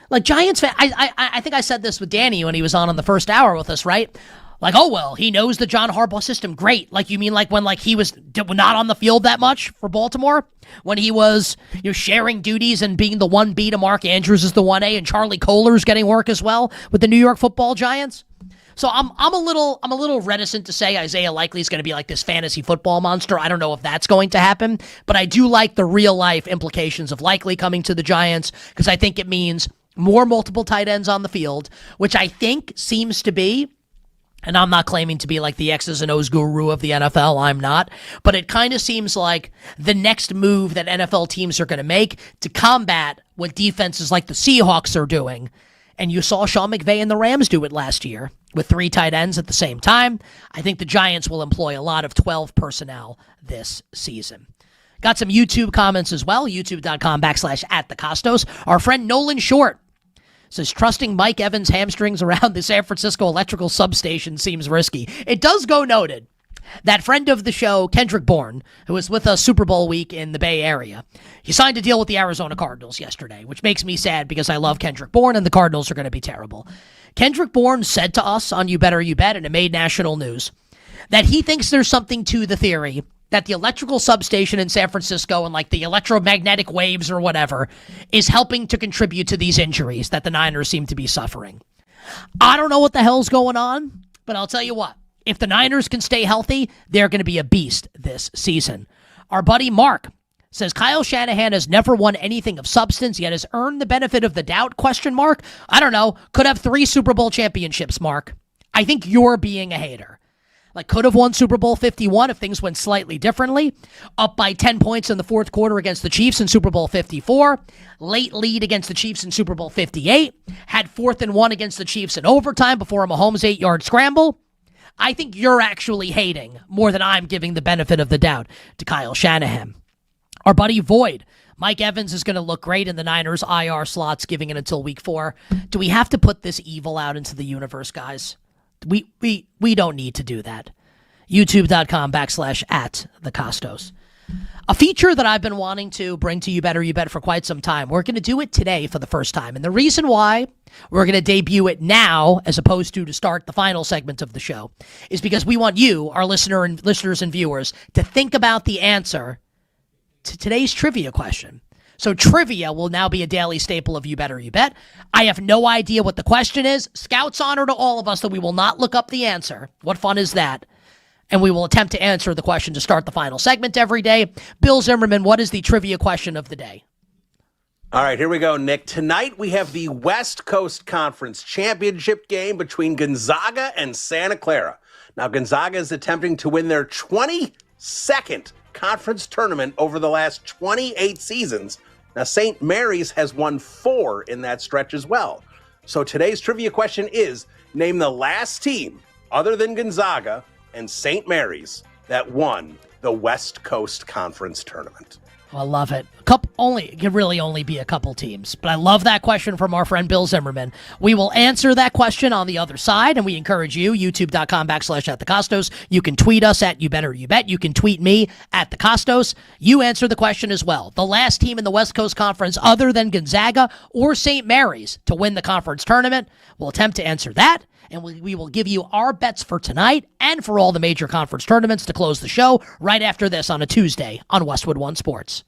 Like, Giants fan, I think I said this with Danny when he was on the first hour with us, right? Like, oh, well, he knows the John Harbaugh system. Great. Like, you mean like when he was not on the field that much for Baltimore? When he was sharing duties and being the 1B to Mark Andrews as the 1A and Charlie Kohler's getting work as well with the New York Football Giants? So I'm a little reticent to say Isaiah Likely is going to be like this fantasy football monster. I don't know if that's going to happen, but I do like the real life implications of Likely coming to the Giants because I think it means more multiple tight ends on the field, which I think seems to be, and I'm not claiming to be like the X's and O's guru of the NFL, I'm not, but it kind of seems like the next move that NFL teams are going to make to combat what defenses like the Seahawks are doing. And you saw Sean McVay and the Rams do it last year with 3 tight ends at the same time. I think the Giants will employ a lot of 12 personnel this season. Got some YouTube comments as well, youtube.com/@thekostos. Our friend Nolan Short says, trusting Mike Evans' hamstrings around the San Francisco electrical substation seems risky. It does go noted that friend of the show, Kendrick Bourne, who was with us Super Bowl week in the Bay Area, he signed a deal with the Arizona Cardinals yesterday, which makes me sad because I love Kendrick Bourne and the Cardinals are going to be terrible. Kendrick Bourne said to us on You Better You Bet, and it made national news, that he thinks there's something to the theory that the electrical substation in San Francisco and like the electromagnetic waves or whatever is helping to contribute to these injuries that the Niners seem to be suffering. I don't know what the hell's going on, but I'll tell you what. If the Niners can stay healthy, they're going to be a beast this season. Our buddy Mark says Kyle Shanahan has never won anything of substance, yet has earned the benefit of the doubt, ? I don't know. Could have 3 Super Bowl championships, Mark. I think you're being a hater. Like, could have won Super Bowl 51 if things went slightly differently. Up by 10 points in the fourth quarter against the Chiefs in Super Bowl 54. Late lead against the Chiefs in Super Bowl 58. Had 4th and 1 against the Chiefs in overtime before a Mahomes 8-yard scramble. I think you're actually hating more than I'm giving the benefit of the doubt to Kyle Shanahan. Our buddy Void, Mike Evans is going to look great in the Niners IR slots, giving it until week 4. Do we have to put this evil out into the universe, guys? We don't need to do that. YouTube.com/@thekostos. A feature that I've been wanting to bring to You Better You Bet for quite some time. We're going to do it today for the first time. And the reason why we're going to debut it now as opposed to start the final segment of the show is because we want you, our listeners and viewers, to think about the answer to today's trivia question. So trivia will now be a daily staple of You Better You Bet. I have no idea what the question is. Scout's honor to all of us that we will not look up the answer. What fun is that? And we will attempt to answer the question to start the final segment every day. Bill Zimmerman, what is the trivia question of the day? All right, here we go, Nick. Tonight we have the West Coast Conference Championship game between Gonzaga and Santa Clara. Now, Gonzaga is attempting to win their 22nd conference tournament over the last 28 seasons. Now, St. Mary's has won 4 in that stretch as well. So today's trivia question is, name the last team, other than Gonzaga and St. Mary's, that won the West Coast Conference tournament. I love it. It could really only be a couple teams, but I love that question from our friend Bill Zimmerman. We will answer that question on the other side, and we encourage you, youtube.com/@thekostos. You can tweet us at You Better You Bet. You can tweet me at @thekostos. You answer the question as well. The last team in the West Coast Conference other than Gonzaga or St. Mary's to win the conference tournament. We'll attempt to answer that, and we will give you our bets for tonight and for all the major conference tournaments to close the show right after this on a Tuesday on Westwood One Sports.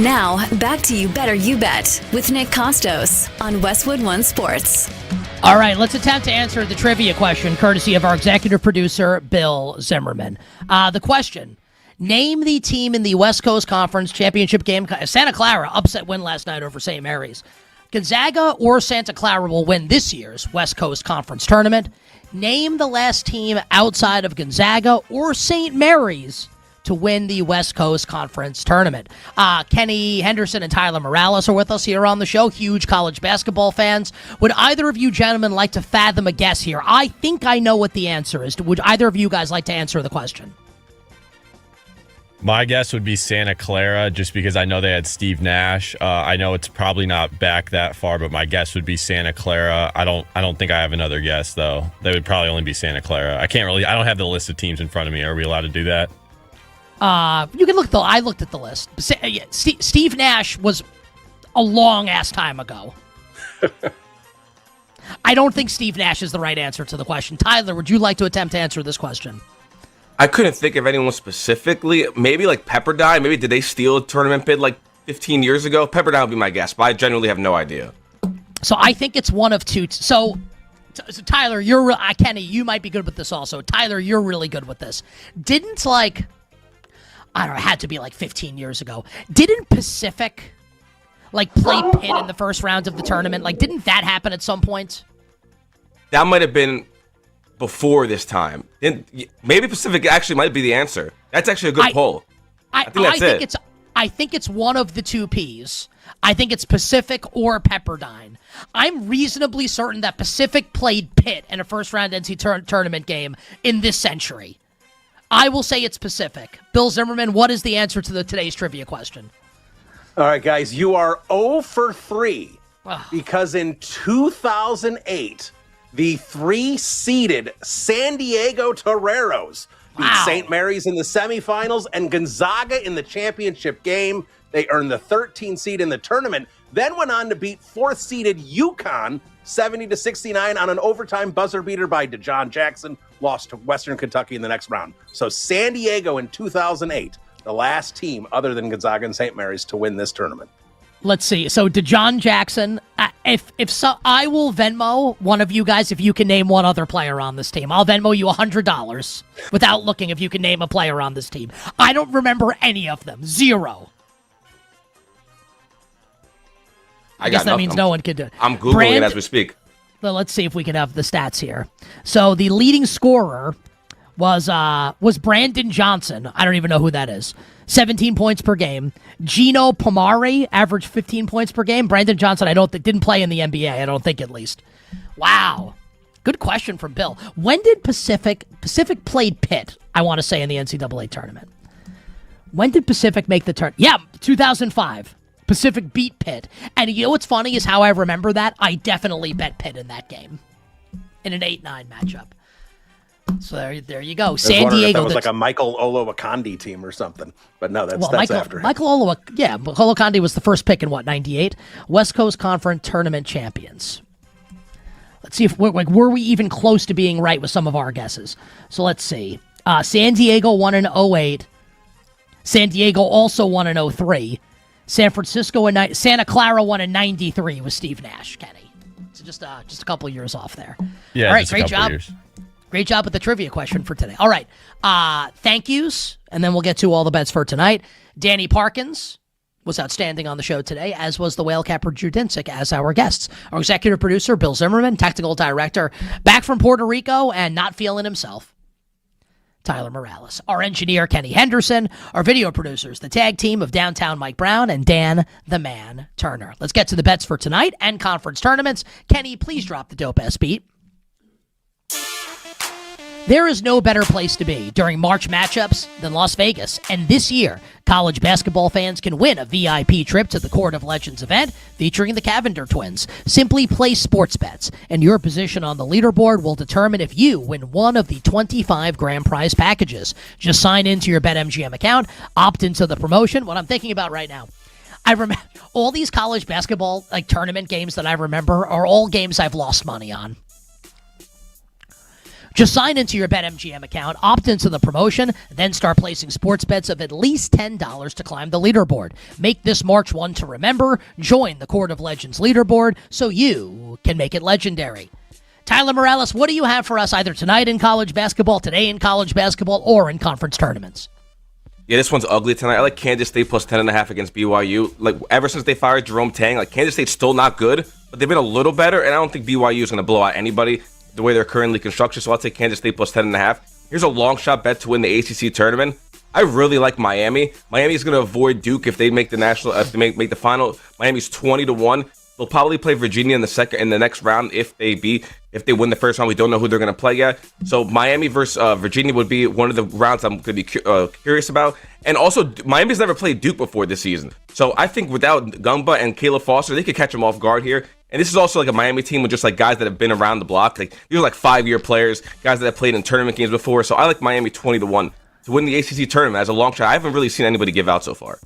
Now, back to You Better You Bet with Nick Kostos on Westwood One Sports. All right, let's attempt to answer the trivia question courtesy of our executive producer, Bill Zimmerman. The question, name the team in the West Coast Conference Championship game. Santa Clara, upset win last night over St. Mary's. Gonzaga or Santa Clara will win this year's West Coast Conference tournament. Name the last team outside of Gonzaga or St. Mary's to win the West Coast Conference tournament. Kenny Henderson and Tyler Morales are with us here on the show, huge college basketball fans. Would either of you gentlemen like to fathom a guess here? I think I know what the answer is. Would either of you guys like to answer the question? My guess would be Santa Clara, just because I know they had Steve Nash. I know it's probably not back that far, but my guess would be Santa Clara. I don't think I have another guess, though. They would probably only be Santa Clara. I don't have the list of teams in front of me. Are we allowed to do that? You can look. I looked at the list. Steve Nash was a long-ass time ago. I don't think Steve Nash is the right answer to the question. Tyler, would you like to attempt to answer this question? I couldn't think of anyone specifically. Maybe like Pepperdine. Maybe did they steal a tournament bid like 15 years ago? Pepperdine would be my guess, but I genuinely have no idea. So I think it's one of two. So Tyler, Kenny, you might be good with this also. Tyler, you're really good with this. Didn't I don't know, it had to be like 15 years ago. Didn't Pacific play Pitt in the first round of the tournament? Didn't that happen at some point? That might have been before this time. Maybe Pacific actually might be the answer. That's actually a good poll. I think that's it. I think it's one of the two Ps. I think it's Pacific or Pepperdine. I'm reasonably certain that Pacific played Pitt in a first-round NCAA tournament game in this century. I will say it's Pacific. Bill Zimmerman, what is the answer to today's trivia question? All right, guys, you are 0 for 3 because in 2008, the 3-seeded San Diego Toreros beat St. Mary's in the semifinals and Gonzaga in the championship game. They earned the 13th seed in the tournament, then went on to beat 4th-seeded UConn 70-69 on an overtime buzzer beater by DeJohn Jackson, lost to Western Kentucky in the next round. So San Diego in 2008, the last team other than Gonzaga and St. Mary's to win this tournament. Let's see. So DeJohn Jackson, if so, I will Venmo one of you guys if you can name one other player on this team. I'll Venmo you $100 without looking if you can name a player on this team. I don't remember any of them. Zero. I guess that means no one could do it. I'm Googling it as we speak. Well, let's see if we can have the stats here. So the leading scorer was Brandon Johnson. I don't even know who that is. 17 points per game. Gino Pomare averaged 15 points per game. Brandon Johnson, didn't play in the NBA. I don't think, at least. Wow. Good question from Bill. When did Pacific played Pitt, I want to say, in the NCAA tournament? When did Pacific make the tournament? Yeah, 2005. Pacific beat Pitt. And you know what's funny is how I remember that? I definitely bet Pitt in that game. In an 8-9 matchup. So there you go. San Diego. That was like a Michael Olowokandi team or something. But no, that's after him. Michael Olowokandi was the first pick in 98? West Coast Conference Tournament champions. Let's see if were we even close to being right with some of our guesses. So let's see. San Diego won in 08. San Diego also won in 03. San Francisco and Santa Clara won in 93 with Steve Nash, Kenny. So just a couple years off there. Yeah, all right, just great a couple job. Years. Great job with the trivia question for today. All right. Thank yous, and then we'll get to all the bets for tonight. Danny Parkins was outstanding on the show today, as was the Whale Capper Drew Dinsick as our guests. Our executive producer, Bill Zimmerman, technical director, back from Puerto Rico and not feeling himself, Tyler Morales. Our engineer, Kenny Henderson. Our video producers, the tag team of Downtown Mike Brown and Dan the Man Turner. Let's get to the bets for tonight and conference tournaments. Kenny, please drop the dope-ass beat. There is no better place to be during March matchups than Las Vegas, and this year, college basketball fans can win a VIP trip to the Court of Legends event featuring the Cavender twins. Simply place sports bets, and your position on the leaderboard will determine if you win one of the 25 grand prize packages. Just sign into your BetMGM account, opt into the promotion. What I'm thinking about right now, I remember all these college basketball tournament games that I remember are all games I've lost money on. Just sign into your BetMGM account, opt into the promotion, then start placing sports bets of at least $10 to climb the leaderboard. Make this March one to remember. Join the Court of Legends leaderboard so you can make it legendary. Tyler Morales, what do you have for us either tonight in college basketball, today in college basketball, or in conference tournaments? Yeah, this one's ugly tonight. I like Kansas State plus 10.5 against BYU. Like, ever since they fired Jerome Tang, like, Kansas State's still not good, but they've been a little better, and I don't think BYU is going to blow out anybody the way they're currently constructed, so I'll take Kansas State plus 10.5. Here's a long shot bet to win the ACC tournament. I really like Miami. Miami's going to avoid Duke if they make the national, if they make the final. Miami's 20-1. They'll probably play Virginia in the next round if they win the first round. We don't know who they're going to play yet. So Miami versus Virginia would be one of the rounds I'm going to be curious about. And also, Miami's never played Duke before this season. So I think without Gumba and Caleb Foster, they could catch them off guard here. And this is also like a Miami team with just like guys that have been around the block. Like, these are like 5-year players, guys that have played in tournament games before. So I like Miami 20-1 to win the ACC tournament as a long shot. I haven't really seen anybody give out so far.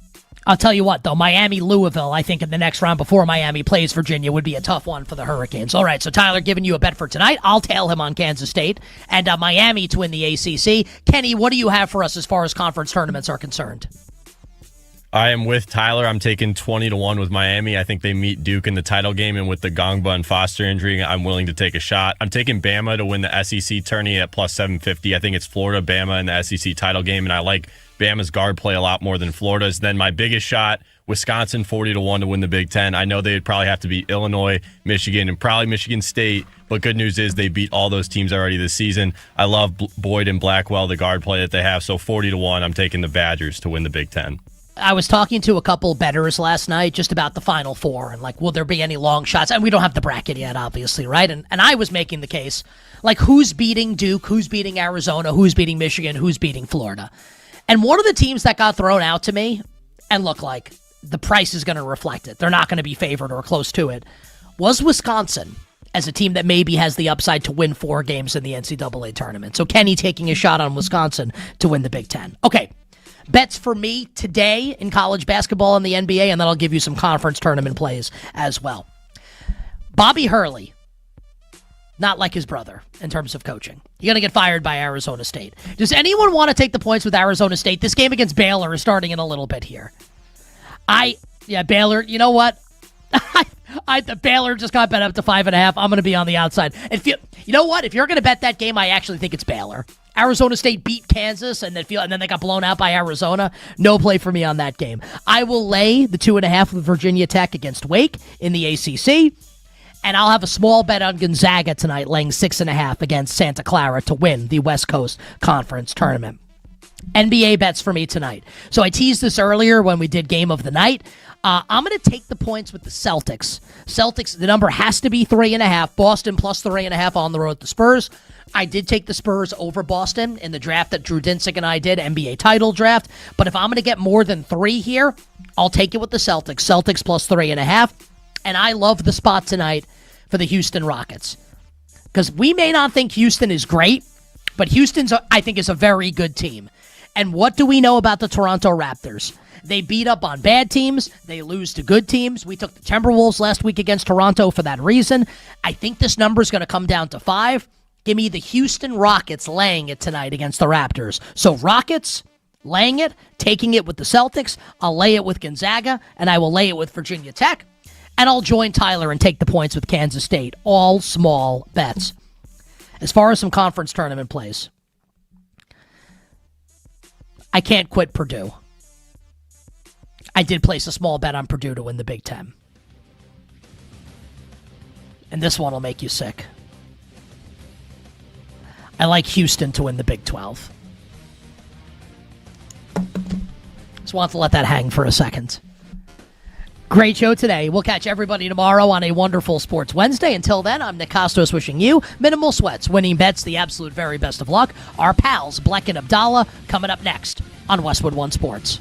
I'll tell you what, though, Miami-Louisville, I think in the next round before Miami plays Virginia would be a tough one for the Hurricanes. All right, so Tyler giving you a bet for tonight. I'll tail him on Kansas State and Miami to win the ACC. Kenny, what do you have for us as far as conference tournaments are concerned? I am with Tyler. I'm taking 20-1 with Miami. I think they meet Duke in the title game, and with the Gongba and Foster injury, I'm willing to take a shot. I'm taking Bama to win the SEC tourney at plus 750. I think it's Florida, Bama in the SEC title game, and I like Bama's guard play a lot more than Florida's. Then my biggest shot, Wisconsin 40-1 to win the Big Ten. I know they'd probably have to beat Illinois, Michigan, and probably Michigan State, but good news is they beat all those teams already this season. I love Boyd and Blackwell, the guard play that they have, so 40-1, I'm taking the Badgers to win the Big Ten. I was talking to a couple bettors last night just about the Final Four and, like, will there be any long shots? And we don't have the bracket yet, obviously, right? And I was making the case, like, who's beating Duke, who's beating Arizona, who's beating Michigan, who's beating Florida? And one of the teams that got thrown out to me, and look, like, the price is going to reflect it, they're not going to be favored or close to it, was Wisconsin as a team that maybe has the upside to win 4 games in the NCAA tournament. So Kenny taking a shot on Wisconsin to win the Big Ten. Okay. Bets for me today in college basketball and the NBA, and then I'll give you some conference tournament plays as well. Bobby Hurley, not like his brother in terms of coaching. You're going to get fired by Arizona State. Does anyone want to take the points with Arizona State? This game against Baylor is starting in a little bit here. Baylor, you know what? The Baylor just got bet up to 5.5. I'm going to be on the outside. You know what? If you're going to bet that game, I actually think it's Baylor. Arizona State beat Kansas, and then they got blown out by Arizona. No play for me on that game. I will lay the 2.5 with Virginia Tech against Wake in the ACC, and I'll have a small bet on Gonzaga tonight, laying 6.5 against Santa Clara to win the West Coast Conference Tournament. NBA bets for me tonight. So I teased this earlier when we did Game of the Night. I'm going to take the points with the Celtics. Celtics, the number has to be 3.5. Boston plus 3.5 on the road at the Spurs. I did take the Spurs over Boston in the draft that Drew Dinsick and I did, NBA title draft. But if I'm going to get more than 3 here, I'll take it with the Celtics. Celtics plus 3.5. And I love the spot tonight for the Houston Rockets. Because we may not think Houston is great, but Houston's, I think, is a very good team. And what do we know about the Toronto Raptors? They beat up on bad teams. They lose to good teams. We took the Timberwolves last week against Toronto for that reason. I think this number is going to come down to 5. Give me the Houston Rockets laying it tonight against the Raptors. So Rockets laying it, taking it with the Celtics. I'll lay it with Gonzaga, and I will lay it with Virginia Tech. And I'll join Tyler and take the points with Kansas State. All small bets. As far as some conference tournament plays, I can't quit Purdue. I did place a small bet on Purdue to win the Big Ten. And this one will make you sick. I like Houston to win the Big 12. Just want to let that hang for a second. Great show today. We'll catch everybody tomorrow on a wonderful Sports Wednesday. Until then, I'm Nick Kostos wishing you minimal sweats, winning bets, the absolute very best of luck. Our pals, Bleck and Abdallah, coming up next on Westwood One Sports.